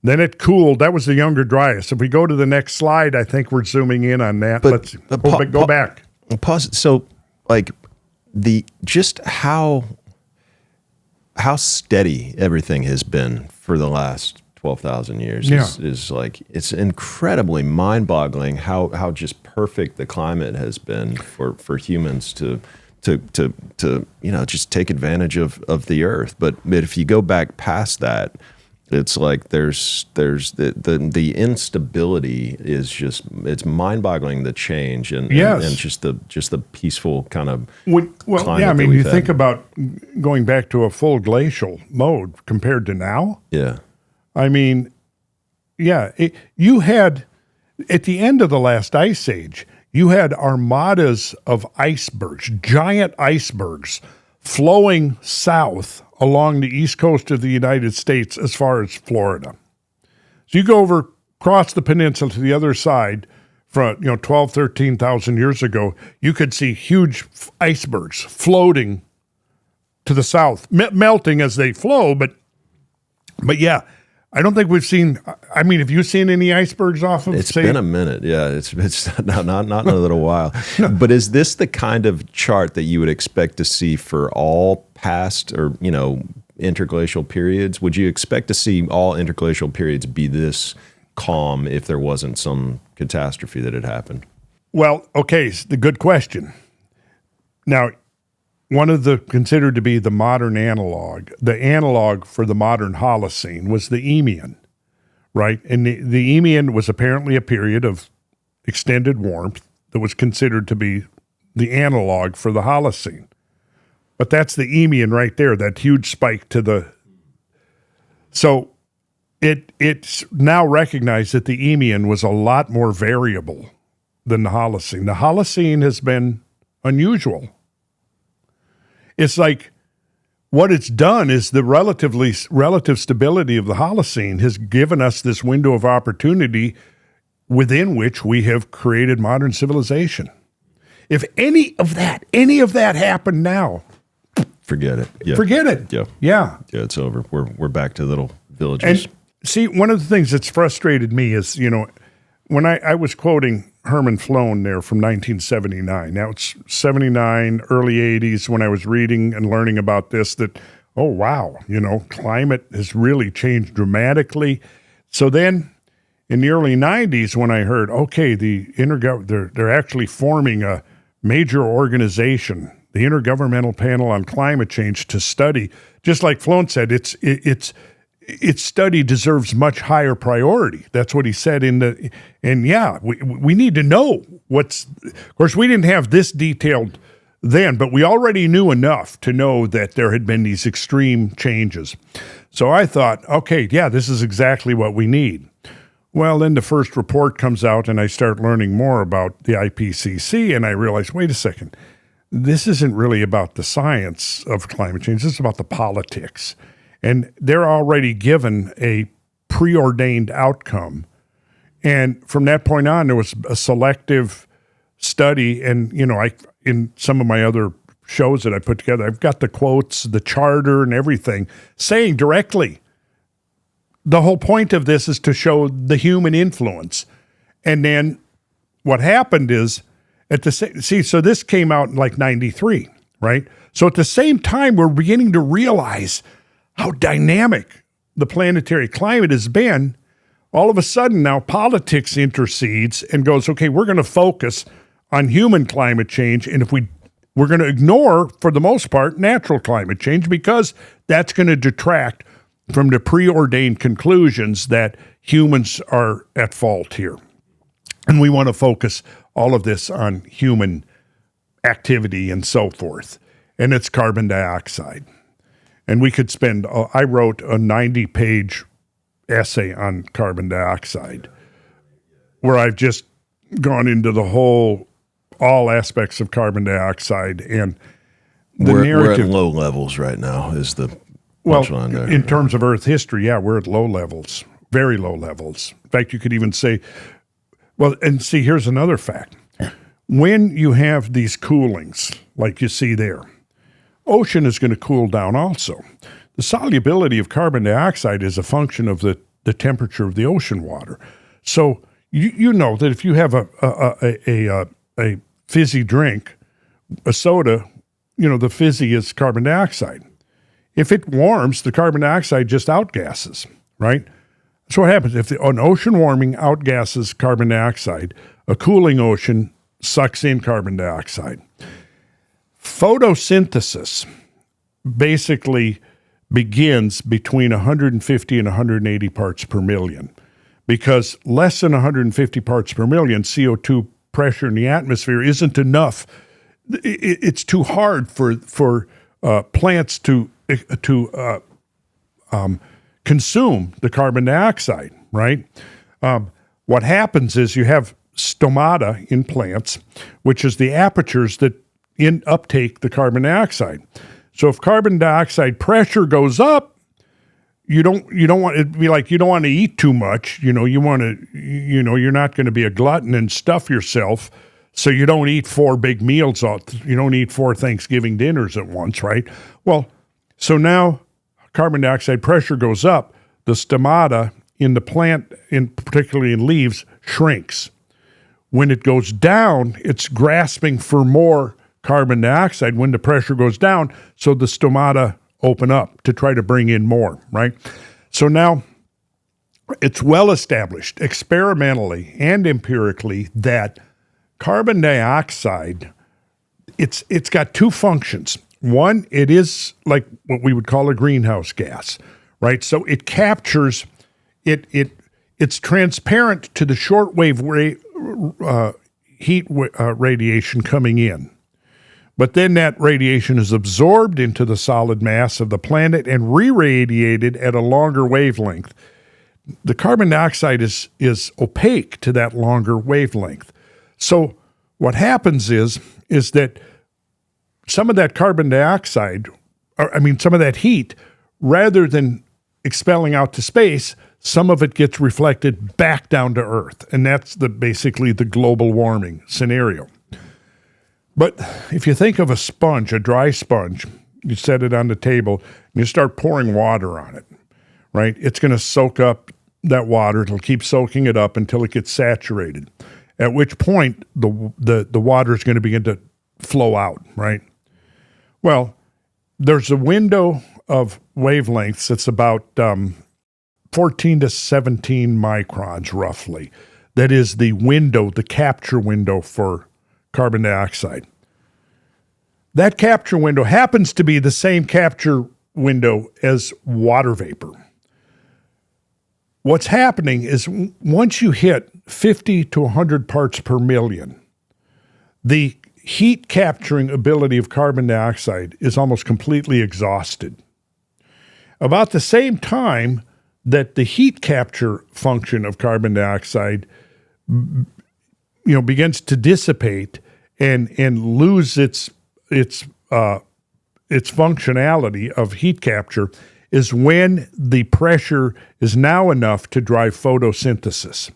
then it cooled. That was the Younger Dryas. If we go to the next slide, I think we're zooming in on that. Let's go back. Pause. So, just how steady everything has been for the last 12,000 years is like, it's incredibly mind-boggling how just perfect the climate has been for humans to just take advantage of the earth. But if you go back past that, it's like there's the instability is just, it's mind-boggling, the change and just the peaceful kind of climate. I mean, you think about going back to a full glacial mode compared to now. Yeah. I mean, you had, at the end of the last ice age, you had armadas of icebergs, giant icebergs, flowing south along the east coast of the United States as far as Florida. So you go over, across the peninsula to the other side, from 12, 13,000 years ago, you could see huge icebergs floating to the south, melting as they flow, but yeah. I don't think we've seen. I mean, have you seen any icebergs off of? It's been a minute. Yeah, it's not in a little while. No. But is this the kind of chart that you would expect to see for all past or interglacial periods? Would you expect to see all interglacial periods be this calm if there wasn't some catastrophe that had happened? Well, okay, the good question. Now, one of the considered to be the modern analog, the analog for the modern Holocene was the Eemian, right? And the Eemian was apparently a period of extended warmth that was considered to be the analog for the Holocene. But that's the Eemian right there, that huge spike to the... So it's now recognized that the Eemian was a lot more variable than the Holocene. The Holocene has been unusual. It's like what it's done is the relative stability of the Holocene has given us this window of opportunity within which we have created modern civilization. If any of that happened now, forget it. Yeah. Forget it. Yeah. Yeah. Yeah, it's over. We're back to little villages. And see, one of the things that's frustrated me is, when I was quoting Herman Flown there from 1979. Now it's 79, early 80s when I was reading and learning about this that, oh, wow, climate has really changed dramatically. So then in the early 90s when I heard, okay, they're actually forming a major organization, the Intergovernmental Panel on Climate Change, to study, just like Flown said, its study deserves much higher priority. That's what he said we need to know of course, we didn't have this detailed then, but we already knew enough to know that there had been these extreme changes. So I thought, okay, yeah, this is exactly what we need. Well, then the first report comes out and I start learning more about the IPCC and I realize, wait a second, this isn't really about the science of climate change, this is about the politics. And they're already given a preordained outcome. And from that point on, there was a selective study. And, in some of my other shows that I put together, I've got the quotes, the charter and everything saying directly, the whole point of this is to show the human influence. And then what happened is, so this came out in like 93, right? So at the same time, we're beginning to realize how dynamic the planetary climate has been. All of a sudden now politics intercedes and goes, okay, we're going to focus on human climate change. And if we're going to ignore, for the most part, natural climate change, because that's going to detract from the preordained conclusions that humans are at fault here. And we want to focus all of this on human activity and so forth. And it's carbon dioxide. And we could spend, I wrote a 90-page essay on carbon dioxide where I've just gone into all aspects of carbon dioxide and the narrative. We're at low levels right now is the punchline there. In terms of Earth history, yeah, we're at low levels, very low levels. In fact, you could even say, here's another fact. When you have these coolings, like you see there, ocean is going to cool down also. The solubility of carbon dioxide is a function of the temperature of the ocean water. So you know that if you have a fizzy drink, a soda the fizzy is carbon dioxide. If it warms, the carbon dioxide just outgasses, right? That's what happens. If an ocean warming outgasses carbon dioxide, a cooling ocean sucks in carbon dioxide. Photosynthesis basically begins between 150 and 180 parts per million, because less than 150 parts per million CO2 pressure in the atmosphere isn't enough. It's too hard for plants to consume the carbon dioxide, right? What happens is you have stomata in plants, which is the apertures that uptake the carbon dioxide. So if carbon dioxide pressure goes up, you don't want it to be like you don't want to eat too much. You want to, you're not going to be a glutton and stuff yourself. So you don't eat 4 big meals. You don't eat 4 Thanksgiving dinners at once, right? Well, so now carbon dioxide pressure goes up. The stomata in the plant, particularly in leaves, shrinks. When it goes down, it's grasping for more carbon dioxide when the pressure goes down, so the stomata open up to try to bring in more, right? So now it's well established experimentally and empirically that carbon dioxide, it's got 2 functions. One, it is like what we would call a greenhouse gas, right? So it captures, it's transparent to the shortwave heat radiation coming in. But then that radiation is absorbed into the solid mass of the planet and re-radiated at a longer wavelength. The carbon dioxide is opaque to that longer wavelength. So what happens is that some of that carbon dioxide, some of that heat, rather than expelling out to space, some of it gets reflected back down to Earth. And that's basically the global warming scenario. But if you think of a sponge, a dry sponge, you set it on the table, and you start pouring water on it, right? It's going to soak up that water. It'll keep soaking it up until it gets saturated, at which point the water is going to begin to flow out, right? Well, there's a window of wavelengths that's about 14 to 17 microns, roughly. That is the window, the capture window for carbon dioxide. That capture window happens to be the same capture window as water vapor. What's happening is once you hit 50 to 100 parts per million, the heat capturing ability of carbon dioxide is almost completely exhausted. About the same time that the heat capture function of carbon dioxide begins to dissipate and lose its functionality of heat capture is when the pressure is now enough to drive photosynthesis.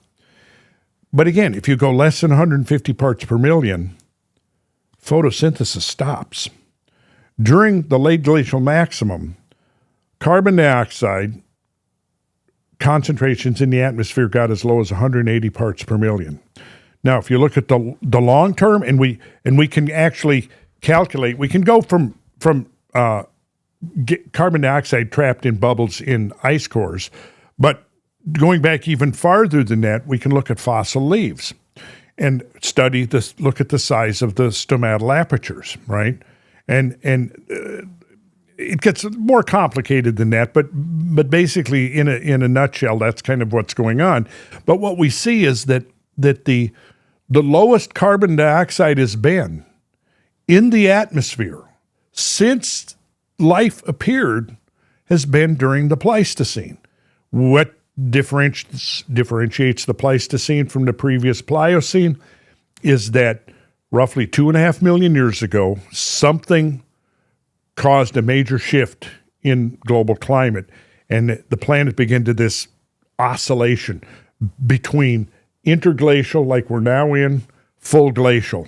But again, if you go less than 150 parts per million, photosynthesis stops. During the late glacial maximum, carbon dioxide concentrations in the atmosphere got as low as 180 parts per million. Now, if you look at the long term, and we can actually calculate, we can go from carbon dioxide trapped in bubbles in ice cores, but going back even farther than that, we can look at fossil leaves and look at the size of the stomatal apertures, right? And it gets more complicated than that, but basically in a nutshell, that's kind of what's going on. But what we see is that the lowest carbon dioxide has been in the atmosphere since life appeared has been during the Pleistocene. What differentiates the Pleistocene from the previous Pliocene is that roughly 2.5 million years ago, something caused a major shift in global climate, and the planet began to this oscillation between interglacial, like we're now in, full glacial,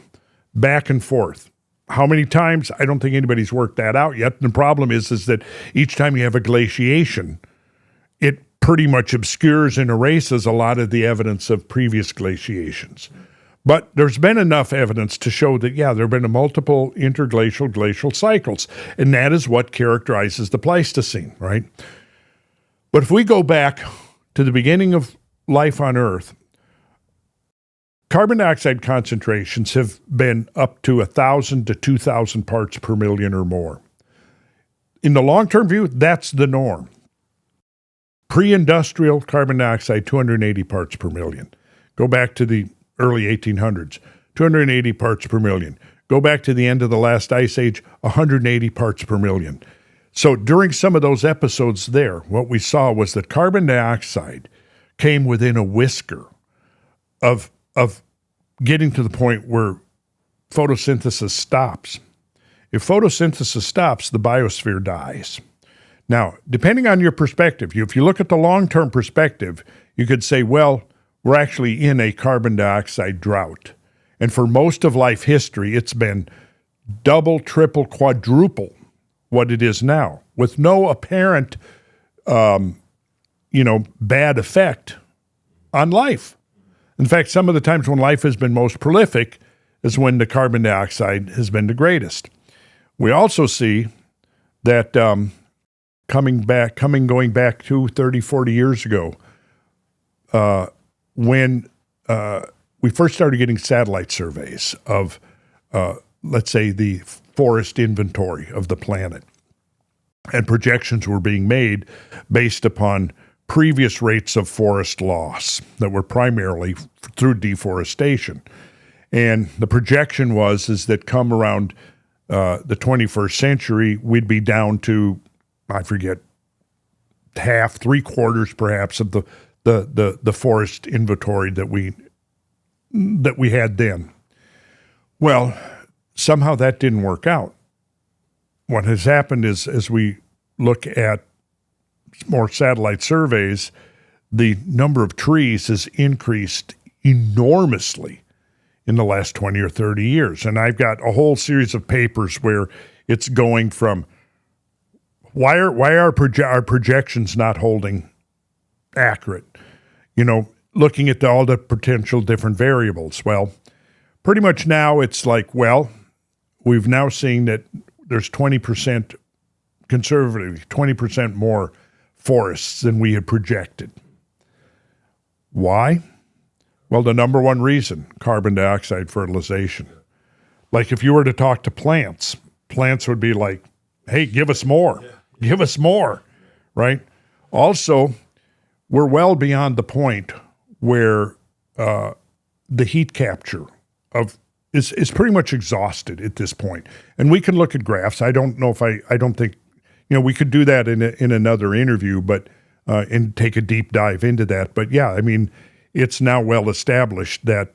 back and forth. How many times? I don't think anybody's worked that out yet. The problem is that each time you have a glaciation, it pretty much obscures and erases a lot of the evidence of previous glaciations. But there's been enough evidence to show that, yeah, there have been multiple interglacial glacial cycles, and that is what characterizes the Pleistocene, right? But if we go back to the beginning of life on Earth, carbon dioxide concentrations have been up to 1,000 to 2,000 parts per million or more. In the long-term view, that's the norm. Pre-industrial carbon dioxide, 280 parts per million. Go back to the early 1800s, 280 parts per million. Go back to the end of the last ice age, 180 parts per million. So during some of those episodes there, what we saw was that carbon dioxide came within a whisker of getting to the point where photosynthesis stops. If photosynthesis stops, the biosphere dies. Now, depending on your perspective, if you look at the long-term perspective, you could say, well, we're actually in a carbon dioxide drought. And for most of life history, it's been double, triple, quadruple what it is now, with no apparent, bad effect on life. In fact, some of the times when life has been most prolific is when the carbon dioxide has been the greatest. We also see that going back to 30, 40 years ago, when we first started getting satellite surveys of, let's say, the forest inventory of the planet, and projections were being made based upon previous rates of forest loss that were primarily through deforestation. And the projection is that come around the 21st century, we'd be down to, I forget, half, 3/4 perhaps of the forest inventory that we had then. Well, somehow that didn't work out. What has happened is, as we look at more satellite surveys, the number of trees has increased enormously in the last 20 or 30 years. And I've got a whole series of papers where it's going from why are our projections not holding accurate? Looking at all the potential different variables. Well, pretty much now it's like, well, we've now seen that there's 20%, conservatively, 20% more forests than we had projected. Why? Well, the number one reason, carbon dioxide fertilization. Like if you were to talk to plants would be like, hey, give us more. Give us more, right? Also, we're well beyond the point where the heat capture is pretty much exhausted at this point. And we can look at graphs. I don't think, we could do that in another interview, but and take a deep dive into that. But yeah, I mean, it's now well established that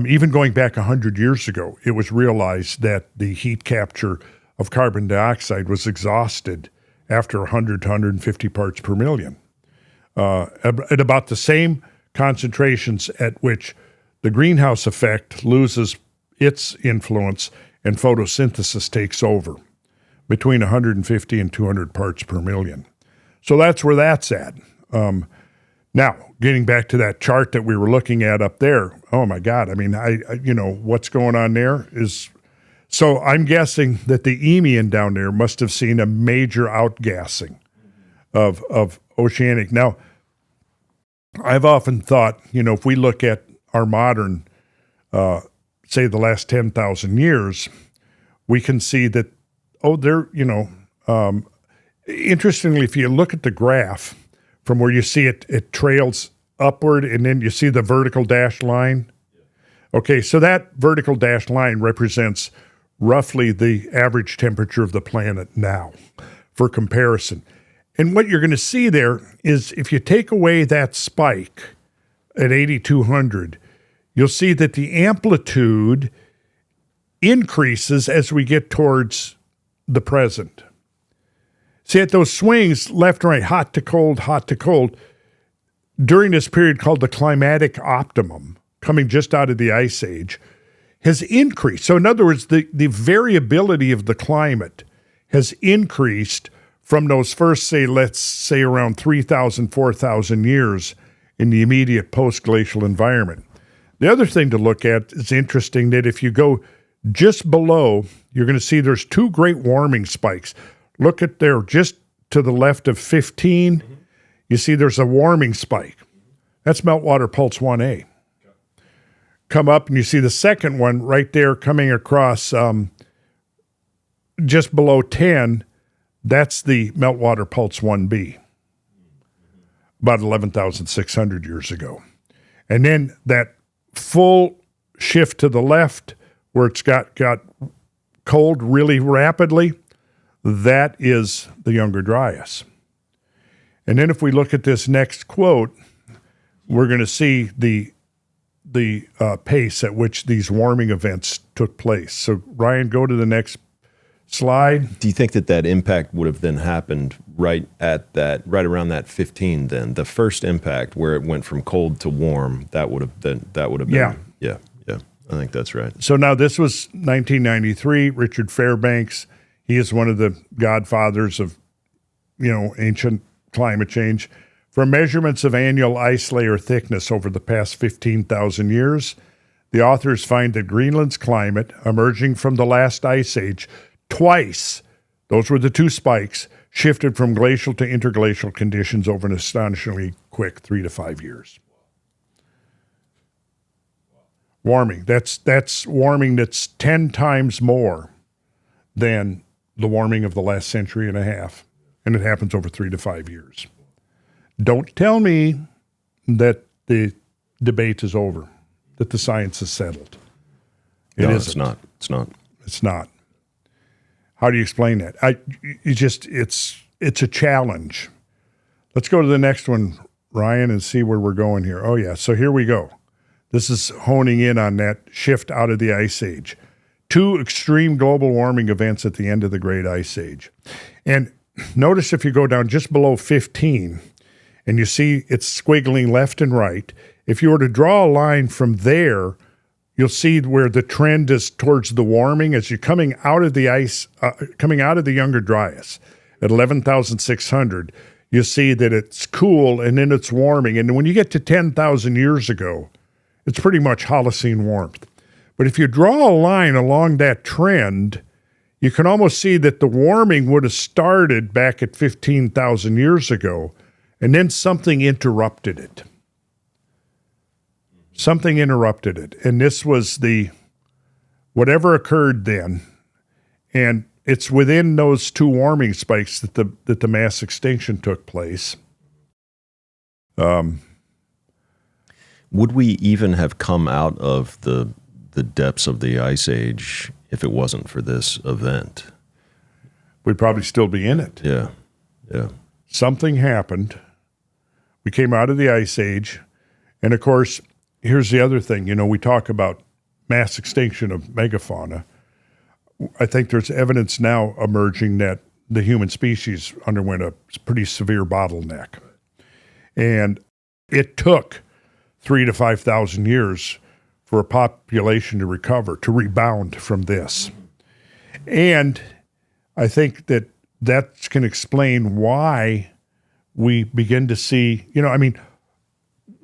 even going back 100 years ago, it was realized that the heat capture of carbon dioxide was exhausted after 100 to 150 parts per million. At about the same concentrations at which the greenhouse effect loses its influence and photosynthesis takes over, between 150 and 200 parts per million. So that's where that's at. Now, getting back to that chart that we were looking at up there, oh my God, I mean, what's going on there is, so I'm guessing that the Eemian down there must have seen a major outgassing of oceanic. Now, I've often thought, if we look at our modern, say the last 10,000 years, we can see that, interestingly, if you look at the graph from where you see it trails upward and then you see the vertical dashed line. Okay, so that vertical dashed line represents roughly the average temperature of the planet now for comparison. And what you're going to see there is if you take away that spike at 8,200, you'll see that the amplitude increases as we get towards the present. See, at those swings, left and right, hot to cold, during this period called the climatic optimum, coming just out of the ice age, has increased. So in other words, the variability of the climate has increased from those first, let's say around 3,000, 4,000 years in the immediate post-glacial environment. The other thing to look at is interesting that if you go just below, you're going to see there's two great warming spikes. Look at there, just to the left of 15, you see there's a warming spike. That's meltwater pulse 1A. Come up and you see the second one right there coming across just below 10. That's the meltwater pulse 1B, about 11,600 years ago. And then that full shift to the left where it's got cold really rapidly, that is the Younger Dryas. And then if we look at this next quote, we're going to see the pace at which these warming events took place. So Ryan, go to the next slide. Do you think that impact would have then happened right around that 15 then? The first impact where it went from cold to warm, that would have been. Yeah. I think that's right. So now this was 1993. Richard Fairbanks, he is one of the godfathers of, ancient climate change. From measurements of annual ice layer thickness over the past 15,000 years, the authors find that Greenland's climate, emerging from the last ice age, twice, those were the two spikes, shifted from glacial to interglacial conditions over an astonishingly quick 3 to 5 years. Warming. That's warming that's 10 times more than the warming of the last century and a half. And it happens over 3 to 5 years. Don't tell me that the debate is over, that the science is settled. It's not. It's not. How do you explain that? It's a challenge. Let's go to the next one, Ryan, and see where we're going here. Oh, yeah. So here we go. This is honing in on that shift out of the Ice Age. 2 extreme global warming events at the end of the Great Ice Age. And notice if you go down just below 15, and you see it's squiggling left and right, if you were to draw a line from there, you'll see where the trend is towards the warming as you're coming out of the Younger Dryas at 11,600. You see that it's cool and then it's warming. And when you get to 10,000 years ago, it's pretty much Holocene warmth. But if you draw a line along that trend, you can almost see that the warming would have started back at 15,000 years ago, and then something interrupted it. Something interrupted it. And this was whatever occurred then. And it's within those 2 warming spikes that the mass extinction took place. Would we even have come out of the depths of the Ice Age if it wasn't for this event? We'd probably still be in it. Yeah. Something happened. We came out of the Ice Age. And, of course, here's the other thing. We talk about mass extinction of megafauna. I think there's evidence now emerging that the human species underwent a pretty severe bottleneck. And it took 3,000 to 5,000 years for a population to recover, to rebound from this. And I think that can explain why we begin to see,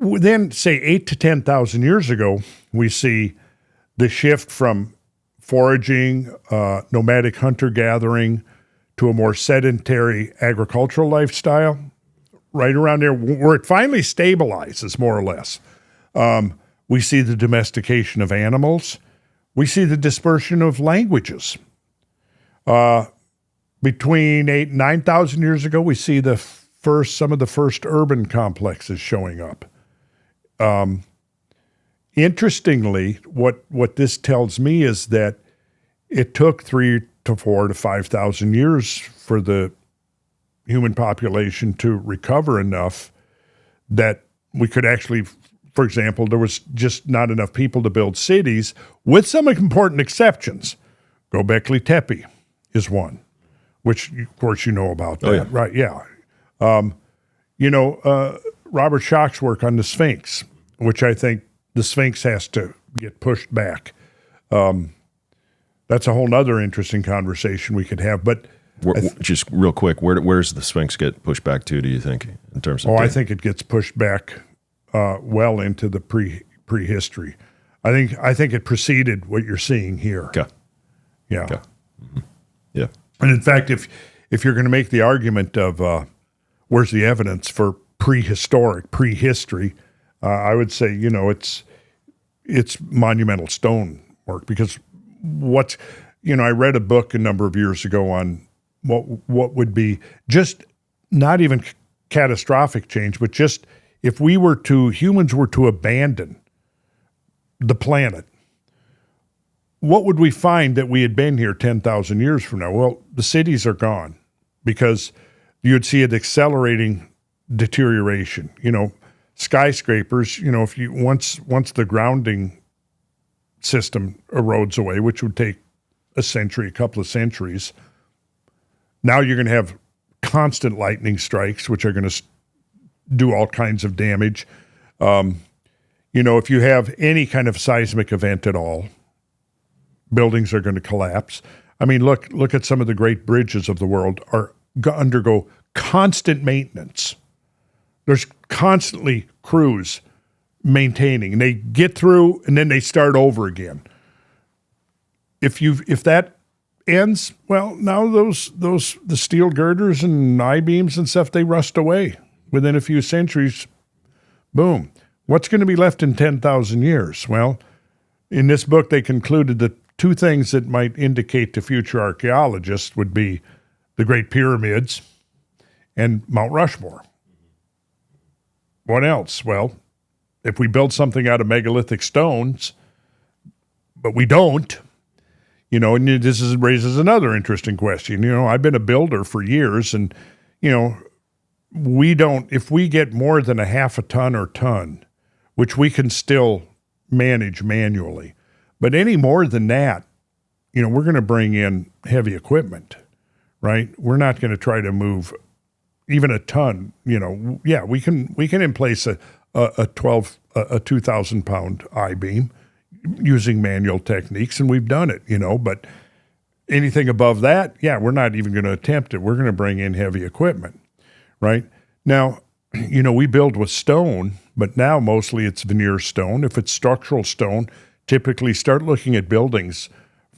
then say 8,000 to 10,000 years ago, we see the shift from foraging, nomadic hunter-gathering, to a more sedentary agricultural lifestyle, right around there, where it finally stabilizes, more or less. We see the domestication of animals. We see the dispersion of languages. Between 8,000 and 9,000 years ago, we see some of the first urban complexes showing up. Interestingly, what this tells me is that it took 3,000 to 4,000 to 5,000 years for the human population to recover enough that we could actually, for example, there was just not enough people to build cities, with some important exceptions. Göbekli Tepe is one, which, of course, you know about that, yeah. Right? Yeah. Robert Schoch's work on the Sphinx, which I think the Sphinx has to get pushed back. That's a whole other interesting conversation we could have. But just real quick, where's the Sphinx get pushed back to, do you think, in terms of I think it gets pushed back well into the prehistory. I think it preceded what you're seeing here. Okay. Yeah. Okay. Yeah. And in fact, if you're going to make the argument of where's the evidence for prehistory, I would say, you know, it's monumental stone work, because I read a book a number of years ago on what would be just not even catastrophic change, but just if humans were to abandon the planet, what would we find that we had been here 10,000 years from now? Well, the cities are gone, because you'd see it accelerating deterioration. You know, skyscrapers, you know, if you once the grounding system erodes away, which would take a couple of centuries, now you're going to have constant lightning strikes, which are going to do all kinds of damage. You know, if you have any kind of seismic event at all, buildings are going to collapse. I mean, look at some of the great bridges of the world undergo constant maintenance. There's constantly crews maintaining, and they get through and then they start over again. If that ends, well, now the steel girders and I-beams and stuff, they rust away within a few centuries. Boom. What's going to be left in 10,000 years? Well, in this book, they concluded that two things that might indicate to future archaeologists would be the Great Pyramids and Mount Rushmore. What else? Well, if we build something out of megalithic stones, but we don't, you know, and this raises another interesting question. You know, I've been a builder for years, and, you know, if we get more than a half a ton or ton, which we can still manage manually, but any more than that, you know, we're going to bring in heavy equipment, right? We're not going to try to move even a ton. You know, yeah, we can in place a 2,000 pound I-beam using manual techniques, and we've done it, you know, but anything above that, yeah, we're not even going to attempt it. We're going to bring in heavy equipment, right? Now, you know, we build with stone, but now mostly it's veneer stone. If it's structural stone, typically start looking at buildings,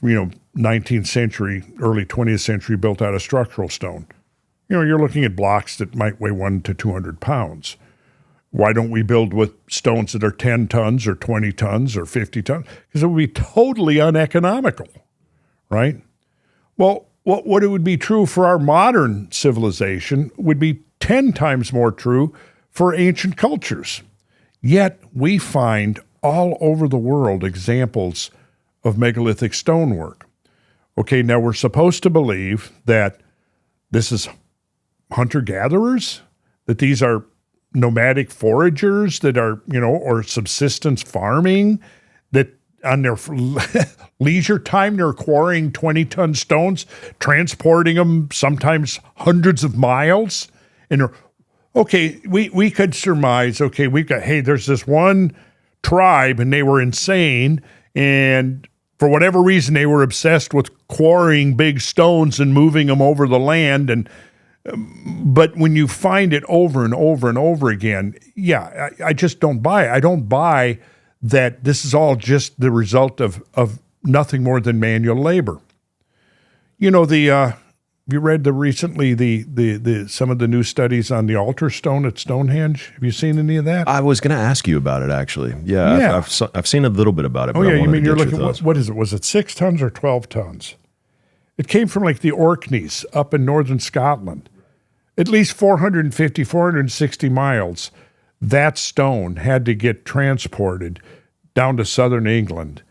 you know, 19th century, early 20th century built out of structural stone. You know, you're looking at blocks that might weigh 100 to 200 pounds. Why don't we build with stones that are 10 tons or 20 tons or 50 tons? Because it would be totally uneconomical, right? Well, what it would be true for our modern civilization would be 10 times more true for ancient cultures. Yet we find all over the world examples of megalithic stonework. Okay, now we're supposed to believe that this is hunter-gatherers, that these are nomadic foragers that are, you know, or subsistence farming, that on their leisure time they're quarrying 20-ton stones, transporting them sometimes hundreds of miles. And okay, we could surmise, okay, there's this one tribe and they were insane, and for whatever reason they were obsessed with quarrying big stones and moving them over the land. And but when you find it over and over and over again, yeah, I just don't buy it. I don't buy that this is all just the result of nothing more than manual labor. You know, you read recently some of the new studies on the altar stone at Stonehenge? Have you seen any of that? I was going to ask you about it, actually. Yeah. I've seen a little bit about it. Oh, yeah, you mean you're looking, what is it? Was it 6 tons or 12 tons? It came from like the Orkneys up in northern Scotland. At least 450, 460 miles, that stone had to get transported down to southern England.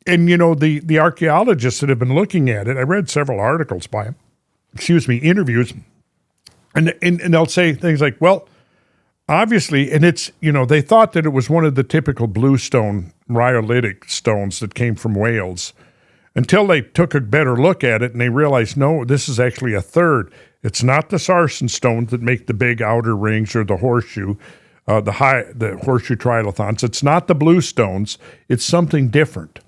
And, you know, the archaeologists that have been looking at it, I read several articles by them, interviews, and they'll say things like, well, obviously, and it's, you know, they thought that it was one of the typical bluestone rhyolitic stones that came from Wales, until they took a better look at it and they realized, no, this is actually a third. It's not the sarsen stones that make the big outer rings or the horseshoe, the horseshoe trilithons. It's not the blue stones. It's something different.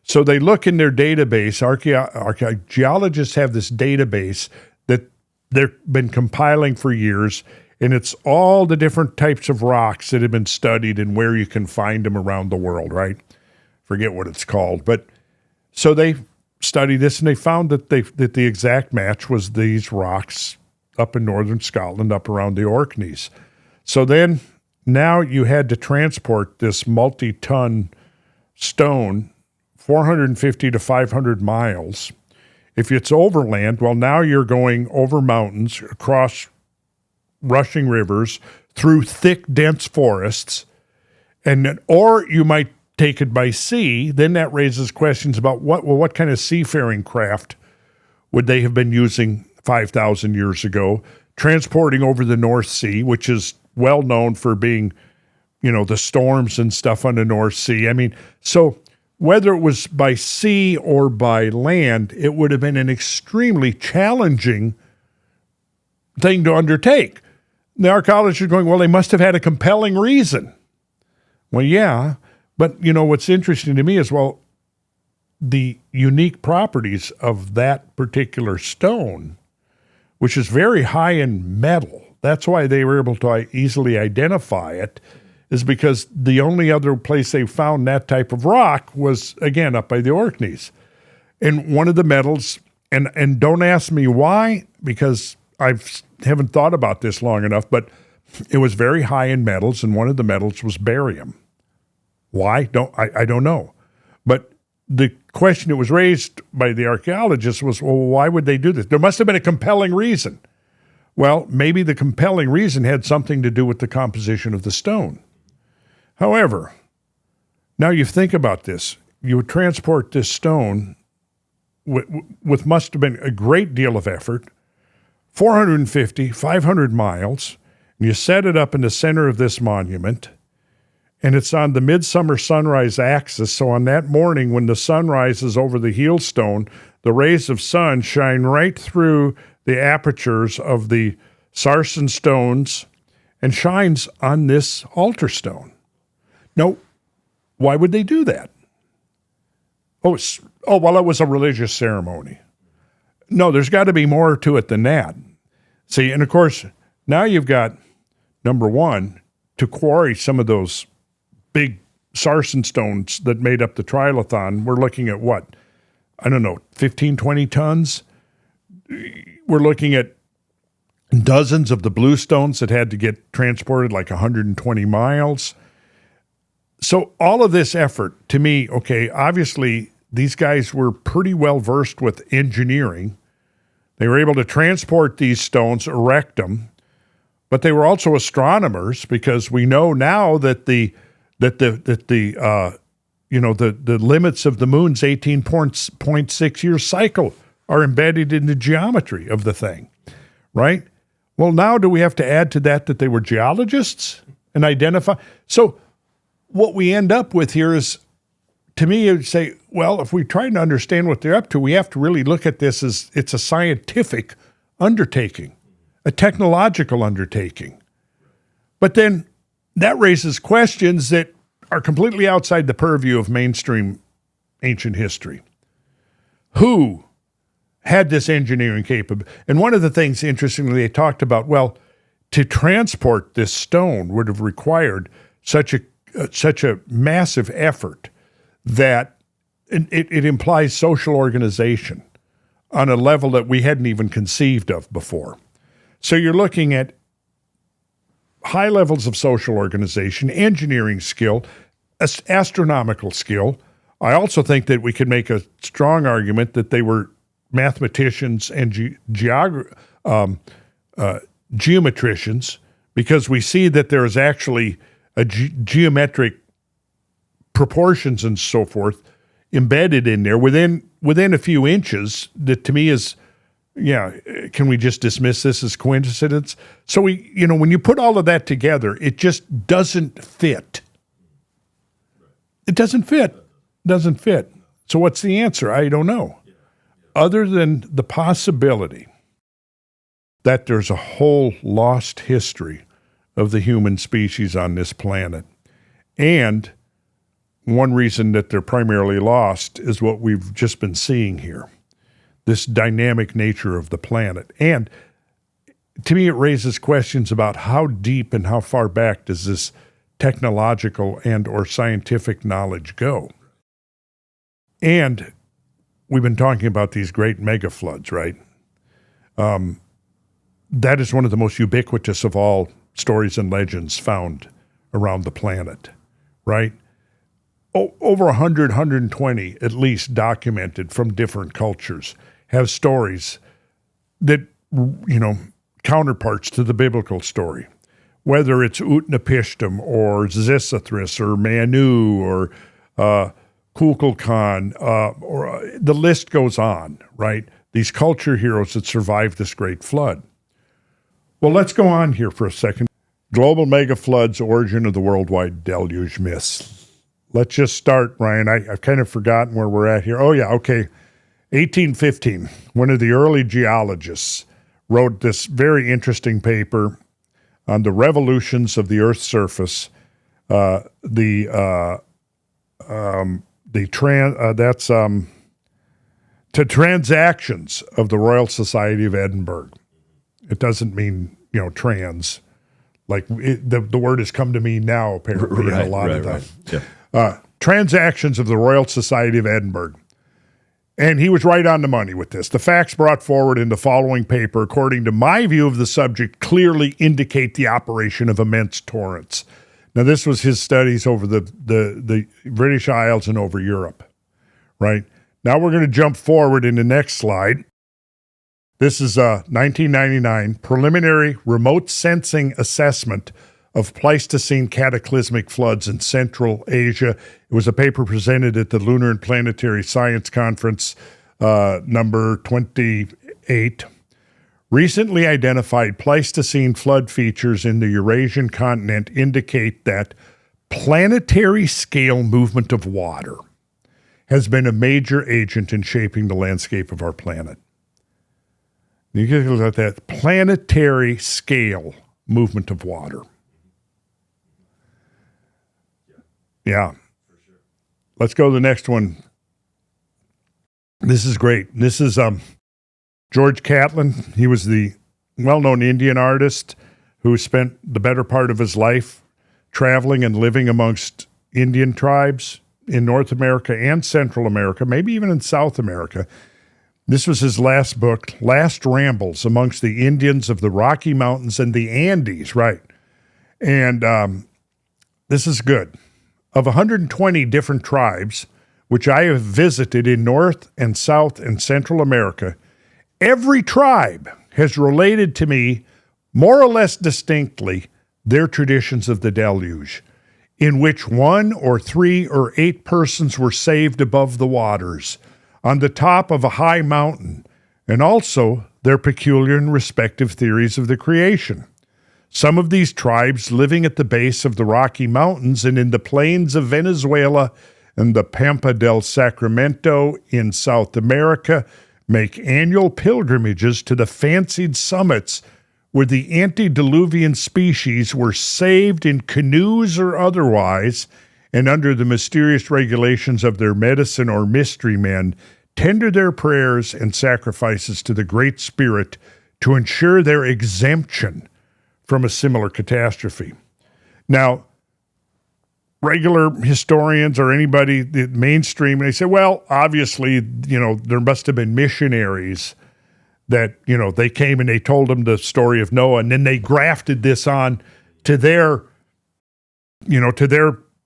So they look in their database. Archaeologists have this database that they've been compiling for years, And it's all the different types of rocks that have been studied and where you can find them around the world, right? Forget what it's called. But so they studied this and they found that that the exact match was these rocks up in northern Scotland, up around the Orkneys. So then now you had to transport this multi-ton stone 450 to 500 miles. If it's overland, well, now you're going over mountains, across rushing rivers, through thick, dense forests, and then, or you might take it by sea. Then that raises questions about what kind of seafaring craft would they have been using 5,000 years ago, transporting over the North Sea, which is well known for being, the storms and stuff on the North Sea. I mean, so whether it was by sea or by land, it would have been an extremely challenging thing to undertake. The archaeologists are going, well, they must have had a compelling reason. Well, yeah, but what's interesting to me is, well, the unique properties of that particular stone, which is very high in metal, that's why they were able to easily identify it, is because the only other place they found that type of rock was, again, up by the Orkneys. And one of the metals, and don't ask me why, because I haven't thought about this long enough, but it was very high in metals, and one of the metals was barium. Why? I don't know. But the question that was raised by the archaeologists was, well, why would they do this? There must have been a compelling reason. Well, maybe the compelling reason had something to do with the composition of the stone. However, now you think about this. You would transport this stone with must have been a great deal of effort, 450, 500 miles, and you set it up in the center of this monument, and it's on the midsummer sunrise axis. So on that morning when the sun rises over the heel stone, the rays of sun shine right through the apertures of the sarsen stones and shines on this altar stone. Now, why would they do that? Well, it was a religious ceremony. No, there's got to be more to it than that. See, and of course, now you've got, number one, to quarry some of those big sarsen stones that made up the trilithon. We're looking at what? I don't know, 15, 20 tons? We're looking at dozens of the blue stones that had to get transported like 120 miles. So all of this effort, to me, okay, obviously these guys were pretty well versed with engineering. They were able to transport these stones, erect them, but they were also astronomers, because we know now that the limits of the moon's 18.6 year cycle are embedded in the geometry of the thing, right? Well, now do we have to add to that they were geologists and identify? So what we end up with here is, to me, it would say, well, if we try to understand what they're up to, we have to really look at this as it's a scientific undertaking, a technological undertaking. But then that raises questions that are completely outside the purview of mainstream ancient history. Who had this engineering capability? And one of the things, interestingly, they talked about, well, to transport this stone would have required such a massive effort that it implies social organization on a level that we hadn't even conceived of before. So you're looking at high levels of social organization, engineering skill, astronomical skill. I also think that we could make a strong argument that they were mathematicians and geometricians, because we see that there is actually a geometric proportions and so forth embedded in there within a few inches. That to me is, can we just dismiss this as coincidence? So when you put all of that together, it just doesn't fit. It doesn't fit. So what's the answer? I don't know. Other than the possibility that there's a whole lost history of the human species on this planet. And one reason that they're primarily lost is what we've just been seeing here, this dynamic nature of the planet. And to me, it raises questions about how deep and how far back does this technological and or scientific knowledge go? And we've been talking about these great mega floods, right? That is one of the most ubiquitous of all stories and legends found around the planet, right? Over 100, 120 at least documented from different cultures have stories that, counterparts to the biblical story, whether it's Utnapishtim or Xisithris or Manu or Kukulkan, or the list goes on, right? These culture heroes that survived this great flood. Well, let's go on here for a second. Global mega floods, origin of the worldwide deluge myths. Let's just start, Ryan. I've kind of forgotten where we're at here. Oh, yeah, okay. 1815, one of the early geologists wrote this very interesting paper on the revolutions of the Earth's surface, transactions of the Royal Society of Edinburgh. It doesn't mean, trans. Like the word has come to me now, apparently, in a lot of them. Right. Yeah. Transactions of the Royal Society of Edinburgh. And he was right on the money with this. The facts brought forward in the following paper, according to my view of the subject, clearly indicate the operation of immense torrents. Now, this was his studies over the British Isles and over Europe, right? Now we're going to jump forward in the next slide. This is a 1999 preliminary remote sensing assessment of Pleistocene cataclysmic floods in Central Asia. It was a paper presented at the Lunar and Planetary Science Conference number 28. Recently identified Pleistocene flood features in the Eurasian continent indicate that planetary scale movement of water has been a major agent in shaping the landscape of our planet. You can look at that planetary scale movement of water. Yeah. Let's go to the next one. This is great. This is George Catlin. He was the well-known Indian artist who spent the better part of his life traveling and living amongst Indian tribes in North America and Central America, maybe even in South America. This was his last book, Last Rambles Amongst the Indians of the Rocky Mountains and the Andes, right? And this is good. Of 120 different tribes, which I have visited in North and South and Central America, every tribe has related to me, more or less distinctly, their traditions of the deluge, in which 1 or 3 or 8 persons were saved above the waters, on the top of a high mountain, and also their peculiar and respective theories of the creation. Some of these tribes living at the base of the Rocky Mountains and in the plains of Venezuela and the Pampa del Sacramento in South America make annual pilgrimages to the fancied summits where the antediluvian species were saved in canoes or otherwise, and under the mysterious regulations of their medicine or mystery men, tender their prayers and sacrifices to the Great Spirit to ensure their exemption from a similar catastrophe. Now, regular historians or anybody, the mainstream, they say, well, obviously, there must have been missionaries that, they came and they told them the story of Noah, and then they grafted this on to their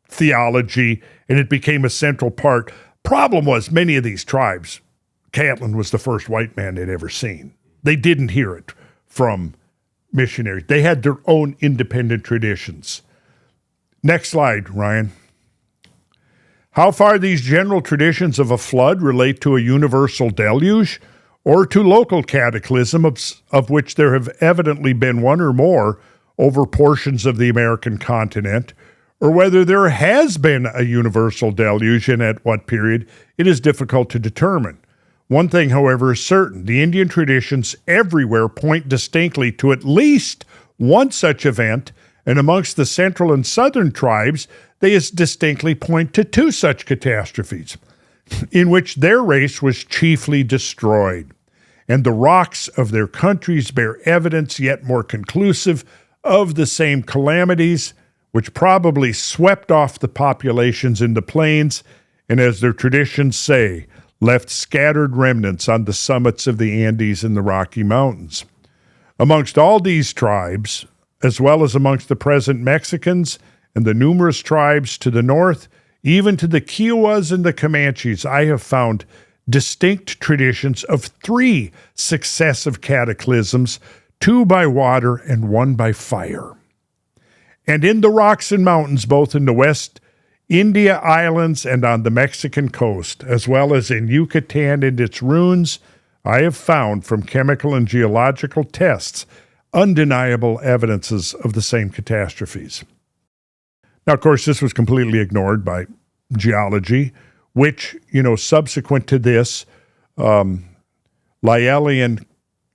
theology, and it became a central part. Problem was, many of these tribes, Catlin was the first white man they'd ever seen. They didn't hear it from missionaries. They had their own independent traditions. Next slide, Ryan. How far these general traditions of a flood relate to a universal deluge or to local cataclysms, of which there have evidently been one or more over portions of the American continent, or whether there has been a universal deluge and at what period, it is difficult to determine. One thing, however, is certain. The Indian traditions everywhere point distinctly to at least one such event, and amongst the central and southern tribes, they distinctly point to 2 such catastrophes, in which their race was chiefly destroyed. and the rocks of their countries bear evidence yet more conclusive of the same calamities, which probably swept off the populations in the plains, and as their traditions say, left scattered remnants on the summits of the Andes and the Rocky Mountains. Amongst all these tribes, as well as amongst the present Mexicans and the numerous tribes to the north, even to the Kiowas and the Comanches, I have found distinct traditions of 3 successive cataclysms, 2 by water and 1 by fire. And in the rocks and mountains, both in the West India Islands and on the Mexican coast, as well as in Yucatan and its ruins, I have found from chemical and geological tests undeniable evidences of the same catastrophes. Now, of course, this was completely ignored by geology, which, subsequent to this, Lyellian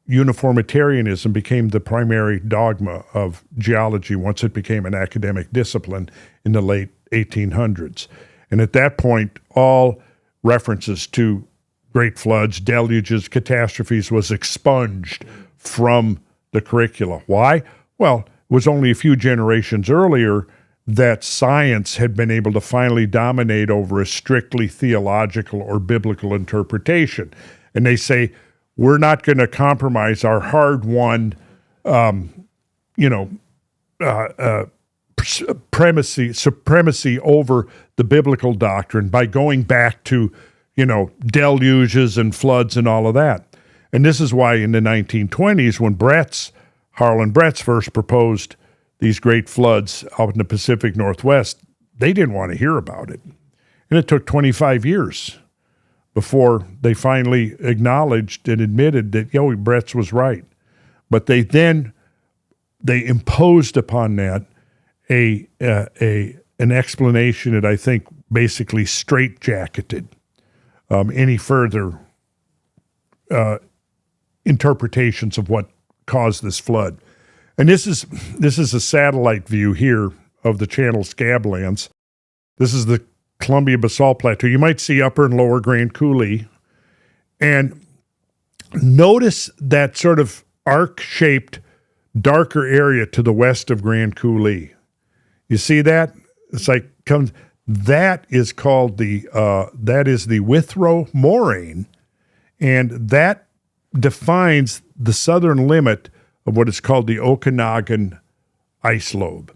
uniformitarianism became the primary dogma of geology once it became an academic discipline in the late 1800s. And at that point, all references to great floods, deluges, catastrophes was expunged from the curricula. Why? Well, it was only a few generations earlier that science had been able to finally dominate over a strictly theological or biblical interpretation. And they say, we're not going to compromise our hard-won, supremacy over the biblical doctrine by going back to, deluges and floods and all of that. And this is why in the 1920s, when Harlan Bretz first proposed these great floods out in the Pacific Northwest, they didn't want to hear about it. And it took 25 years before they finally acknowledged and admitted that, Bretz was right. But they imposed upon that an explanation that I think basically straitjacketed any further interpretations of what caused this flood. And this is a satellite view here of the Channel Scablands. This is the Columbia Basalt Plateau. You might see Upper and Lower Grand Coulee. And notice that sort of arc-shaped, darker area to the west of Grand Coulee. You see that? It's like that is called that is the Withrow Moraine, and that defines the southern limit of what is called the Okanagan ice lobe.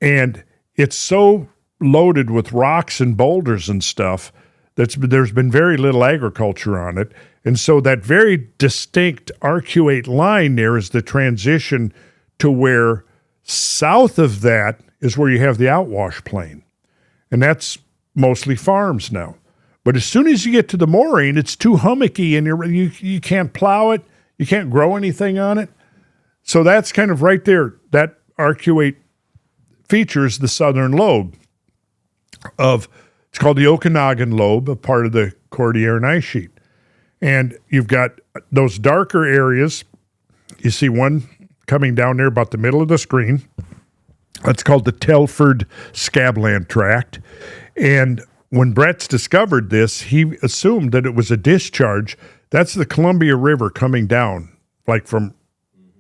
And it's so loaded with rocks and boulders and stuff there's been very little agriculture on it. And so that very distinct arcuate line there is the transition to where south of that is where you have the outwash plain. And that's mostly farms now. But as soon as you get to the moraine, it's too hummocky and you can't plow it. You can't grow anything on it. So that's kind of right there. That arcuate features the southern lobe it's called the Okanagan lobe, a part of the Cordilleran ice sheet. And you've got those darker areas. You see one coming down there about the middle of the screen. That's called the Telford Scabland Tract. And when Bretz discovered this, he assumed that it was a discharge. That's the Columbia River coming down, like from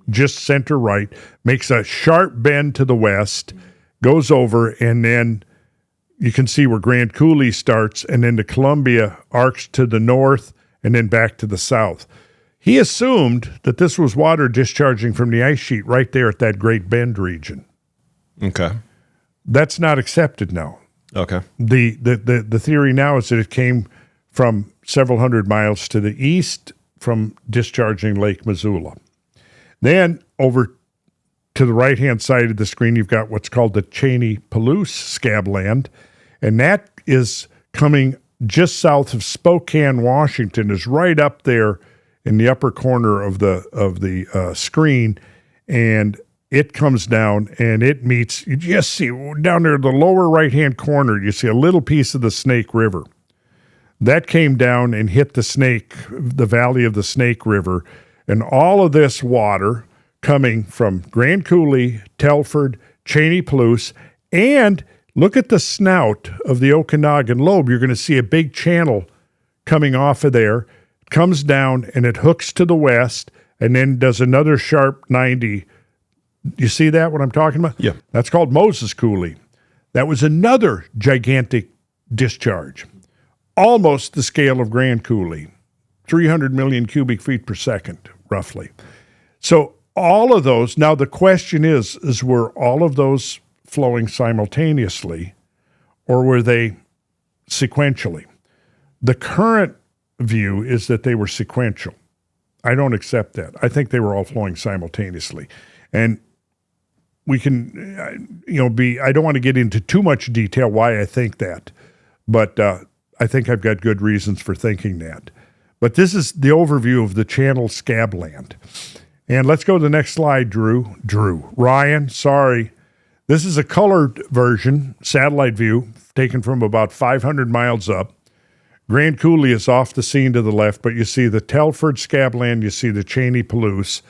just center right, makes a sharp bend to the west, goes over, and then you can see where Grand Coulee starts, and then the Columbia arcs to the north and then back to the south. He assumed that this was water discharging from the ice sheet right there at that Great Bend region. Okay. That's not accepted now. Okay. The theory now is that it came from several hundred miles to the east from discharging Lake Missoula. Then over to the right-hand side of the screen, you've got what's called the Cheney-Palouse Scabland, and that is coming just south of Spokane, Washington, is right up there in the upper corner of the screen, and it comes down and it meets. You just see down there in the lower right-hand corner, you see a little piece of the Snake River. That came down and hit the valley of the Snake River, and all of this water coming from Grand Coulee, Telford, Cheney-Palouse, and look at the snout of the Okanagan lobe. You're going to see a big channel coming off of there, comes down and it hooks to the west and then does another sharp 90. You see that, what I'm talking about? Yeah. That's called Moses Coulee. That was another gigantic discharge, almost the scale of Grand Coulee, 300 million cubic feet per second, roughly. So all of those, now the question is were all of those flowing simultaneously or were they sequentially? The current view is that they were sequential. I don't accept that. I think they were all flowing simultaneously. And we can, I don't want to get into too much detail why I think that, but I think I've got good reasons for thinking that. But this is the overview of the channel scabland. And let's go to the next slide, Drew. Ryan, sorry. This is a colored version, satellite view, taken from about 500 miles up. Grand Coulee is off the scene to the left, but you see the Telford scabland, you see the Cheney Palouse.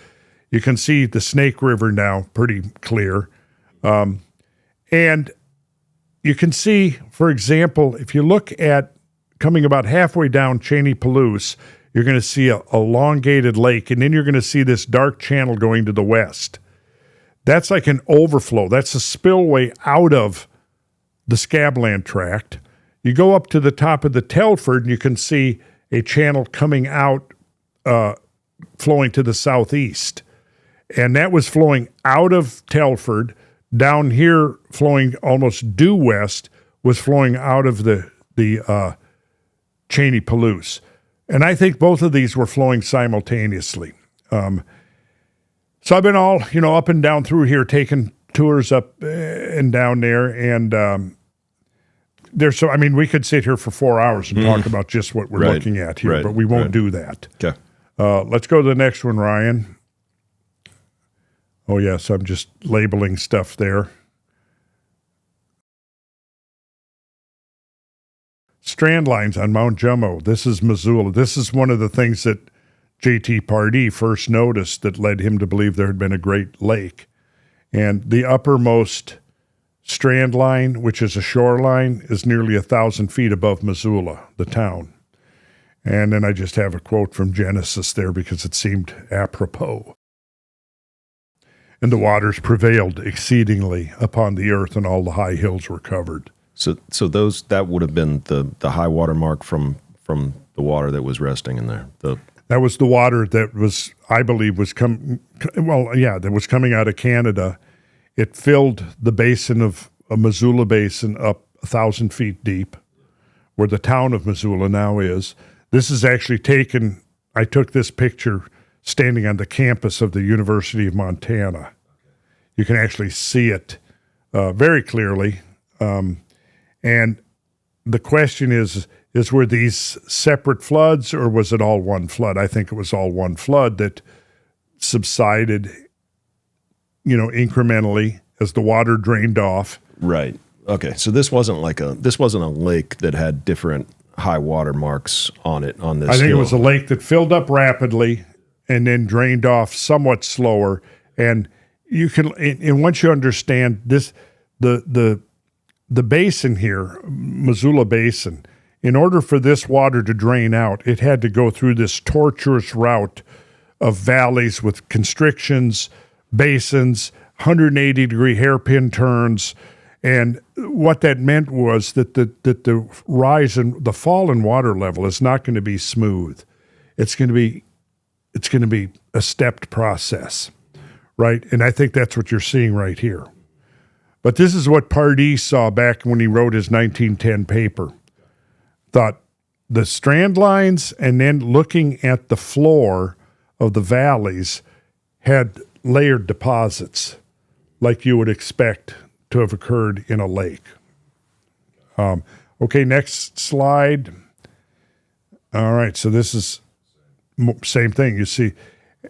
You can see the Snake River now pretty clear. And you can see, for example, if you look at coming about halfway down Cheney Palouse, you're going to see a elongated lake, and then you're going to see this dark channel going to the west. That's like an overflow. That's a spillway out of the scabland tract. You go up to the top of the Telford, and you can see a channel coming out, flowing to the southeast. And that was flowing out of Telford. Down here, flowing almost due west, was flowing out of the Cheney Palouse. And I think both of these were flowing simultaneously. So I've been all, up and down through here, taking tours up and down there. And we could sit here for 4 hours and talk about just what we're looking at here, but we won't do that. Okay. Let's go to the next one, Ryan. Oh, yes, I'm just labeling stuff there. Strand lines on Mount Jumbo. This is Missoula. This is one of the things that J.T. Pardee first noticed that led him to believe there had been a great lake. And the uppermost strand line, which is a shoreline, is nearly 1,000 feet above Missoula, the town. And then I just have a quote from Genesis there because it seemed apropos. And the waters prevailed exceedingly upon the earth, and all the high hills were covered. So that would have been the high water mark from the water that was resting in there. That was the water that was, I believe, that was coming out of Canada. It filled the basin of a Missoula Basin up 1,000 feet deep, where the town of Missoula now is. This is actually taken, I took this picture standing on the campus of the University of Montana. You can actually see it very clearly. And the question is were these separate floods or was it all one flood? I think it was all one flood that subsided, incrementally as the water drained off. Right. Okay. So this wasn't a lake that had different high water marks on it on this I think hill. It was a lake that filled up rapidly and then drained off somewhat slower. And you can, and once you understand this, the basin here, Missoula Basin, in order for this water to drain out, it had to go through this tortuous route of valleys with constrictions, basins, 180-degree hairpin turns. And what that meant was that the rise and the fall in water level is not going to be smooth. It's going to be a stepped process, right? And I think that's what you're seeing right here. But this is what Pardee saw back when he wrote his 1910 paper. Thought the strand lines and then looking at the floor of the valleys had layered deposits like you would expect to have occurred in a lake. Okay, next slide. All right, so this is same thing, you see.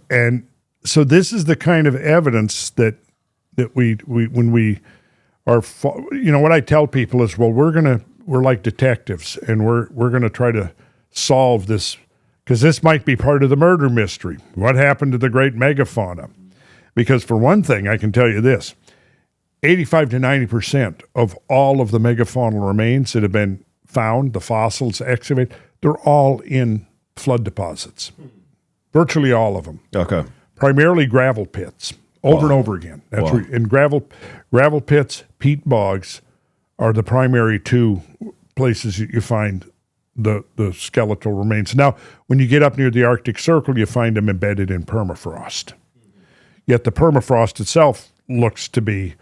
And so this is the kind of evidence that we when we are, what I tell people is, well, we're like detectives, and we're going to try to solve this, because this might be part of the murder mystery. What happened to the great megafauna? Because for one thing, I can tell you this, 85 to 90% of all of the megafaunal remains that have been found, the fossils excavated, they're all in flood deposits, virtually all of them. Okay. Primarily gravel pits, over and over again. That's Wow. and gravel pits, peat bogs are the primary two places you find the skeletal remains. Now, when you get up near the Arctic Circle, you find them embedded in permafrost. Yet the permafrost itself looks to be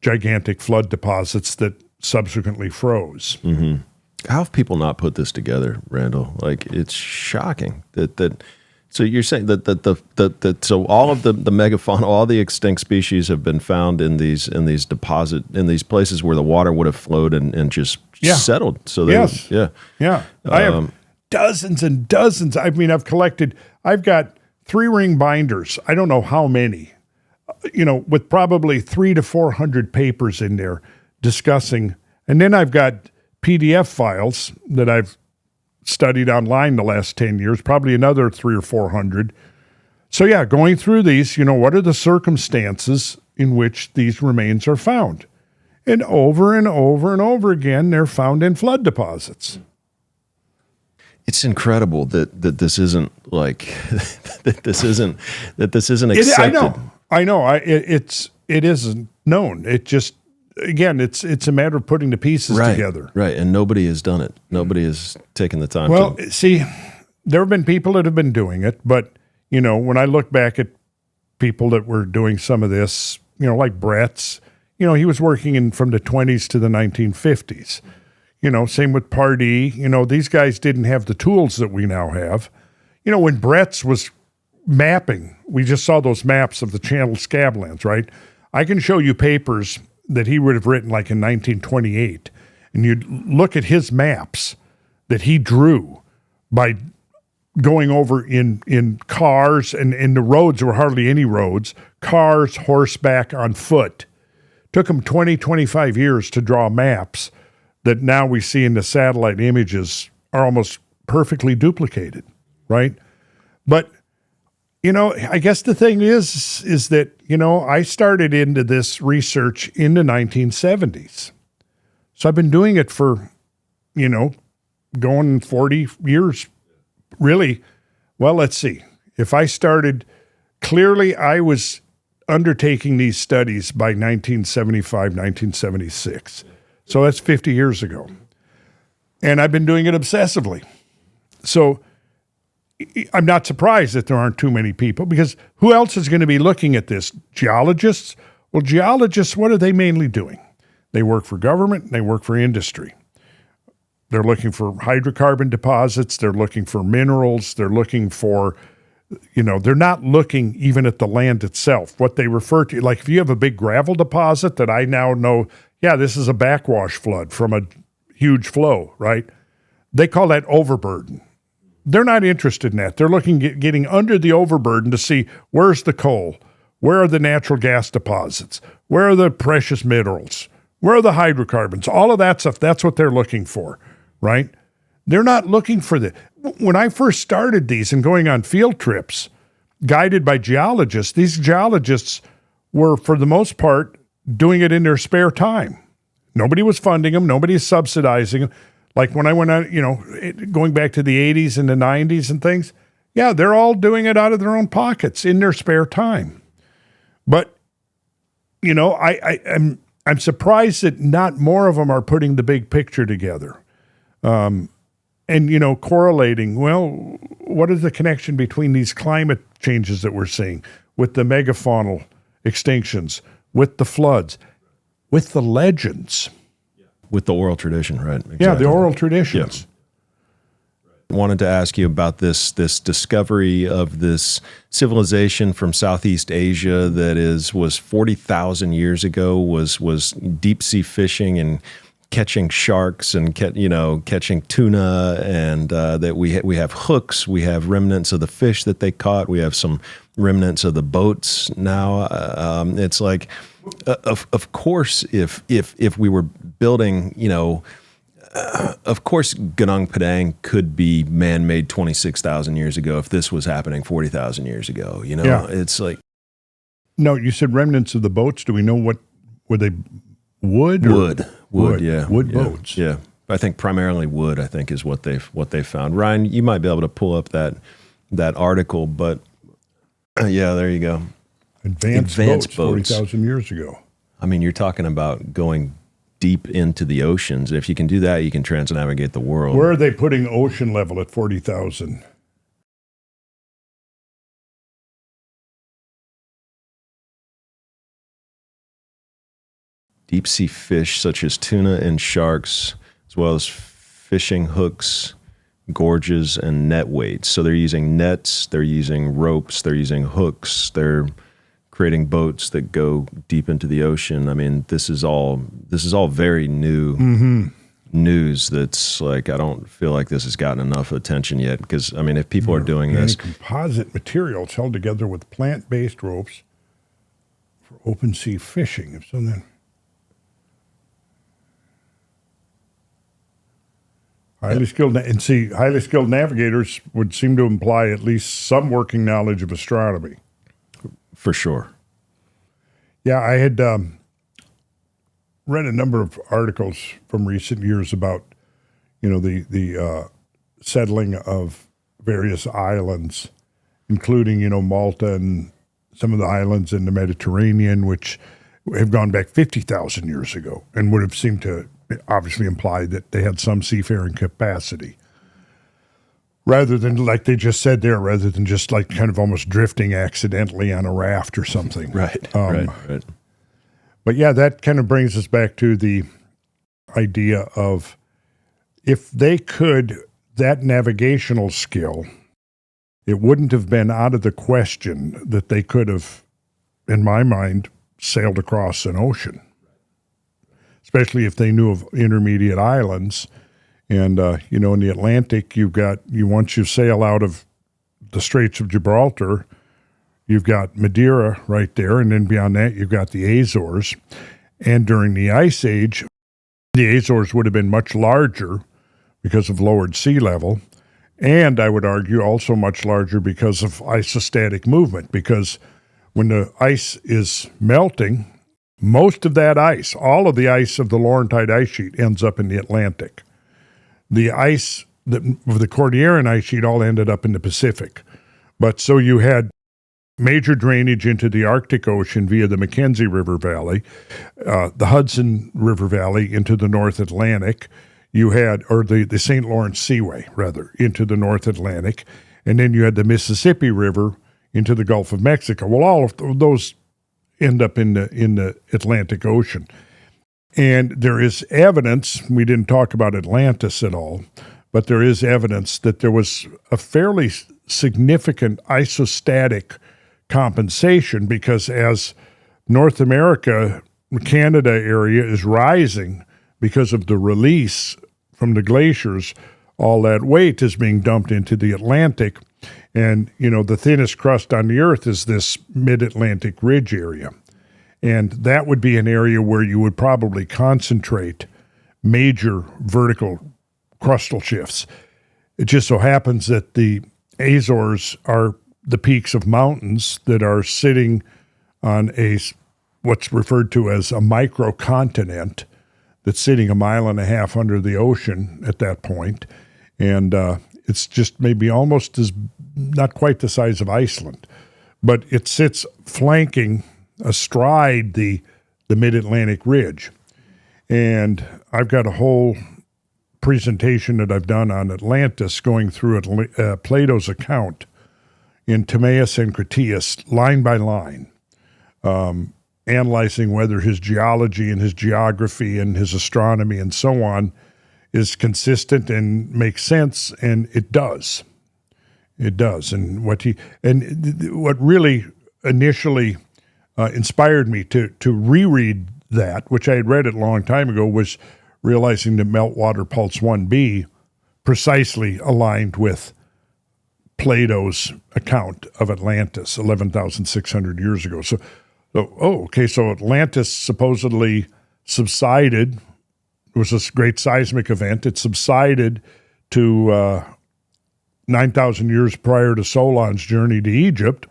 gigantic flood deposits that subsequently froze. Mm-hmm. How have people not put this together, Randall? Like, it's shocking that. So you're saying that so all of the megafauna, all the extinct species have been found in these places where the water would have flowed and just settled. So I have dozens and dozens. I mean, I've got 3-ring binders. I don't know how many, with probably 300 to 400 papers in there discussing. And then I've got PDF files that I've studied online the last 10 years, probably another 300 or 400. So yeah, going through these, what are the circumstances in which these remains are found? And over and over again, they're found in flood deposits. It's incredible that this isn't like that this isn't accepted. I know. It isn't known. It just, again, it's a matter of putting the pieces together. Right, and nobody has done it. Nobody has taken the time. Well, see, there have been people that have been doing it, but, when I look back at people that were doing some of this, like Brett's, he was working from the 20s to the 1950s. Same with Pardee. These guys didn't have the tools that we now have. When Brett's was mapping, we just saw those maps of the Channel Scablands, right? I can show you papers that he would have written like in 1928, and you'd look at his maps that he drew by going over in cars, and in the roads, there were hardly any roads, cars, horseback, on foot. Took him 20, 25 years to draw maps that now we see in the satellite images are almost perfectly duplicated, right? But, I guess the thing is that, I started into this research in the 1970s. So I've been doing it for, going 40 years, really. Well, let's see. If I started, clearly I was undertaking these studies by 1975, 1976. So that's 50 years ago. And I've been doing it obsessively. So I'm not surprised that there aren't too many people, because who else is going to be looking at this? Geologists? Well, geologists, what are they mainly doing? They work for government and they work for industry. They're looking for hydrocarbon deposits. They're looking for minerals. They're looking for, they're not looking even at the land itself. What they refer to, like if you have a big gravel deposit that I now know, this is a backwash flood from a huge flow, right? They call that overburden. They're not interested in that. They're looking at getting under the overburden to see where's the coal, where are the natural gas deposits, where are the precious minerals, where are the hydrocarbons, all of that stuff. That's what they're looking for, right? They're not looking for the. When I first started these and going on field trips, guided by geologists, these geologists were, for the most part, doing it in their spare time. Nobody was funding them. Nobody is subsidizing them. Like when I went out, going back to the 80s and the 90s and things, they're all doing it out of their own pockets in their spare time. But, I'm surprised that not more of them are putting the big picture together. And, correlating, well, what is the connection between these climate changes that we're seeing with the megafaunal extinctions, with the floods, with the legends? With the oral tradition, right? Exactly. Yeah, the oral traditions. Yeah. Wanted to ask you about this discovery of this civilization from Southeast Asia that was 40,000 years ago, was deep sea fishing and catching sharks and catching tuna, and that we have hooks, we have remnants of the fish that they caught, we have some remnants of the boats now. It's like, of course, if we were building, of course, Gunung Padang could be man-made 26,000 years ago if this was happening 40,000 years ago. It's like. No, you said remnants of the boats. Do we know what were they? Wood, yeah. Wood boats. Yeah. I think primarily wood, I think, is what they've found. Ryan, you might be able to pull up that article, but yeah, there you go. Advanced boats 40,000 years ago. I mean, you're talking about going deep into the oceans. If you can do that, you can transnavigate the world. Where are they putting ocean level at 40,000? Deep sea fish such as tuna and sharks, as well as fishing hooks, gorges, and net weights. So they're using nets, they're using ropes, they're using hooks, they're creating boats that go deep into the ocean. I mean, this is all very new news. That's like, I don't feel like this has gotten enough attention yet, because I mean, if people are doing this, composite materials held together with plant-based ropes for open sea fishing. If so, then highly skilled navigators would seem to imply at least some working knowledge of astronomy. for sure. Yeah, I had read a number of articles from recent years about, the settling of various islands, including, Malta and some of the islands in the Mediterranean, which have gone back 50,000 years ago and would have seemed to obviously imply that they had some seafaring capacity. Rather than, like they just said there, rather than just like kind of almost drifting accidentally on a raft or something. Right. But yeah, that kind of brings us back to the idea of if they could, that navigational skill, it wouldn't have been out of the question that they could have, in my mind, sailed across an ocean, especially if they knew of intermediate islands. And, in the Atlantic, once you sail out of the Straits of Gibraltar, you've got Madeira right there. And then beyond that, you've got the Azores. And during the Ice Age, the Azores would have been much larger because of lowered sea level. And I would argue also much larger because of isostatic movement, because when the ice is melting, most of that ice, all of the ice of the Laurentide ice sheet ends up in the Atlantic. The ice of the Cordilleran ice sheet all ended up in the Pacific. But so you had major drainage into the Arctic Ocean via the Mackenzie River Valley, the Hudson River Valley into the North Atlantic. You had, or the St. Lawrence Seaway, rather, into the North Atlantic. And then you had the Mississippi River into the Gulf of Mexico. Well, all of those end up in the Atlantic Ocean. And there is evidence, we didn't talk about Atlantis at all, but there is evidence that there was a fairly significant isostatic compensation, because as North America, the Canada area is rising because of the release from the glaciers, all that weight is being dumped into the Atlantic. And, the thinnest crust on the Earth is this mid-Atlantic ridge area. And that would be an area where you would probably concentrate major vertical crustal shifts. It just so happens that the Azores are the peaks of mountains that are sitting on what's referred to as a microcontinent that's sitting 1.5 miles under the ocean at that point. And it's just maybe almost not quite the size of Iceland, but it sits flanking astride the mid-Atlantic ridge. And I've got a whole presentation that I've done on Atlantis, going through Plato's account in Timaeus and Critias, line by line, analyzing whether his geology and his geography and his astronomy and so on is consistent and makes sense, and it does. It does. And what really initially inspired me to reread that, which I had read it a long time ago, was realizing that Meltwater Pulse 1b precisely aligned with Plato's account of Atlantis 11,600 years ago. So Atlantis supposedly subsided. It was this great seismic event. It subsided to 9,000 years prior to Solon's journey to Egypt,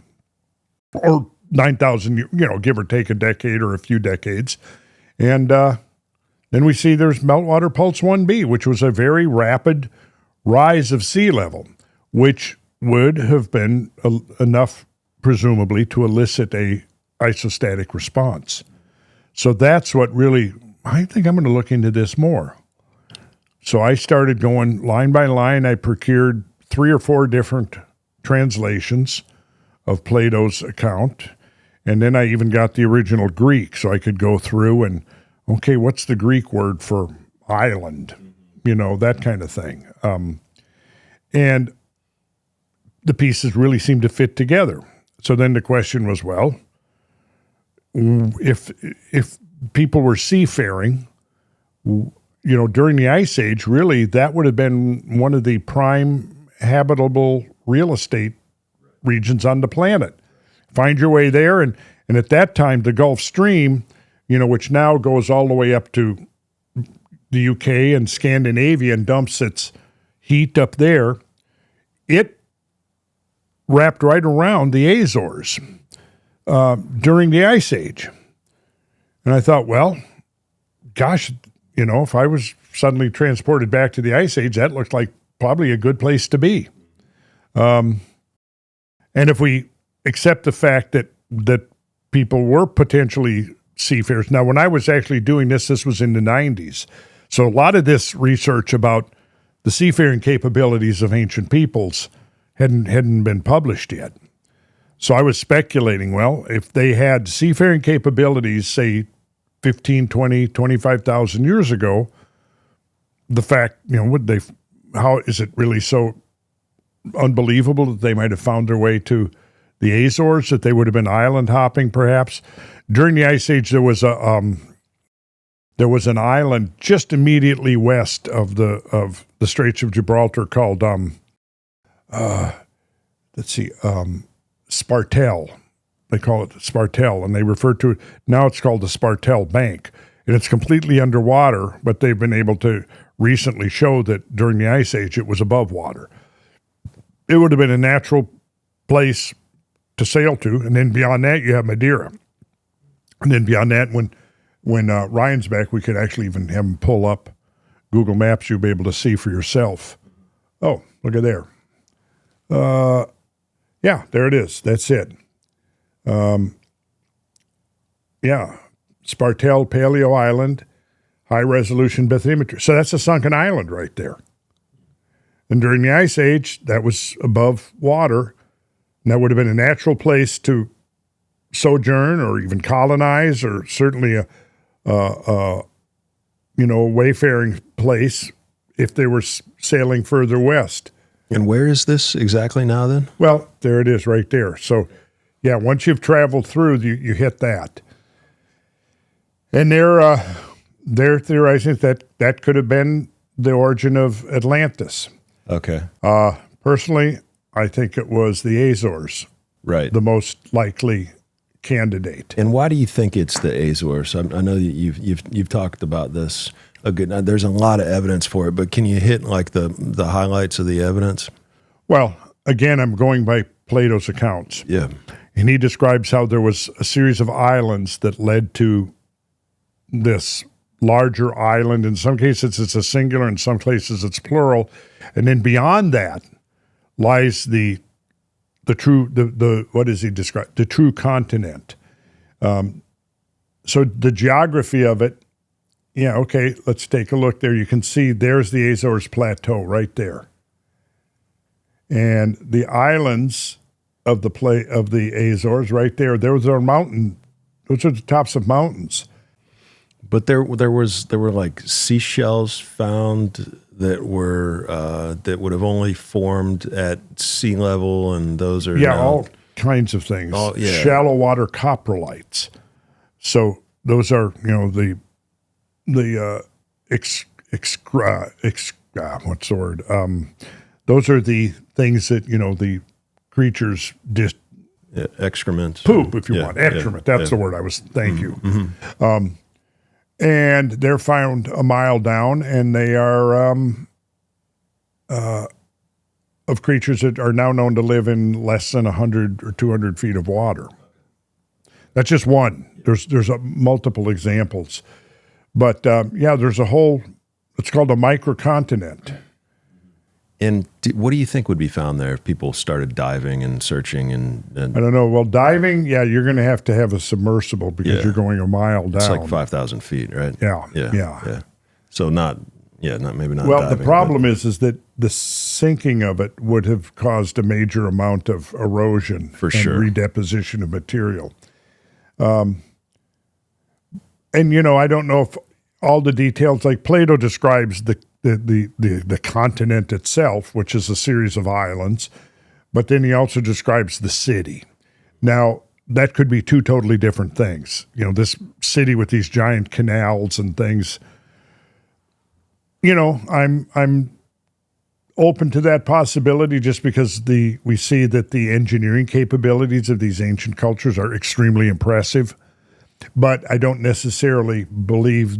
or 9,000, give or take a decade or a few decades. And Then we see there's Meltwater Pulse 1b, which was a very rapid rise of sea level, which would have been enough, presumably, to elicit a isostatic response. So that's what really, I think I'm going to look into this more. So I started going line by line. I procured 3 or 4 different translations of Plato's account. And then I even got the original Greek, so I could go through and, okay, what's the Greek word for island? You know, that kind of thing. And the pieces really seemed to fit together. So then the question was, well, if people were seafaring, you know, during the Ice Age, really, that would have been one of the prime habitable real estate regions on the planet. Find your way there, and at that time, the Gulf Stream, you know, which now goes all the way up to the UK and Scandinavia and dumps its heat up there, it wrapped right around the Azores during the Ice Age. And I thought, well, gosh, you know, if I was suddenly transported back to the Ice Age, that looked like probably a good place to be. And if we accept the fact that people were potentially seafarers. Now, when I was actually doing this was in the 90s. So a lot of this research about the seafaring capabilities of ancient peoples hadn't been published yet. So I was speculating, well, if they had seafaring capabilities, say 15, 20, 25,000 years ago, the fact, you know, how is it really so unbelievable that they might have found their way to the Azores, that they would have been island hopping perhaps? During the Ice Age, there was an island just immediately west of the Straits of Gibraltar called Spartel. They call it Spartel, and they refer to it, now it's called the Spartel Bank, and it's completely underwater, but they've been able to recently show that during the Ice Age it was above water. It would have been a natural place to sail to, and then beyond that you have Madeira. And then beyond that, when Ryan's back, we could actually even have him pull up Google Maps. You'll be able to see for yourself. Oh, look at there. Yeah, there it is. That's it. Spartel Paleo Island, high-resolution bathymetry. So that's a sunken island right there. And during the Ice Age, that was above water, and that would have been a natural place to sojourn or even colonize, or certainly a wayfaring place if they were sailing further west. And where is this exactly now then? Well, there it is right there. So, yeah, once you've traveled through, you hit that. And they're theorizing that could have been the origin of Atlantis. Okay. Personally, I think it was the Azores. Right. The most likely candidate. And why do you think it's the Azores? I know that you've talked about this a good. There's a lot of evidence for it, but can you hit like the highlights of the evidence? Well, again, I'm going by Plato's accounts. Yeah. And he describes how there was a series of islands that led to this larger island. In some cases, it's a singular. In some places, it's plural. And then beyond that lies the what does he describe? The true continent. So the geography of it, yeah, okay, let's take a look there. You can see there's the Azores Plateau right there. And the islands of the Azores right there, those are the tops of mountains. But there were like seashells found that would have only formed at sea level, and those are all kinds of things. Yeah. Shallow water coprolites. So those are what's the word? Those are the things that the creatures just excrement, poop, if you want. Excrement. That's the word I was. Thank you. Mm-hmm. And they're found a mile down, and they are of creatures that are now known to live in less than 100 or 200 feet of water. That's just one. There's multiple examples. But yeah, there's a whole, it's called a microcontinent. And what do you think would be found there if people started diving and searching? And I don't know. Well, diving, yeah, you're going to have a submersible because you're going a mile down. It's like 5,000 feet, right? Yeah. So maybe not. Well, diving, the problem is that the sinking of it would have caused a major amount of erosion and redeposition of material. And I don't know if all the details, like Plato describes the continent itself, which is a series of islands, but then he also describes the city. Now, that could be two totally different things. This city with these giant canals and things. I'm open to that possibility just because we see that the engineering capabilities of these ancient cultures are extremely impressive. But I don't necessarily believe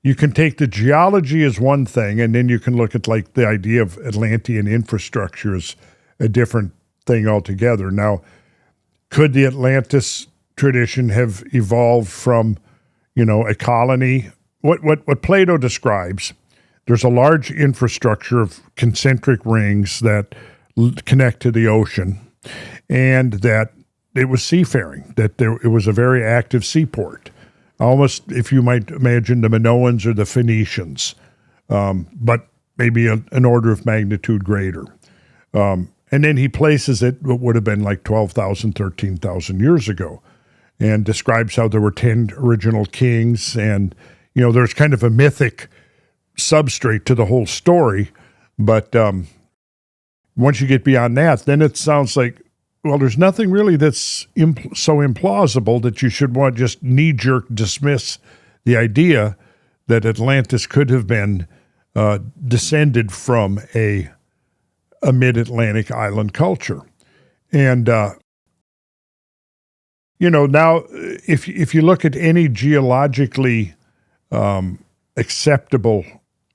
you can take the geology as one thing, and then you can look at like the idea of Atlantean infrastructure as a different thing altogether. Now, could the Atlantis tradition have evolved from, a colony? What Plato describes, there's a large infrastructure of concentric rings that connect to the ocean, and that it was seafaring, that it was a very active seaport, almost, if you might imagine, the Minoans or the Phoenicians, but maybe an order of magnitude greater. And then he places it, what would have been like 12,000, 13,000 years ago, and describes how there were 10 original kings, and, there's kind of a mythic substrate to the whole story. But once you get beyond that, then it sounds like, well, there's nothing really that's so implausible that you should want to just knee-jerk dismiss the idea that Atlantis could have been descended from a mid-Atlantic island culture. And, now, if you look at any geologically acceptable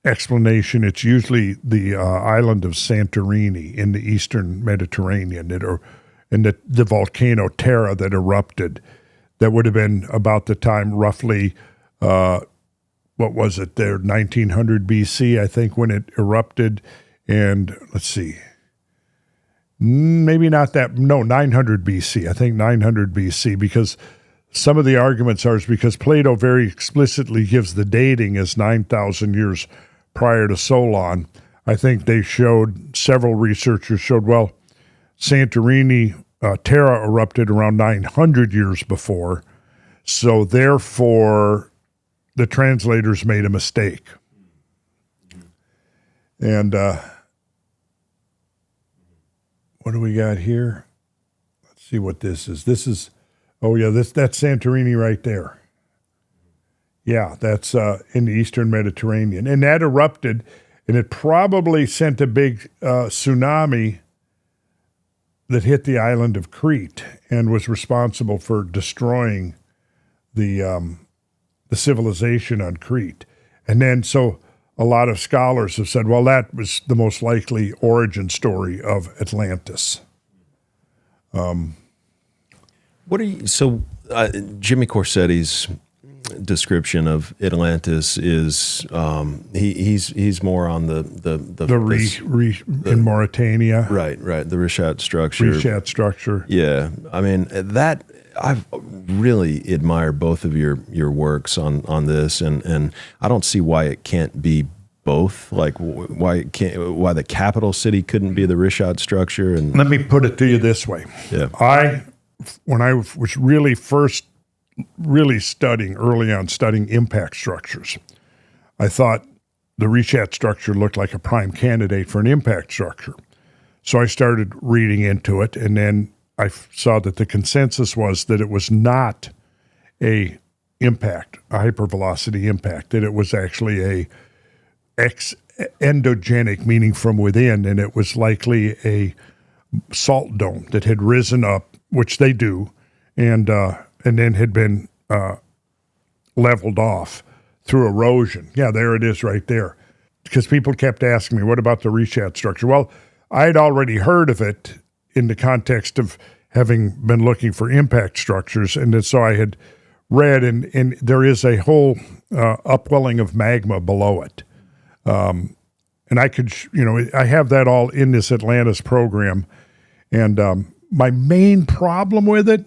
explanation, it's usually the island of Santorini in the eastern Mediterranean, and the volcano Terra that erupted. That would have been about the time, roughly, what was it there, 1900 BC, I think, when it erupted. And let's see, maybe not that, no, 900 BC. I think 900 BC, because some of the arguments are because Plato very explicitly gives the dating as 9,000 years prior to Solon. I think several researchers showed, well, Santorini, Terra erupted around 900 years before, so therefore the translators made a mistake. And what do we got here? Let's see what this is. That's Santorini right there. Yeah, that's in the eastern Mediterranean. And that erupted, and it probably sent a big tsunami that hit the island of Crete and was responsible for destroying the civilization on Crete. And then so a lot of scholars have said, well, that was the most likely origin story of Atlantis. Jimmy Corsetti's description of Atlantis is he's more on the in Mauritania, right, the reshaped structure. Yeah, I mean that I've really admired both of your works on this, and I don't see why it can't be both. Like why the capital city couldn't be the reshaped structure. And let me put it to you this way: when I was really studying impact structures, I thought the reshaped structure looked like a prime candidate for an impact structure. So I started reading into it, and then I saw that the consensus was that it was not a hypervelocity impact, that it was actually a endogenic, meaning from within, and it was likely a salt dome that had risen up, which they do, and then had been leveled off through erosion. Yeah, there it is right there. Because people kept asking me, what about the reshaped structure? Well, I had already heard of it in the context of having been looking for impact structures, and then so I had red, and there is a whole upwelling of magma below it. And I could, I have that all in this Atlantis program. And my main problem with it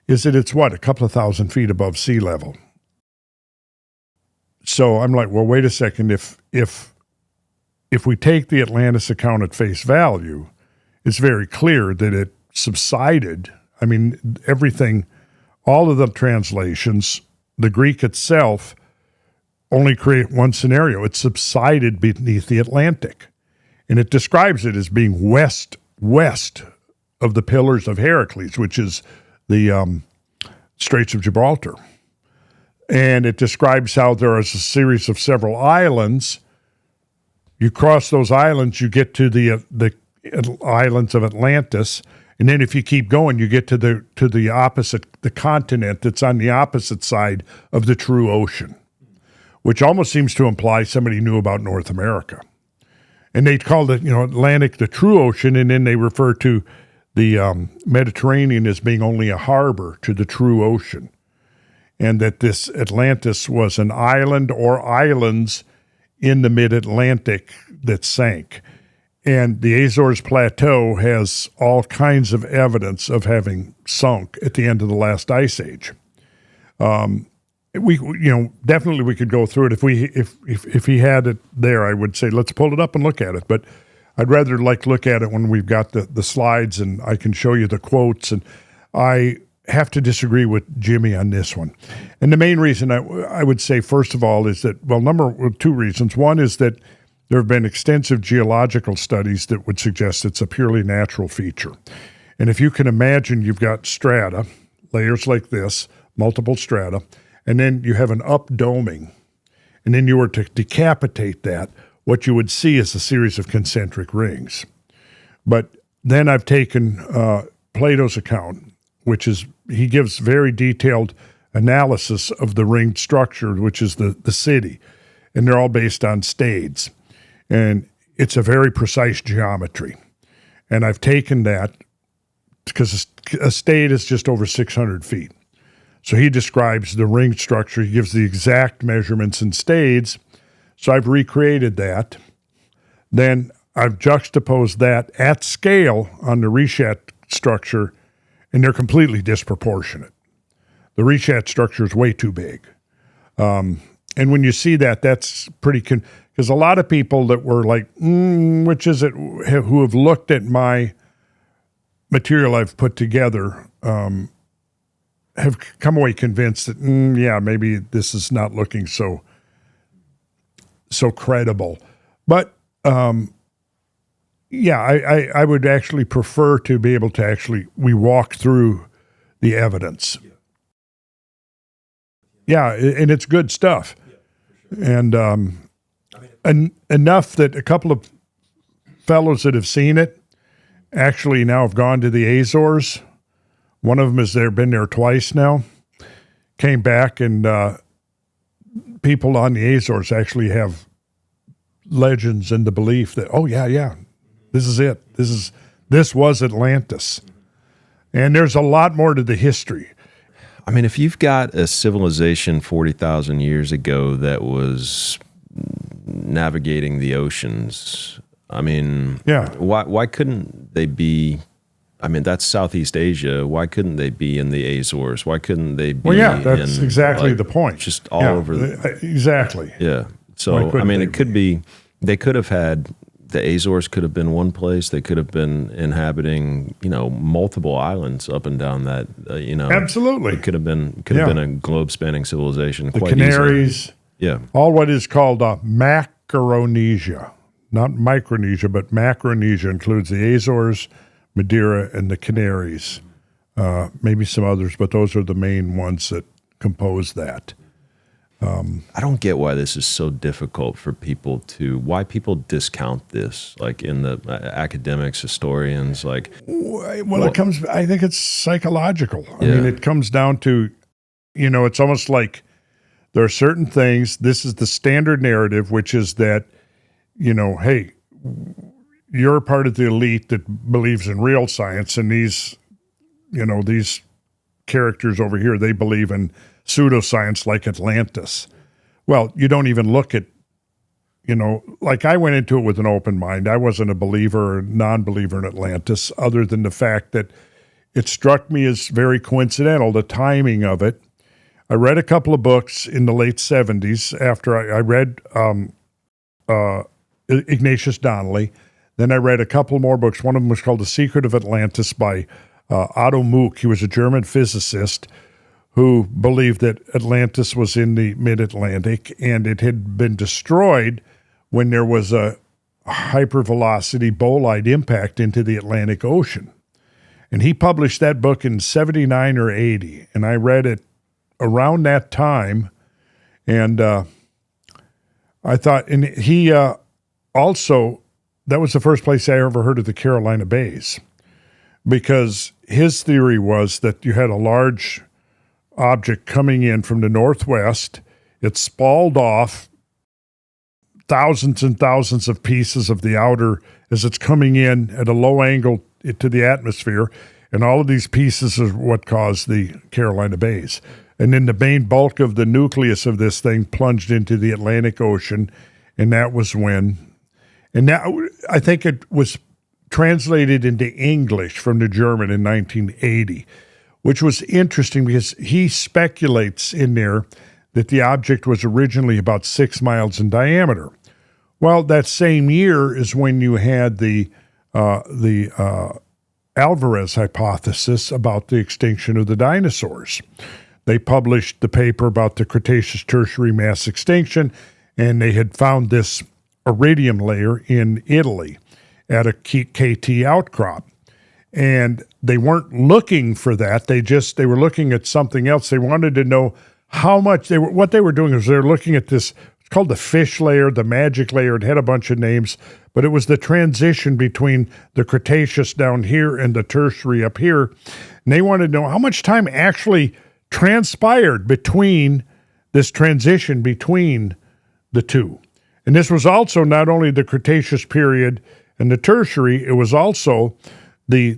is that it's a couple of thousand feet above sea level. So I'm like, well, wait a second. If we take the Atlantis account at face value, it's very clear that it subsided. I mean, everything, all of the translations, the Greek itself only create one scenario. It subsided beneath the Atlantic. And it describes it as being west of the Pillars of Heracles, which is the Straits of Gibraltar. And it describes how there is a series of several islands. You cross those islands, you get to the islands of Atlantis, and then if you keep going, you get to the opposite, the continent that's on the opposite side of the true ocean, which almost seems to imply somebody knew about North America. And they called it, Atlantic the true ocean, and then they refer to the Mediterranean as being only a harbor to the true ocean, and that this Atlantis was an island or islands in the mid-Atlantic that sank. And the Azores Plateau has all kinds of evidence of having sunk at the end of the last ice age. We definitely we could go through it. If he had it there, I would say let's pull it up and look at it. But I'd rather look at it when we've got the slides and I can show you the quotes. And I have to disagree with Jimmy on this one. And the main reason I would say, first of all, is that, two reasons. One is that there have been extensive geological studies that would suggest it's a purely natural feature. And if you can imagine, you've got strata, layers like this, multiple strata, and then you have an updoming, and then you were to decapitate that, what you would see is a series of concentric rings. But then I've taken Plato's account, which is, he gives very detailed analysis of the ringed structure, which is the city, and they're all based on stades. And it's a very precise geometry. And I've taken that because a stade is just over 600 feet. So he describes the ringed structure. He gives the exact measurements in stades. So I've recreated that. Then I've juxtaposed that at scale on the reshaped structure, and they're completely disproportionate. The reshaped structure is way too big. And when you see that, that's pretty... Because a lot of people that were like, which is it, who have looked at my material I've put together, have come away convinced that, maybe this is not looking so credible. But, I would actually prefer to be able to we walk through the evidence. Yeah, and it's good stuff. And enough that a couple of fellows that have seen it actually now have gone to the Azores. One of them has been there twice now. Came back, and people on the Azores actually have legends and the belief that, this is it. This was Atlantis. And there's a lot more to the history. I mean, if you've got a civilization 40,000 years ago that was navigating the oceans, I mean, why couldn't they be? I mean, that's Southeast Asia. Why couldn't they be in the Azores? Why couldn't they be? That's exactly the point. Just all over. Exactly. Yeah. So I mean, it could be. They could have had the Azores. Could have been one place. They could have been inhabiting, multiple islands up and down that. Absolutely. It could have been a globe-spanning civilization. The quite Canaries. Easily. Yeah. All what is called Macaronesia, not Micronesia, but Macaronesia includes the Azores, Madeira, and the Canaries. Maybe some others, but those are the main ones that compose that. I don't get why this is so difficult for people why people discount this, like in the academics, historians, like. Well, I think it's psychological. I mean, it comes down to, it's almost like there are certain things, this is the standard narrative, which is that, hey, you're part of the elite that believes in real science, and these characters over here, they believe in pseudoscience like Atlantis. Well, you don't even look at, like I went into it with an open mind. I wasn't a believer or non-believer in Atlantis, other than the fact that it struck me as very coincidental, the timing of it. I read a couple of books in the late 70s after I read Ignatius Donnelly. Then I read a couple more books. One of them was called The Secret of Atlantis by Otto Mook. He was a German physicist who believed that Atlantis was in the mid-Atlantic, and it had been destroyed when there was a hypervelocity bolide impact into the Atlantic Ocean. And he published that book in 79 or 80, and I read it around that time, and I thought, and he also, that was the first place I ever heard of the Carolina Bays, because his theory was that you had a large object coming in from the northwest. It spalled off thousands and thousands of pieces of the outer as it's coming in at a low angle to the atmosphere, and all of these pieces are what caused the Carolina Bays. And then the main bulk of the nucleus of this thing plunged into the Atlantic Ocean, and that was when, and that, I think it was translated into English from the German in 1980, which was interesting because he speculates in there that the object was originally about 6 miles in diameter. Well, that same year is when you had the Alvarez hypothesis about the extinction of the dinosaurs. They published the paper about the Cretaceous Tertiary mass extinction, and they had found this iridium layer in Italy at a KT outcrop. And they weren't looking for that. They were looking at something else. They wanted to know how much what they were doing is they were looking at this, it's called the fish layer, the magic layer. It had a bunch of names, but it was the transition between the Cretaceous down here and the Tertiary up here. And they wanted to know how much time actually transpired between this transition between the two. And this was also not only the Cretaceous period and the Tertiary, it was also the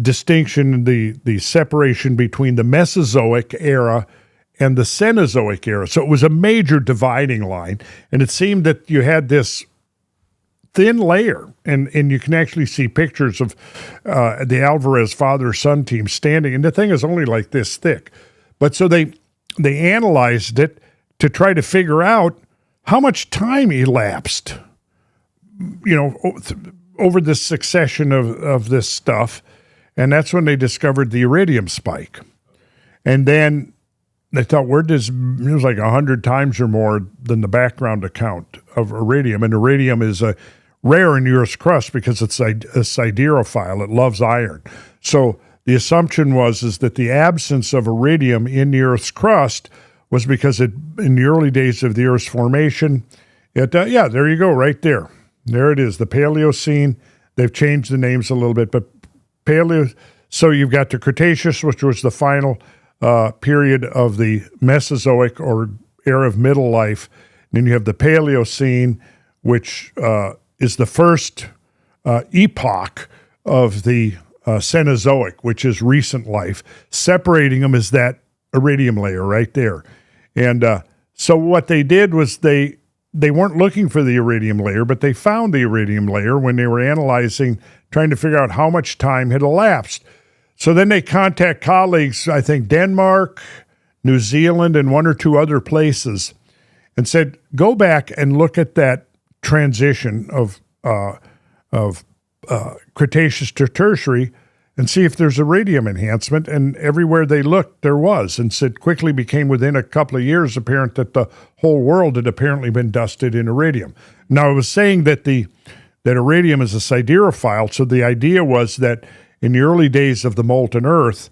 distinction, the separation between the Mesozoic era and the Cenozoic era. So it was a major dividing line, and it seemed that you had this thin layer, and you can actually see pictures of the Alvarez father-son team standing, and the thing is only like this thick. But so they analyzed it to try to figure out how much time elapsed, over this succession of this stuff, and that's when they discovered the iridium spike. And then they thought, it was like 100 times or more than the background account of iridium, and iridium is rare in the Earth's crust because it's a siderophile. It loves iron. So the assumption is that the absence of iridium in the Earth's crust was because in the early days of the Earth's formation, there you go, right there. There it is, the Paleocene. They've changed the names a little bit, but so you've got the Cretaceous, which was the final period of the Mesozoic or era of middle life. And then you have the Paleocene, which is the first epoch of the Cenozoic, which is recent life. Separating them is that iridium layer right there. And so what they did was they weren't looking for the iridium layer, but they found the iridium layer when they were analyzing, trying to figure out how much time had elapsed. So then they contact colleagues, I think Denmark, New Zealand, and one or two other places, and said, go back and look at that transition of Cretaceous to Tertiary and see if there's iridium enhancement. And everywhere they looked, there was, and it quickly became within a couple of years apparent that the whole world had apparently been dusted in iridium. Now, I was saying that that iridium is a siderophile, so the idea was that in the early days of the molten Earth,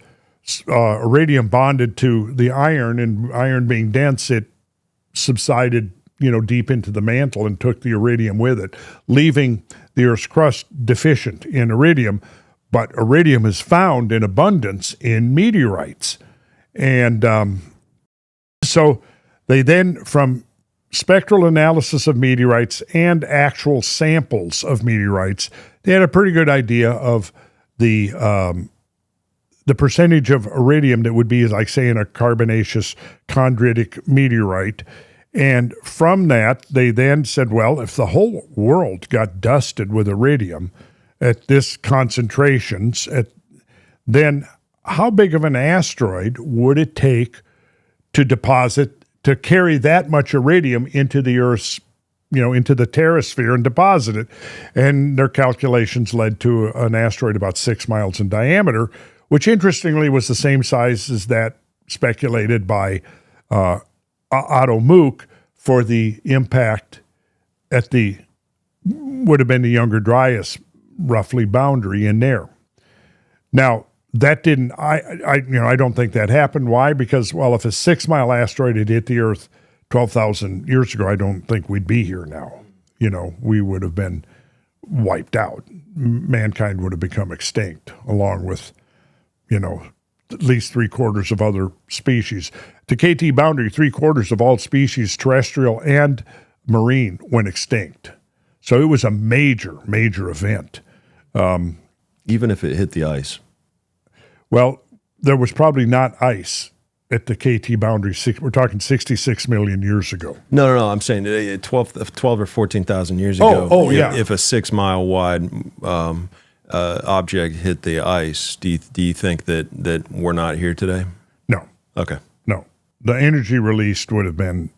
iridium bonded to the iron, and iron being dense, it subsided, deep into the mantle and took the iridium with it, leaving the Earth's crust deficient in iridium. But iridium is found in abundance in meteorites. And so they then, from spectral analysis of meteorites and actual samples of meteorites, they had a pretty good idea of the the percentage of iridium that would be, like, say, in a carbonaceous chondritic meteorite. And from that, they then said, well, if the whole world got dusted with iridium at this concentrations, then how big of an asteroid would it take to carry that much iridium into the Earth's, into the terrasphere and deposit it? And their calculations led to an asteroid about 6 miles in diameter, which interestingly was the same size as that speculated by Otto Mook for the impact at would have been the Younger Dryas roughly boundary in there. Now, that didn't, I don't think that happened. Why? Because, well, if a 6 mile asteroid had hit the Earth 12,000 years ago, I don't think we'd be here now. We would have been wiped out. Mankind would have become extinct, along with, at least 3/4 of other species. To KT boundary, 3/4 of all species, terrestrial and marine, went extinct. So it was a major, major event. Even if it hit the ice. Well, there was probably not ice at the KT boundary. We're talking 66 million years ago. No. I'm saying 12 or 14,000 years ago. Oh, yeah. If a 6 mile wide object hit the ice, do you think that we're not here today? No. Okay. No. The energy released would have been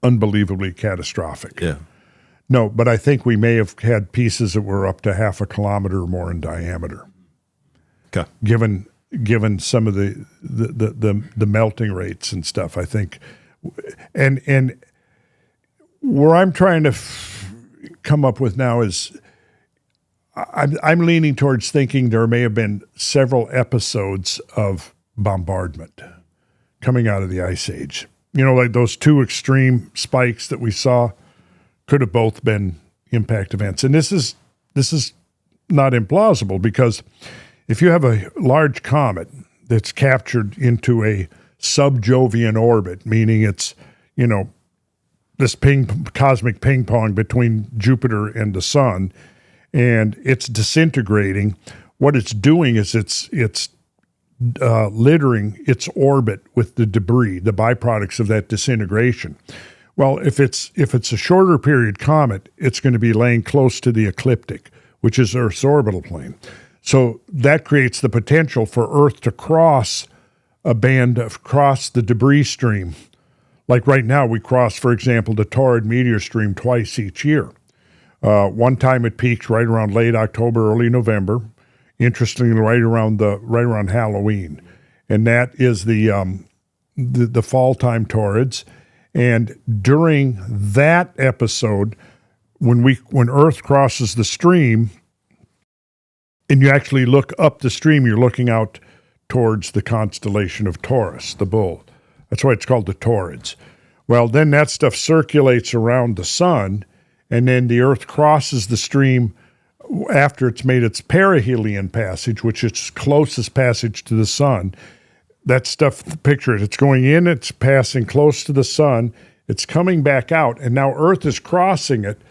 unbelievably catastrophic. Yeah. No, but I think we may have had pieces that were up to 0.5 kilometer or more in diameter. Okay. Given some of the melting rates and stuff, I think, and where I'm trying to come up with now is I'm leaning towards thinking there may have been several episodes of bombardment coming out of the Ice Age. Like those two extreme spikes that we saw could have both been impact events. And this is not implausible, because if you have a large comet that's captured into a sub-Jovian orbit, meaning it's, this cosmic ping pong between Jupiter and the sun, and it's disintegrating, what it's doing is it's littering its orbit with the debris, the byproducts of that disintegration. Well, if it's a shorter period comet, it's going to be laying close to the ecliptic, which is Earth's orbital plane. So that creates the potential for Earth to cross the debris stream. Like right now, we cross, for example, the Taurid meteor stream twice each year. One time it peaked right around late October, early November. Interestingly, right around Halloween, and that is the fall time Taurids. And during that episode, when Earth crosses the stream, and you actually look up the stream, you're looking out towards the constellation of Taurus, the bull. That's why it's called the Taurids. Well, then that stuff circulates around the sun, and then the Earth crosses the stream after it's made its perihelion passage, which is its closest passage to the sun. That stuff, picture it, it's going in, it's passing close to the sun, it's coming back out, and now Earth is crossing it,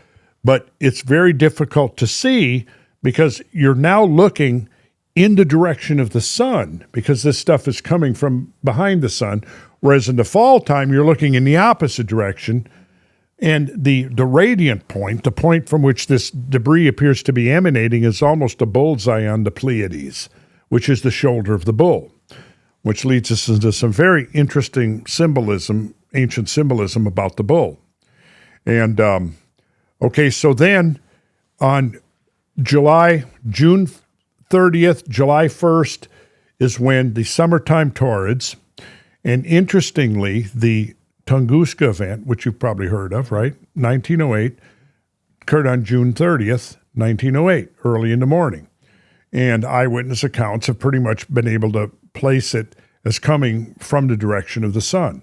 but it's very difficult to see because you're now looking in the direction of the sun, because this stuff is coming from behind the sun, whereas in the fall time, you're looking in the opposite direction, and the radiant point, the point from which this debris appears to be emanating, is almost a bullseye on the Pleiades, which is the shoulder of the bull, which leads us into some very interesting symbolism, ancient symbolism about the bull. And, okay, so then on June 30th, July 1st is when the summertime Taurids, and interestingly, the Tunguska event, which you've probably heard of, right? 1908, occurred on June 30th, 1908, early in the morning. And eyewitness accounts have pretty much been able to place it as coming from the direction of the sun.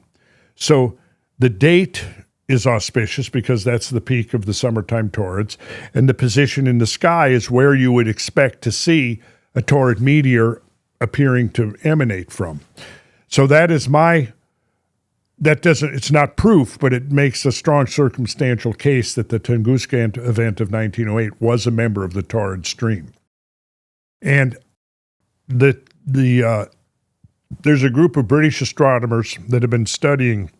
So the date is auspicious because that's the peak of the summertime Taurids, and the position in the sky is where you would expect to see a Taurid meteor appearing to emanate from. So that is it's not proof, but it makes a strong circumstantial case that the Tunguska event of 1908 was a member of the Taurid stream. And the there's a group of British astronomers that have been studying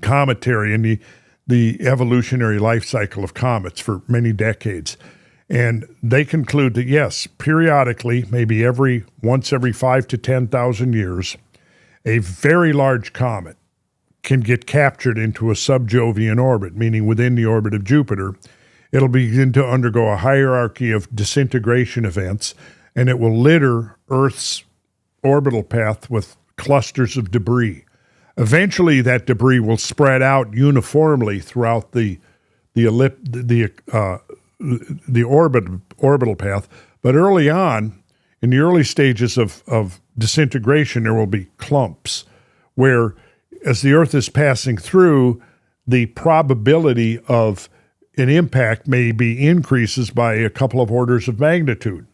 cometary and the evolutionary life cycle of comets for many decades. And they conclude that, yes, periodically, maybe once every 5 to 10,000 years, a very large comet can get captured into a subjovian orbit, meaning within the orbit of Jupiter. It'll begin to undergo a hierarchy of disintegration events, and it will litter Earth's orbital path with clusters of debris. Eventually, that debris will spread out uniformly throughout the orbital path. But early on, in the early stages of disintegration, there will be clumps where, as the Earth is passing through, the probability of an impact increases by a couple of orders of magnitude.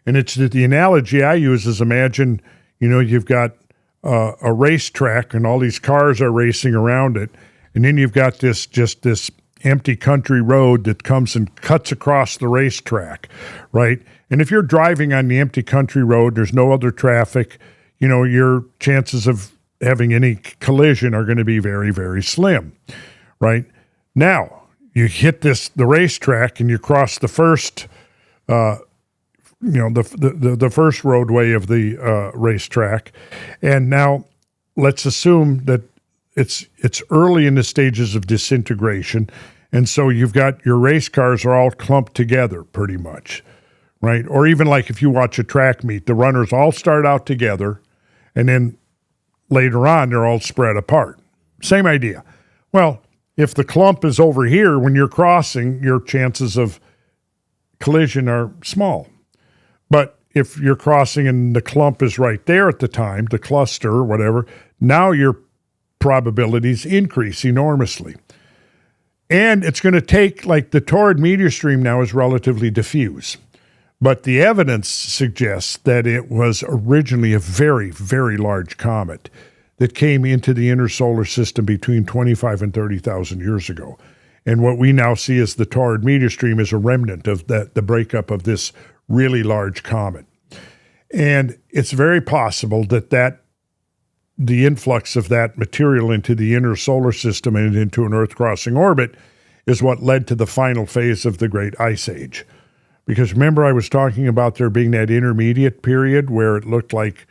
And it's the analogy I use is, imagine, you've got a racetrack and all these cars are racing around it, and then you've got this empty country road that comes and cuts across the racetrack, right? And if you're driving on the empty country road, there's no other traffic, your chances of having any collision are going to be very, very slim, right? Now, you hit the racetrack and you cross the first the first roadway of the racetrack, and now let's assume that it's early in the stages of disintegration, and so you've got your race cars are all clumped together pretty much, right? Or even like if you watch a track meet, the runners all start out together, and then later on they're all spread apart. Same idea. Well, if the clump is over here when you're crossing, your chances of collision are small. But if you're crossing and the clump is right there at the time, the cluster or whatever, now your probabilities increase enormously. And it's going to take, like, the Taurid meteor stream now is relatively diffuse. But the evidence suggests that it was originally a very, very large comet that came into the inner solar system between 25 and 30,000 years ago. And what we now see as the Taurid meteor stream is a remnant of the breakup of this really large comet. And it's very possible that the influx of that material into the inner solar system and into an Earth-crossing orbit is what led to the final phase of the Great Ice Age. Because remember, I was talking about there being that intermediate period where it looked like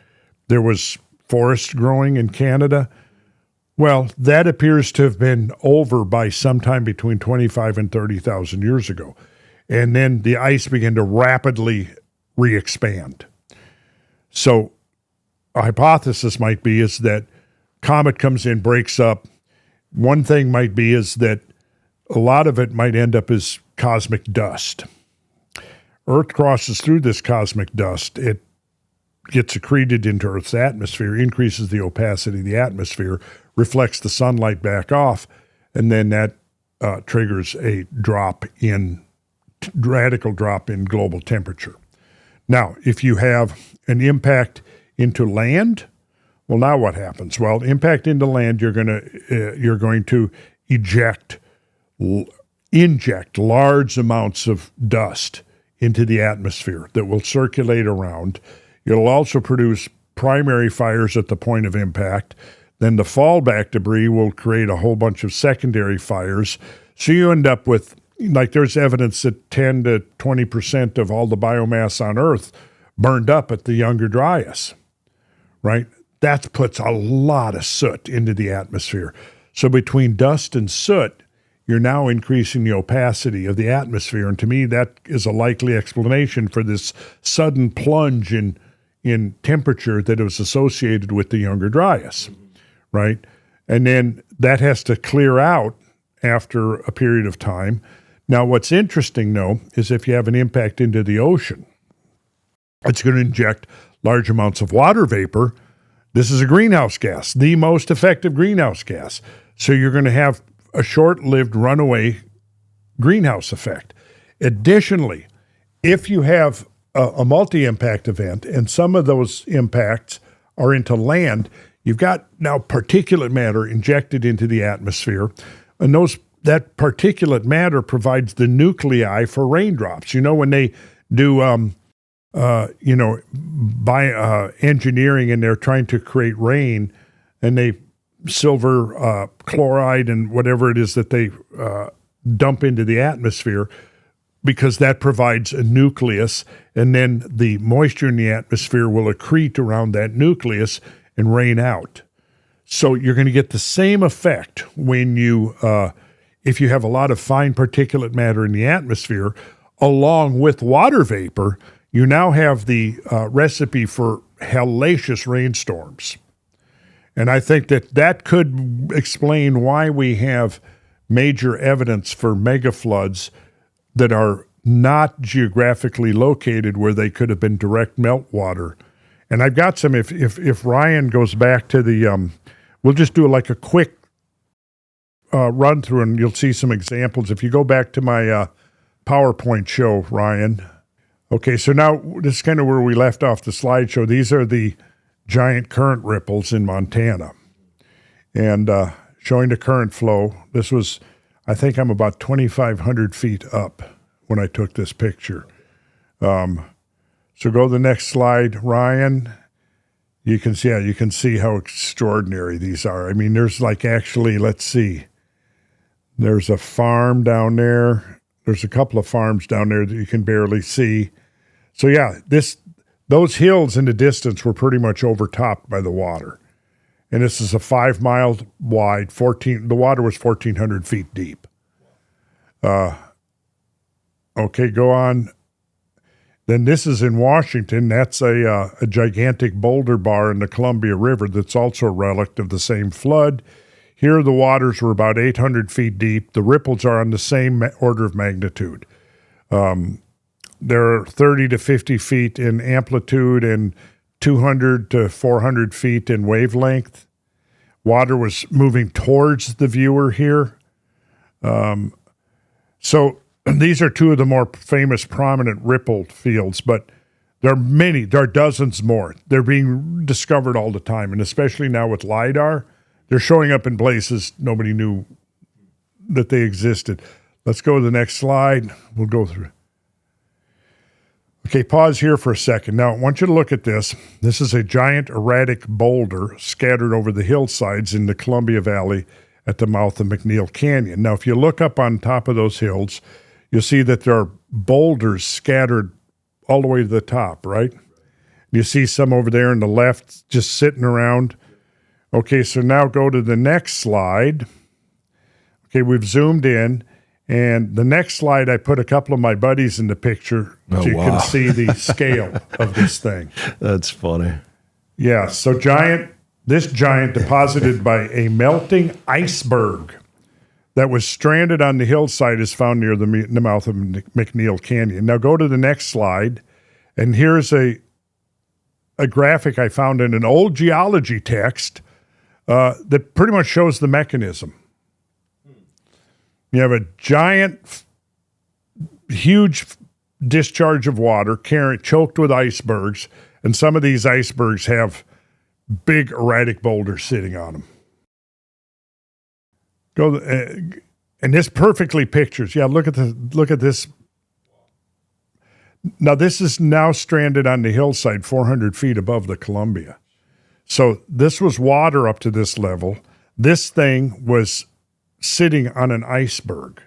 there was forest growing in Canada. Well, that appears to have been over by sometime between 25 and 30,000 years ago. And then the ice began to rapidly re-expand. So a hypothesis might be is that comet comes in, breaks up. One thing might be is that a lot of it might end up as cosmic dust. Earth crosses through this cosmic dust. It gets accreted into Earth's atmosphere, increases the opacity of the atmosphere, reflects the sunlight back off, and then that triggers a radical drop in global temperature. Now, if you have an impact into land, well, now what happens? Well, impact into land, you're going to inject large amounts of dust into the atmosphere that will circulate around. It'll also produce primary fires at the point of impact. Then the fallback debris will create a whole bunch of secondary fires. So you end up with, like, there's evidence that 10 to 20% of all the biomass on Earth burned up at the Younger Dryas, right? That puts a lot of soot into the atmosphere. So between dust and soot, you're now increasing the opacity of the atmosphere. And to me, that is a likely explanation for this sudden plunge in temperature that was associated with the Younger Dryas, right? And then that has to clear out after a period of time. Now, what's interesting, though, is if you have an impact into the ocean, it's going to inject large amounts of water vapor. This is a greenhouse gas, the most effective greenhouse gas. So you're going to have a short-lived runaway greenhouse effect. Additionally, if you have a multi-impact event and some of those impacts are into land, you've got now particulate matter injected into the atmosphere, and that particulate matter provides the nuclei for raindrops. You know, when they do by engineering, and they're trying to create rain, and they silver chloride and whatever it is that they dump into the atmosphere, because that provides a nucleus, and then the moisture in the atmosphere will accrete around that nucleus and rain out. So you're going to get the same effect when you, if you have a lot of fine particulate matter in the atmosphere, along with water vapor. You now have the recipe for hellacious rainstorms. And I think that could explain why we have major evidence for mega floods that are not geographically located where they could have been direct meltwater. And I've got some, if Ryan goes back to the, we'll just do like a quick run through and you'll see some examples. If you go back to my PowerPoint show, Ryan. Okay, so now this is kind of where we left off the slideshow. These are the giant current ripples in Montana. And showing the current flow. This was, I think I'm about 2,500 feet up when I took this picture. So go to the next slide, Ryan. You can see how extraordinary these are. I mean, there's like actually, let's see. There's a farm down there. There's a couple of farms down there that you can barely see. So yeah, those hills in the distance were pretty much overtopped by the water. And this is a 5 mile wide, the water was 1,400 feet deep. Okay, go on. Then this is in Washington. That's a gigantic boulder bar in the Columbia River that's also a relic of the same flood. Here the waters were about 800 feet deep. The ripples are on the same order of magnitude. They're 30 to 50 feet in amplitude and 200 to 400 feet in wavelength. Water was moving towards the viewer here. So these are two of the more famous, prominent rippled fields, but there are many. There are dozens more. They're being discovered all the time, and especially now with LIDAR, they're showing up in places nobody knew that they existed. Let's go to the next slide. We'll go through. Okay, pause here for a second. Now, I want you to look at this. This is a giant erratic boulder scattered over the hillsides in the Columbia Valley at the mouth of McNeil Canyon. Now, if you look up on top of those hills, you'll see that there are boulders scattered all the way to the top, right? You see some over there on the left just sitting around. Okay, so now go to the next slide. Okay, we've zoomed in. And the next slide, I put a couple of my buddies in the picture so you can see the scale of this thing. That's funny. Yeah, so this giant deposited by a melting iceberg that was stranded on the hillside is found near the mouth of McNeil Canyon. Now go to the next slide, and here's a graphic I found in an old geology text that pretty much shows the mechanism. You have a giant, huge discharge of water choked with icebergs, and some of these icebergs have big erratic boulders sitting on them. And this perfectly pictures. Yeah, look at this. Now this is now stranded on the hillside 400 feet above the Columbia. So this was water up to this level. This thing was sitting on an iceberg.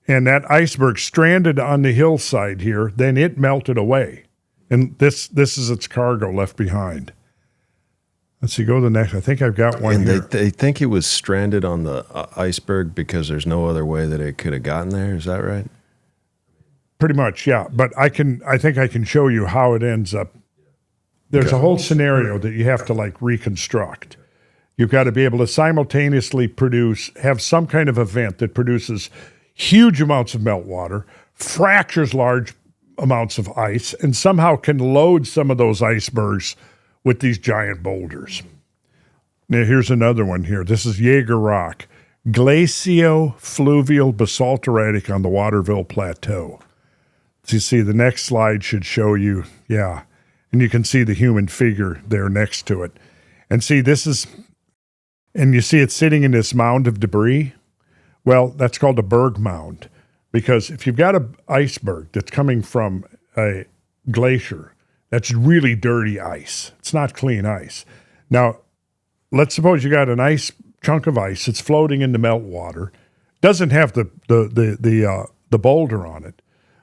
And that iceberg stranded on the hillside here, then it melted away. And this is its cargo left behind. Let's see, go to the next. I think I've got one here. They think it was stranded on the iceberg because there's no other way that it could have gotten there. Is that right? Pretty much, yeah. But I think I can show you how it ends up. There's a whole scenario that you have to like reconstruct. You've got to be able to simultaneously have some kind of event that produces huge amounts of meltwater, fractures large amounts of ice, and somehow can load some of those icebergs with these giant boulders. Now, here's another one here. This is Jaeger Rock, glaciofluvial basalterratic on the Waterville Plateau. So you see, the next slide should show you, yeah, and you can see the human figure there next to it. And see, and you see it sitting in this mound of debris. Well, that's called a berg mound, because if you've got an iceberg that's coming from a glacier. That's really dirty ice. It's not clean ice. Now, let's suppose you got an ice chunk of ice. It's floating in the meltwater. Doesn't have the boulder on it.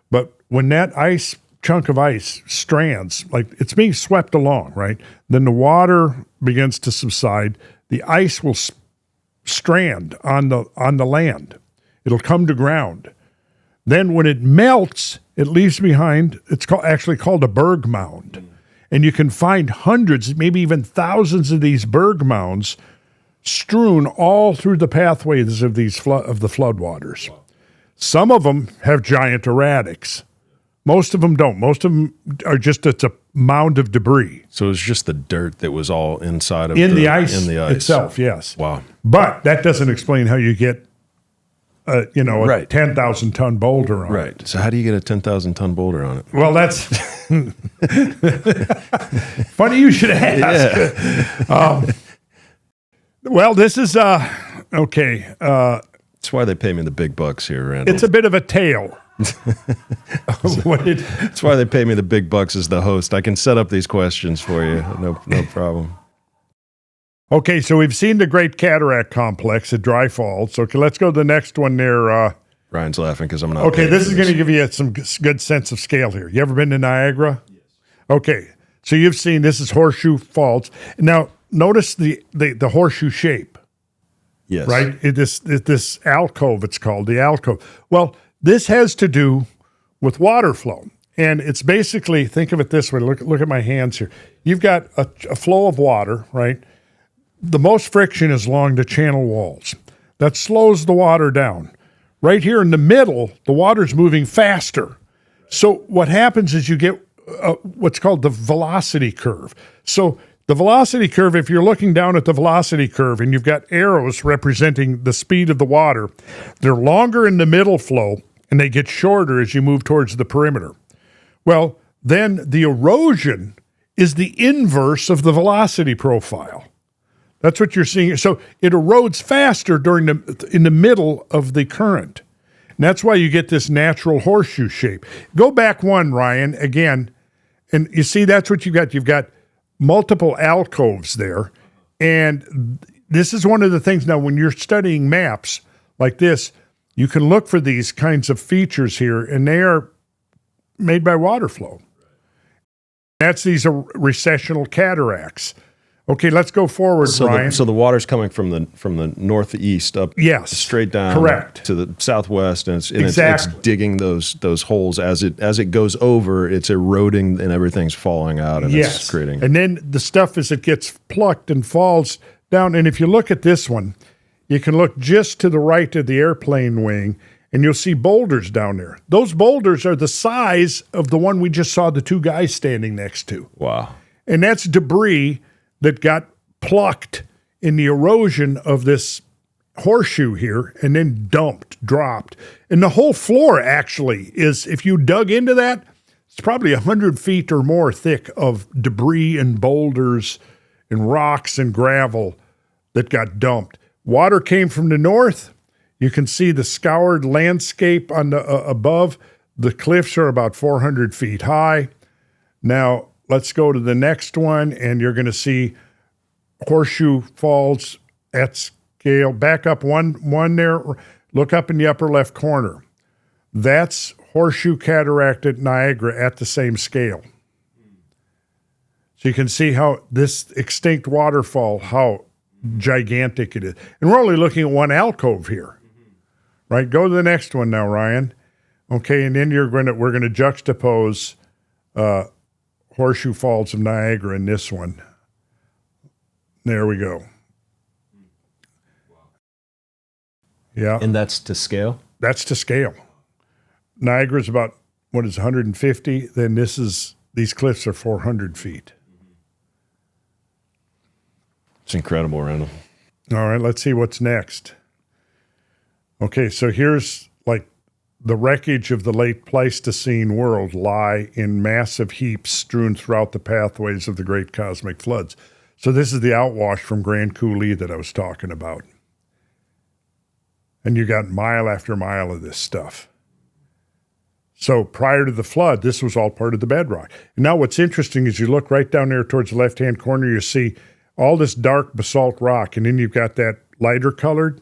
But when that ice chunk of ice strands, like it's being swept along, right? Then the water begins to subside. The ice will strand on the land. It'll come to ground. Then when it melts, it leaves behind, it's actually called a berg mound. And you can find hundreds, maybe even thousands of these berg mounds strewn all through the pathways of the floodwaters. Some of them have giant erratics. Most of them don't. Most of them are just, it's a mound of debris. So it's just the dirt that was all inside of the ice itself, yes. Wow. But that doesn't explain how you get a Right. 10,000 ton boulder on it. Right. So how do you get a 10,000 ton boulder on it? Well, that's funny you should ask. Well, this is okay. That's why they pay me the big bucks here, Randall. It's a bit of a tale. That's why they pay me the big bucks as the host. I can set up these questions for you. No problem. Okay, so we've seen the Great Cataract Complex at Dry Falls. Okay, let's go to the next one there. Ryan's laughing because I'm not. Okay, this is going to give you some good sense of scale here. You ever been to Niagara? Yes. Okay, so you've seen, this is Horseshoe Falls. Now, notice the horseshoe shape. Yes. Right? This alcove, it's called, the alcove. Well, this has to do with water flow. And it's basically, think of it this way. Look at my hands here. You've got a flow of water, right? The most friction is along the channel walls. That slows the water down. Right here in the middle, the water's moving faster. So what happens is you get what's called the velocity curve. So the velocity curve, if you're looking down at the velocity curve and you've got arrows representing the speed of the water, they're longer in the middle flow and they get shorter as you move towards the perimeter. Well, then the erosion is the inverse of the velocity profile. That's what you're seeing. So it erodes faster in the middle of the current. And that's why you get this natural horseshoe shape. Go back one, Ryan, again. And you see, that's what you've got. You've got multiple alcoves there. And this is one of the things now when you're studying maps like this, you can look for these kinds of features here, and they are made by water flow. That's these recessional cataracts. Okay, let's go forward, Brian. So the water's coming from the northeast up, straight down, correct, to the southwest, and it's digging those holes as it goes over. It's eroding and everything's falling out, and it's creating. And then the stuff as it gets plucked and falls down. And if you look at this one, you can look just to the right of the airplane wing, and you'll see boulders down there. Those boulders are the size of the one we just saw the two guys standing next to. Wow! And that's debris that got plucked in the erosion of this horseshoe here and then dropped. And the whole floor actually is, if you dug into that, it's probably 100 feet or more thick of debris and boulders and rocks and gravel that got dumped. Water came from the north. You can see the scoured landscape on the above. The cliffs are about 400 feet high. Now, let's go to the next one, and you're going to see Horseshoe Falls at scale. Back up one there. Look up in the upper left corner. That's Horseshoe Cataract at Niagara at the same scale. So you can see how this extinct waterfall, how gigantic it is. And we're only looking at one alcove here. Right? Go to the next one now, Ryan. Okay, and then we're going to juxtapose Horseshoe Falls of Niagara in this one. There we go. Yeah. And that's to scale? That's to scale. Niagara's about, 150? Then these cliffs are 400 feet. It's incredible, Randall. All right, let's see what's next. Okay, so here's like the wreckage of the late Pleistocene world lie in massive heaps strewn throughout the pathways of the great cosmic floods. So this is the outwash from Grand Coulee that I was talking about. And you got mile after mile of this stuff. So prior to the flood, this was all part of the bedrock. And now what's interesting is you look right down there towards the left-hand corner, you see all this dark basalt rock, and then you've got that lighter colored.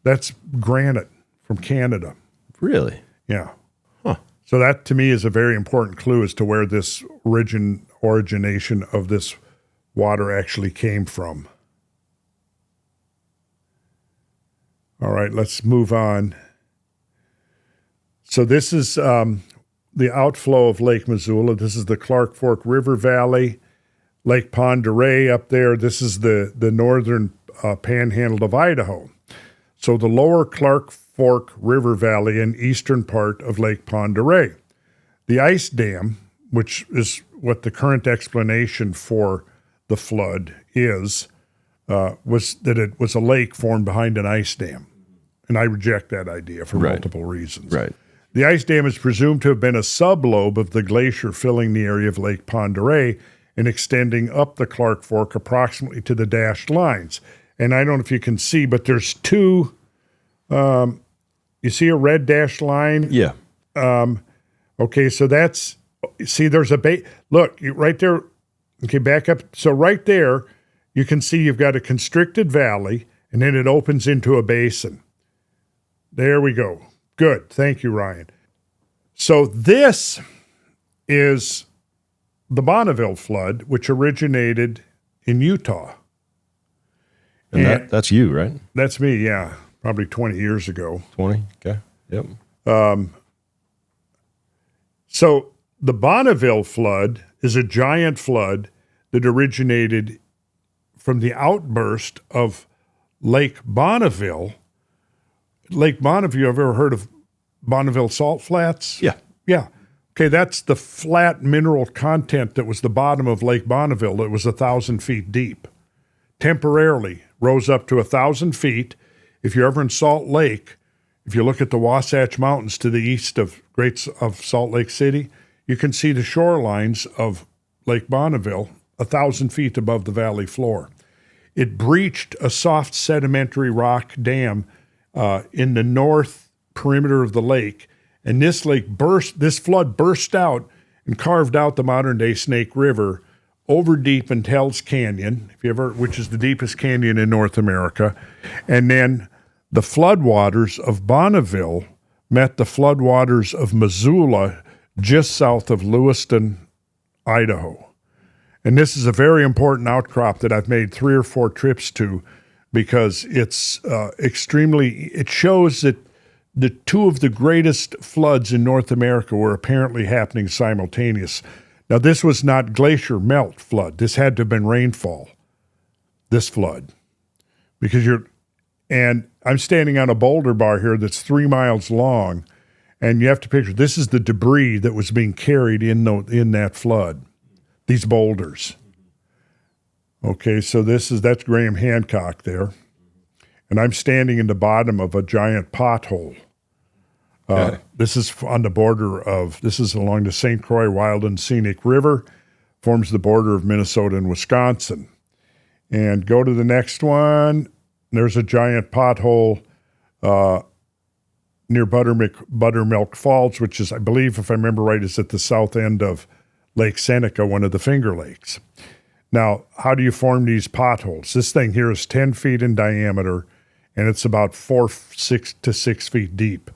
That's granite from Canada. Really? Yeah. Huh. So that to me is a very important clue as to where this origination of this water actually came from. All right, let's move on. So this is the outflow of Lake Missoula. This is the Clark Fork River Valley, Lake Pend Oreille up there. This is the northern panhandle of Idaho. So the lower Clark Fork River Valley and eastern part of Lake Pend Oreille. The ice dam, which is what the current explanation for the flood is, was that it was a lake formed behind an ice dam. And I reject that idea for multiple reasons. Right. The ice dam is presumed to have been a sublobe of the glacier filling the area of Lake Pend Oreille and extending up the Clark Fork approximately to the dashed lines. And I don't know if you can see, but there's two, you see a red dashed line? Yeah. Okay, so that's, see, there's a, look, right there, okay, back up. So right there, you can see you've got a constricted valley, and then it opens into a basin. There we go. Good. Thank you, Ryan. So this is the Bonneville flood, which originated in Utah. And that's you, right? That's me, yeah. Probably 20 years ago. 20? Okay. Yep. So the Bonneville flood is a giant flood that originated from the outburst of Lake Bonneville. Lake Bonneville, you ever heard of Bonneville Salt Flats? Yeah. Yeah. Okay, that's the flat mineral content that was the bottom of Lake Bonneville. It was 1,000 feet deep. Temporarily rose up to 1,000 feet. If you're ever in Salt Lake, if you look at the Wasatch Mountains to the east of Salt Lake City, you can see the shorelines of Lake Bonneville 1,000 feet above the valley floor. It breached a soft sedimentary rock dam in the north perimeter of the lake, and this flood burst out and carved out the modern-day Snake River, over deep in Hell's Canyon, which is the deepest canyon in North America, and then the floodwaters of Bonneville met the floodwaters of Missoula just south of Lewiston, Idaho. And this is a very important outcrop that I've made 3 or 4 trips to because it's it shows that the two of the greatest floods in North America were apparently happening simultaneous. Now, this was not glacier melt flood. This had to have been rainfall, this flood. And I'm standing on a boulder bar here that's 3 miles long, and you have to picture, this is the debris that was being carried in that flood, these boulders. Okay, so that's Graham Hancock there. And I'm standing in the bottom of a giant pothole. This is on the border this is along the St. Croix Wild and Scenic River, forms the border of Minnesota and Wisconsin. And go to the next one. There's a giant pothole near Buttermilk Falls, which is, I believe, if I remember right, is at the south end of Lake Seneca, one of the Finger Lakes. Now, how do you form these potholes? This thing here is 10 feet in diameter, and it's about 6 to 6 feet deep.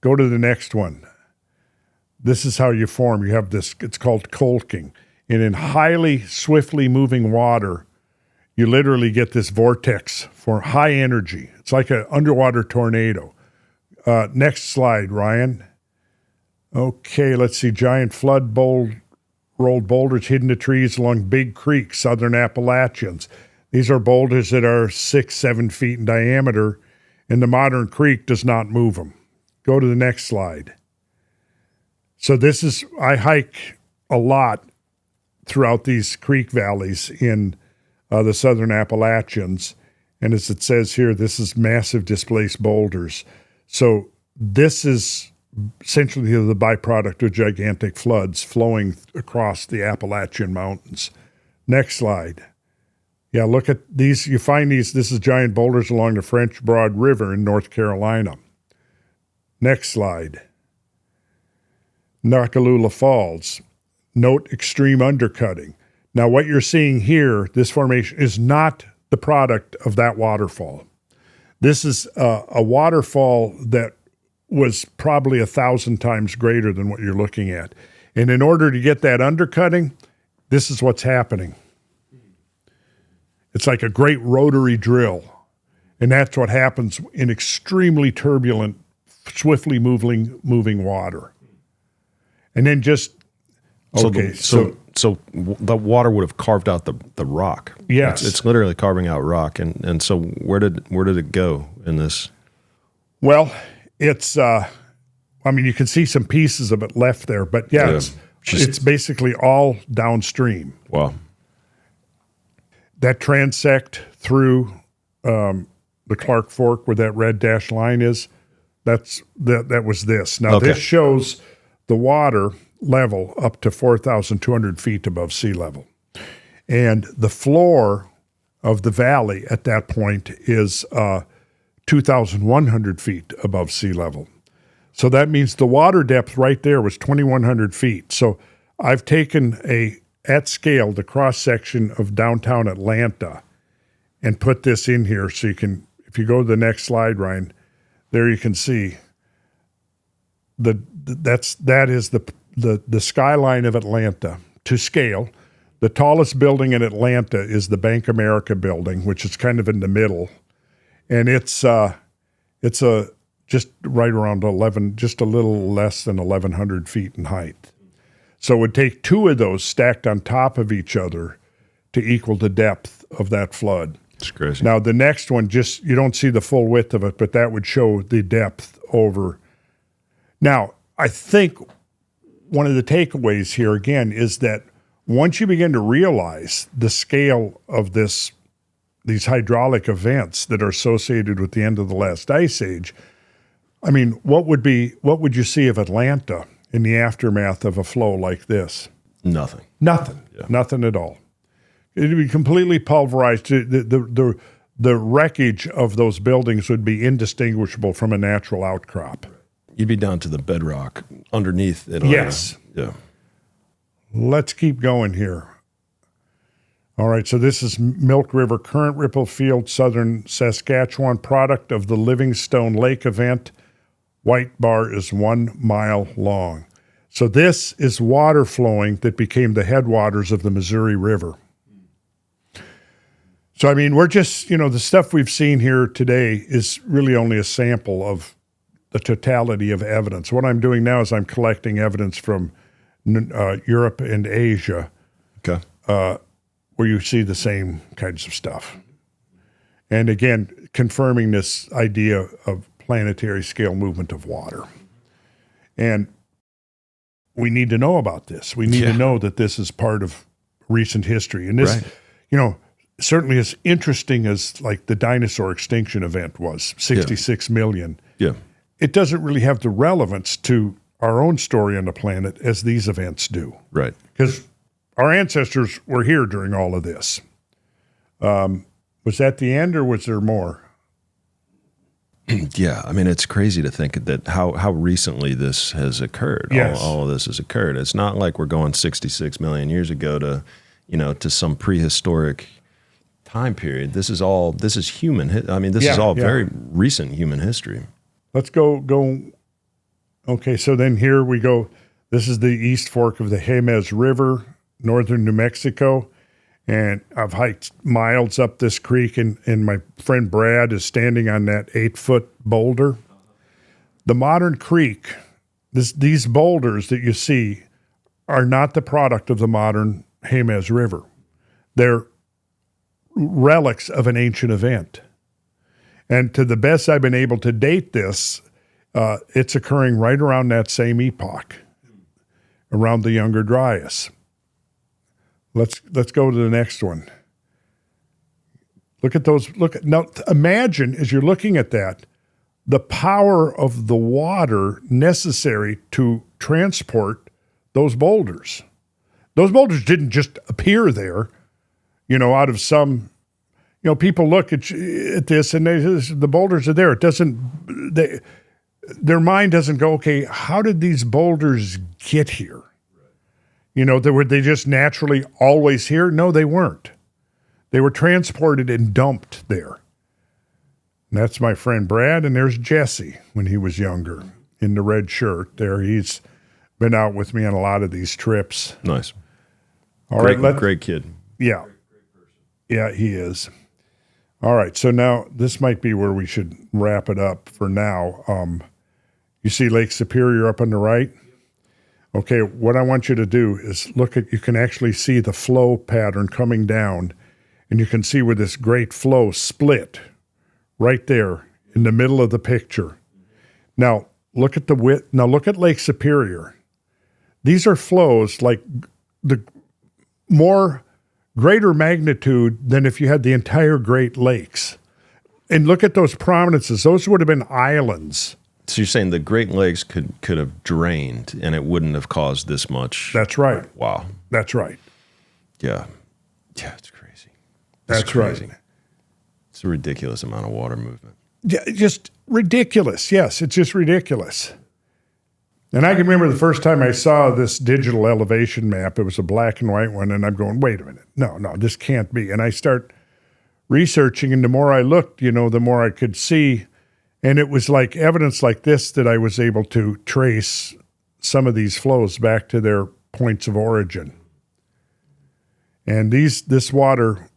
Go to the next one. This is how you form. You have this, it's called colking. And in highly, swiftly moving water, you literally get this vortex for high energy. It's like an underwater tornado. Next slide, Ryan. Okay, let's see. Giant flood rolled boulders hidden in trees along Big Creek, southern Appalachians. These are boulders that are 6, 7 feet in diameter, and the modern creek does not move them. Go to the next slide. So I hike a lot throughout these creek valleys in the southern Appalachians. And as it says here, this is massive displaced boulders. So this is essentially the byproduct of gigantic floods flowing across the Appalachian Mountains. Next slide. Yeah, look at these. You find these. This is giant boulders along the French Broad River in North Carolina. Next slide. Nakalula Falls. Note extreme undercutting. Now, what you're seeing here, this formation, is not the product of that waterfall. This is a waterfall that was probably 1,000 times greater than what you're looking at. And in order to get that undercutting, this is what's happening. It's like a great rotary drill. And that's what happens in extremely turbulent, swiftly moving water. And then just, okay, so the water would have carved out the rock. Yes. It's literally carving out rock. And so where did it go in this? Well, it's, you can see some pieces of it left there, but yeah. It's basically all downstream. Wow. That transect through the Clark Fork where that red dashed line is, that was this. Now, This shows the water level up to 4,200 feet above sea level. And the floor of the valley at that point is 2,100 feet above sea level. So that means the water depth right there was 2,100 feet. So I've taken at scale, the cross-section of downtown Atlanta and put this in here so you can, if you go to the next slide, Ryan, there you can see that is the skyline of Atlanta to scale. The tallest building in Atlanta is the Bank America building, which is kind of in the middle. And it's just right around just a little less than 1,100 feet in height. So it would take two of those stacked on top of each other to equal the depth of that flood. It's crazy. Now, the next one, you don't see the full width of it, but that would show the depth over. Now, I think one of the takeaways here, again, is that once you begin to realize the scale of these hydraulic events that are associated with the end of the last ice age, what would you see of Atlanta in the aftermath of a flow like this? Nothing. Nothing. Yeah. Nothing at all. It would be completely pulverized. The wreckage of those buildings would be indistinguishable from a natural outcrop. You'd be down to the bedrock underneath it. Yes. Yeah. Let's keep going here. All right, so this is Milk River Current Ripple Field, southern Saskatchewan, product of the Livingstone Lake event. White bar is 1 mile long. So this is water flowing that became the headwaters of the Missouri River. So, we're just, the stuff we've seen here today is really only a sample of the totality of evidence. What I'm doing now is I'm collecting evidence from Europe and Asia, okay, where you see the same kinds of stuff. And again, confirming this idea of planetary scale movement of water. And we need to know about this. We need to know that this is part of recent history. And this, certainly as interesting as like the dinosaur extinction event was, 66 million. Yeah. It doesn't really have the relevance to our own story on the planet as these events do. Right. Because our ancestors were here during all of this. Was that the end or was there more? Yeah, it's crazy to think that how recently this has occurred. Yes. All of this has occurred. It's not like we're going 66 million years ago to some prehistoric time period. This is human. This is all very recent human history. Let's go. Okay, so then here we go. This is the East Fork of the Jemez River, northern New Mexico. And I've hiked miles up this creek, and my friend Brad is standing on that 8-foot boulder. The modern creek, these boulders that you see are not the product of the modern Jemez River. They're relics of an ancient event. And to the best I've been able to date this, it's occurring right around that same epoch, around the Younger Dryas. Let's go to the next one. Look at those. Now imagine as you're looking at that, the power of the water necessary to transport those boulders. Those boulders didn't just appear there, out of some. People look at this and the boulders are there. It doesn't. their mind doesn't go, okay, how did these boulders get here? You know, were they just naturally always here? No, they weren't. They were transported and dumped there. And that's my friend Brad, and there's Jesse when he was younger in the red shirt there. He's been out with me on a lot of these trips. Nice. All great, right, great kid. Yeah. Yeah, he is. All right, so now this might be where we should wrap it up for now. You see Lake Superior up on the right? Okay, what I want you to do is you can actually see the flow pattern coming down, and you can see where this great flow split right there in the middle of the picture. Now, look at the width. Now, look at Lake Superior. These are flows like the greater magnitude than if you had the entire Great Lakes. And look at those prominences. Those would have been islands. So you're saying the Great Lakes could have drained and it wouldn't have caused this much? That's right. Wow. That's right. Yeah. Yeah, it's crazy. That's crazy. right. It's a ridiculous amount of water movement. Yeah, just ridiculous. Yes, it's just ridiculous. And I can remember the first time I saw this digital elevation map. It was a black and white one, and I'm going, wait a minute. No, this can't be. And I start researching, and the more I looked, the more I could see. And it was like evidence like this that I was able to trace some of these flows back to their points of origin. And this water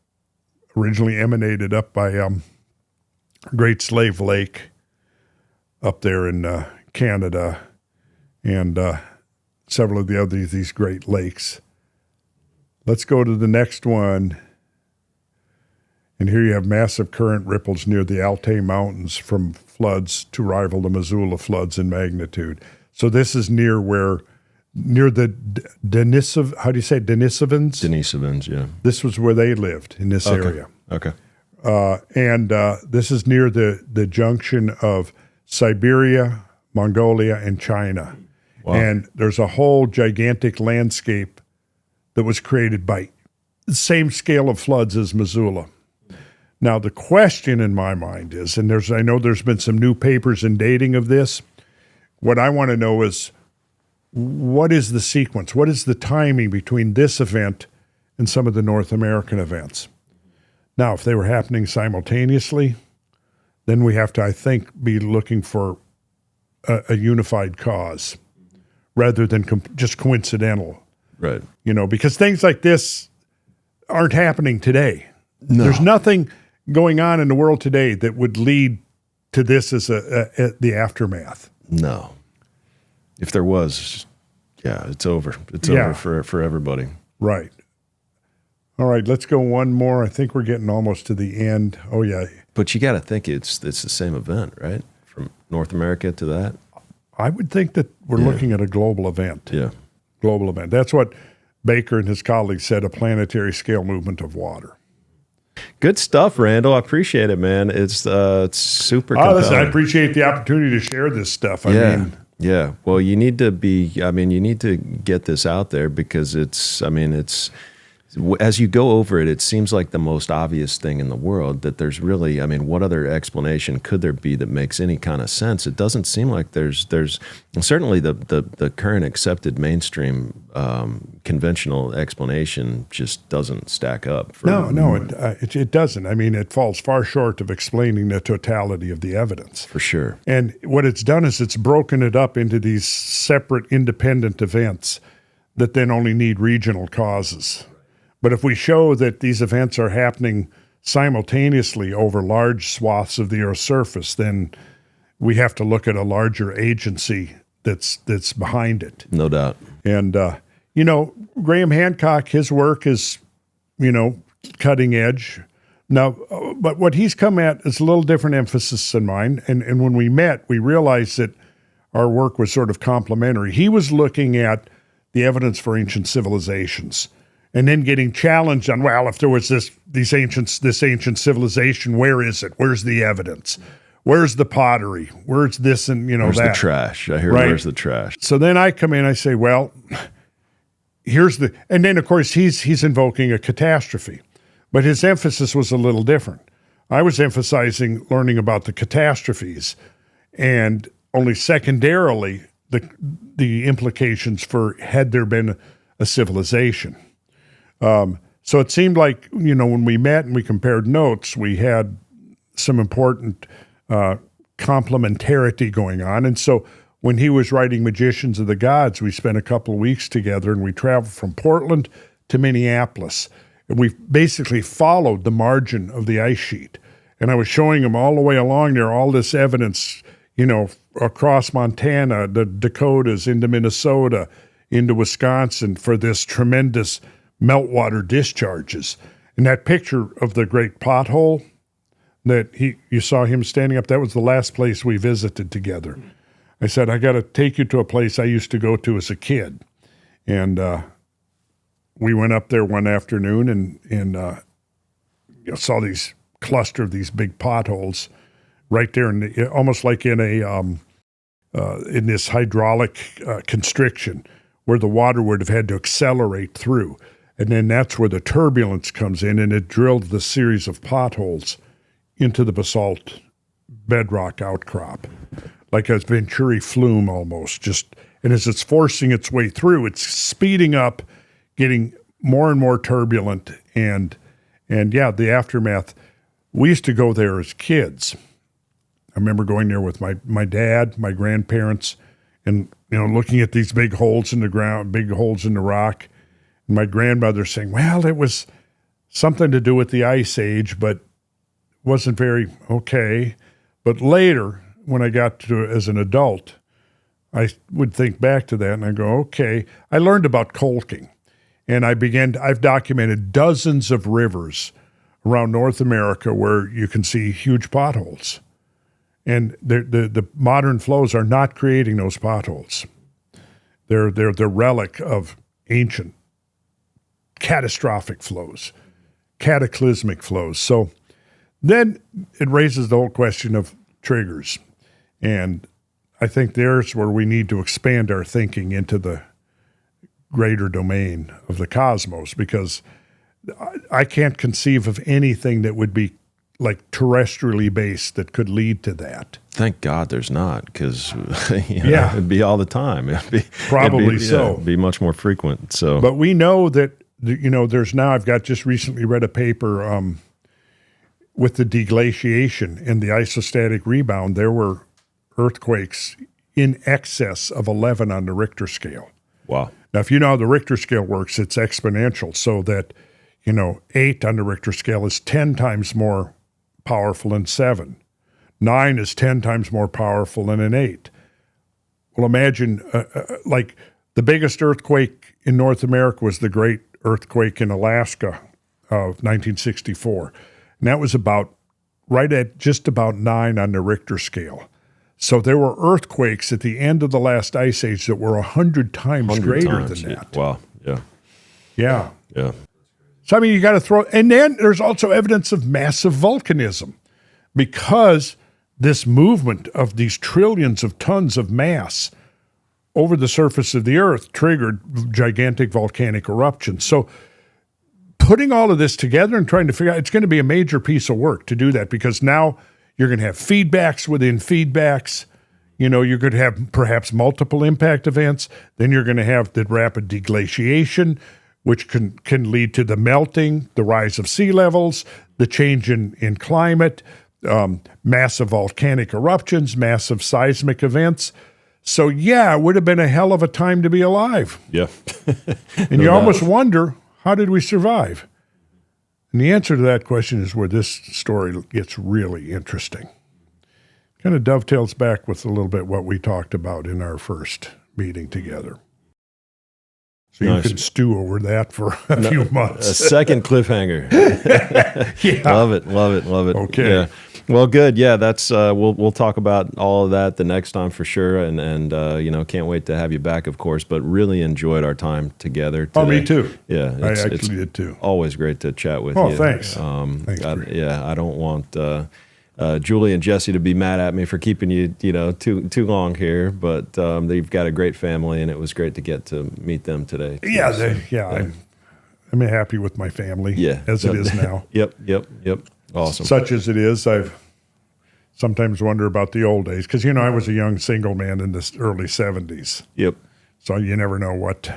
originally emanated up by Great Slave Lake up there in Canada and several of these Great Lakes. Let's go to the next one. And here you have massive current ripples near the Altai Mountains from floods to rival the Missoula floods in magnitude. So this is near the Denisov, how do you say it? Denisovans? Denisovans, yeah. This was where they lived in this area. Okay. And this is near the junction of Siberia, Mongolia, and China. Wow. And there's a whole gigantic landscape that was created by the same scale of floods as Missoula. Now, the question in my mind is, and I know there's been some new papers and dating of this. What I want to know is, what is the sequence? What is the timing between this event and some of the North American events? Now, if they were happening simultaneously, then we have to, I think, be looking for a unified cause rather than just coincidental. Right. Because things like this aren't happening today. No. There's nothing going on in the world today that would lead to this as the aftermath. No. If there was, yeah, it's over. It's over for everybody. Right. All right, let's go one more. I think we're getting almost to the end. Oh, yeah. But you got to think it's the same event, right? From North America to that? I would think that we're looking at a global event. Yeah. Global event. That's what Baker and his colleagues said, a planetary scale movement of water. Good stuff, Randall. I appreciate it, man. It's super compelling. Listen, I appreciate the opportunity to share this stuff. Yeah. Well, you need to get this out there because it's as you go over it, it seems like the most obvious thing in the world that there's really, what other explanation could there be that makes any kind of sense? It doesn't seem like there's certainly the current accepted mainstream conventional explanation just doesn't stack up. It doesn't. It falls far short of explaining the totality of the evidence. For sure. And what it's done is it's broken it up into these separate independent events that then only need regional causes. But if we show that these events are happening simultaneously over large swaths of the Earth's surface, then we have to look at a larger agency that's behind it. No doubt. And, Graham Hancock, his work is, cutting edge. Now, but what he's come at is a little different emphasis than mine. And when we met, we realized that our work was sort of complementary. He was looking at the evidence for ancient civilizations and then getting challenged on, well, if there was this ancient civilization, where is it? Where's the evidence? Where's the pottery? Where's this and where's that? The trash? I hear right? Where's the trash? So then I come in, I say, well, and then of course he's invoking a catastrophe, but his emphasis was a little different. I was emphasizing learning about the catastrophes, and only secondarily the implications for had there been a civilization. So it seemed like, when we met and we compared notes, we had some important complementarity going on. And so when he was writing Magicians of the Gods, we spent a couple of weeks together, and we traveled from Portland to Minneapolis. And we basically followed the margin of the ice sheet. And I was showing him all the way along there, all this evidence, across Montana, the Dakotas, into Minnesota, into Wisconsin, for this tremendous meltwater discharges. And that picture of the great pothole that you saw him standing up, that was the last place we visited together. I said, I got to take you to a place I used to go to as a kid. And we went up there one afternoon and saw these cluster of these big potholes right there, almost like in in this hydraulic constriction, where the water would have had to accelerate through. And then that's where the turbulence comes in, and it drilled the series of potholes into the basalt bedrock outcrop, like a Venturi flume almost. And as it's forcing its way through, it's speeding up, getting more and more turbulent, and the aftermath. We used to go there as kids. I remember going there with my dad, my grandparents, and looking at these big holes in the ground, big holes in the rock. And my grandmother saying, well, it was something to do with the Ice Age, but wasn't very okay. But later, when I got to as an adult, I would think back to that and I go, okay. I learned about colking, and I've documented dozens of rivers around North America where you can see huge potholes. And the modern flows are not creating those potholes. They're the relic of ancient catastrophic flows, cataclysmic flows. So then it raises the whole question of triggers. And I think there's where we need to expand our thinking into the greater domain of the cosmos, because I can't conceive of anything that would be like terrestrially based that could lead to that. Thank God there's not, because it'd be all the time. It'd be much more frequent. So, but we know that there's now. I've just recently read a paper with the deglaciation and the isostatic rebound. There were earthquakes in excess of 11 on the Richter scale. Wow! Now, if you know how the Richter scale works, it's exponential, so that 8 on the Richter scale is 10 times more powerful than 7. 9 is 10 times more powerful than an 8. Well, imagine, like the biggest earthquake in North America was the Great Earthquake in Alaska of 1964. And that was right at just about 9 on the Richter scale. So there were earthquakes at the end of the last ice age that were 100 times greater than that. Wow, yeah. Yeah. Yeah. So, you got to throw, and then there's also evidence of massive volcanism, because this movement of these trillions of tons of mass over the surface of the earth triggered gigantic volcanic eruptions. So putting all of this together and trying to figure out, it's going to be a major piece of work to do that, because now you're going to have feedbacks within feedbacks. You're going to have perhaps multiple impact events. Then you're going to have the rapid deglaciation, which can lead to the melting, the rise of sea levels, the change in climate, massive volcanic eruptions, massive seismic events. So, it would have been a hell of a time to be alive. Yeah. And you almost wonder, how did we survive? And the answer to that question is where this story gets really interesting. Kind of dovetails back with a little bit what we talked about in our first meeting together. So you can stew over that for a few months. A second cliffhanger. Yeah. Love it. Okay. Yeah. Well, good. Yeah, that's we'll talk about all of that the next time for sure, and can't wait to have you back, of course. But really enjoyed our time together today. Oh, me too. Yeah, I actually did too. Always great to chat with you. Oh, thanks. Thanks. I don't want Julie and Jesse to be mad at me for keeping you, too long here, but they've got a great family, and it was great to get to meet them today. Too. I'm happy with my family. As it is now. Yep. Awesome. Such as it is, I've sometimes wonder about the old days because, I was a young single man in the early 70s. Yep. So you never know what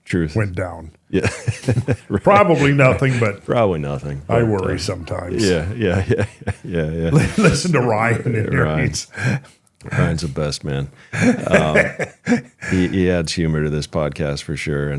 Truth. went down. Yeah. Probably nothing, but Probably nothing. I but, worry sometimes. Yeah. Listen to Ryan and Ryan. Ryan's. Ryan's the best, man. He adds humor to this podcast for sure.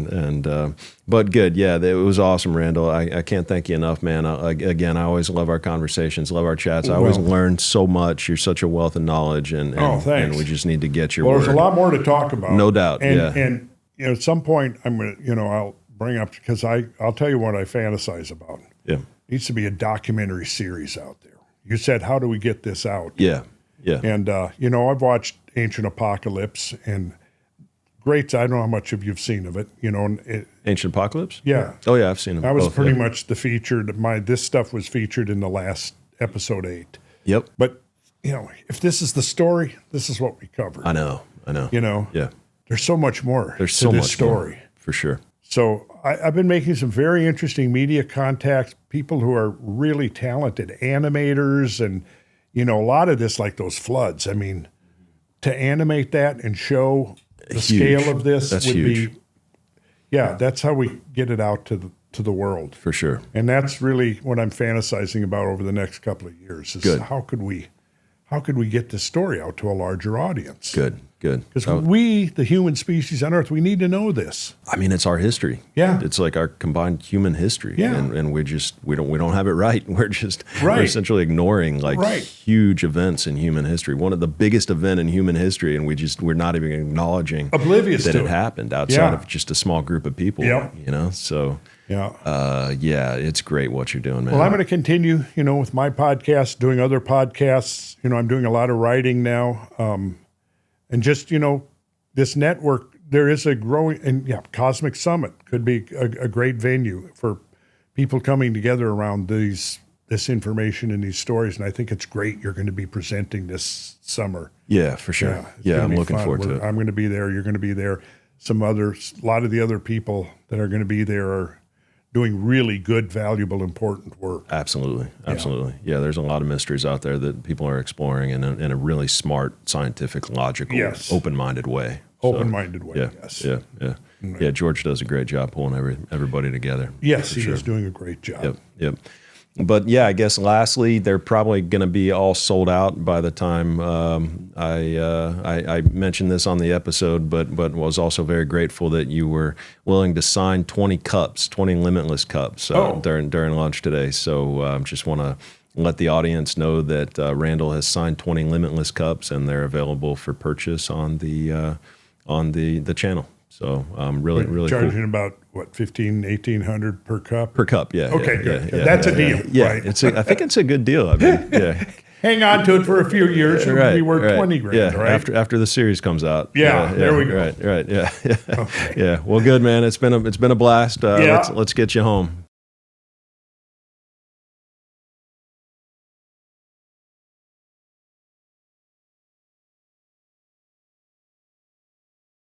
But good. Yeah, it was awesome, Randall. I can't thank you enough, man. Again, I always love our conversations, love our chats. I always learn so much. You're such a wealth of knowledge, and thanks. and we just need to get your Well, word. there's a lot more to talk about. No doubt. And at some point, I'm going to, I'll bring up, because I'll tell you what I fantasize about. Yeah. Needs to be a documentary series out there. You said, how do we get this out? Yeah. Yeah. And, I've watched Ancient Apocalypse and great. I don't know how much of you've seen of it, Ancient Apocalypse? Yeah. Oh, yeah, I've seen them. I was both, pretty yeah. much the featured. This stuff was featured in the last episode 8. Yep. But, if this is the story, this is what we covered. I know. Yeah. There's so much more There's to so this much story. more, for sure. So I've been making some very interesting media contacts, people who are really talented animators, and, a lot of this, like those floods. I mean, to animate that and show the Huge. scale of this That's would huge. be, that's how we get it out to the world. For sure. And that's really what I'm fantasizing about over the next couple of years is Good. how could we get this story out to a larger audience? Good. Because we, the human species on Earth, we need to know this. I mean, it's our history. Yeah. It's like our combined human history. Yeah. And we don't have it right. We're Right. essentially ignoring huge events in human history. One of the biggest event in human history, and we're not even acknowledging Oblivious that to it it. happened outside Yeah. of just a small group of people. Yep. So Yeah. it's great what you're doing, man. Well, I'm going to continue, with my podcast, doing other podcasts. I'm doing a lot of writing now. And just, this network, there is a growing, and Cosmic Summit could be a great venue for people coming together around this information and these stories. And I think it's great you're going to be presenting this summer. Yeah, for sure. It's Yeah, gonna I'm be looking fun. forward to it. I'm going to be there. You're going to be there. A lot of the other people that are going to be there are doing really good, valuable, important work. Absolutely. Yeah, there's a lot of mysteries out there that people are exploring in a really smart, scientific, logical, Yes. open-minded way. Open-minded way, Yeah, yes. yeah. Yeah, George does a great job pulling everybody together. Yes, for he sure. is doing a great job. Yep. But yeah, I guess lastly, they're probably going to be all sold out by the time I mentioned this on the episode, but was also very grateful that you were willing to sign 20 Limitless cups during lunch today. So just want to let the audience know that Randall has signed 20 Limitless cups, and they're available for purchase on the channel. So really Charging cool. about, what, $1,800 per cup? Per cup, yeah. Okay, yeah, good. yeah, That's yeah, a deal, Yeah, right? I think it's a good deal. I mean, yeah. Hang on to it for a few years. It'll be worth right. $20,000, Yeah, right? after the series comes out. Yeah, there we go. Right, yeah. Okay. Yeah. Well, good, man. It's been a blast. Yeah. Let's get you home.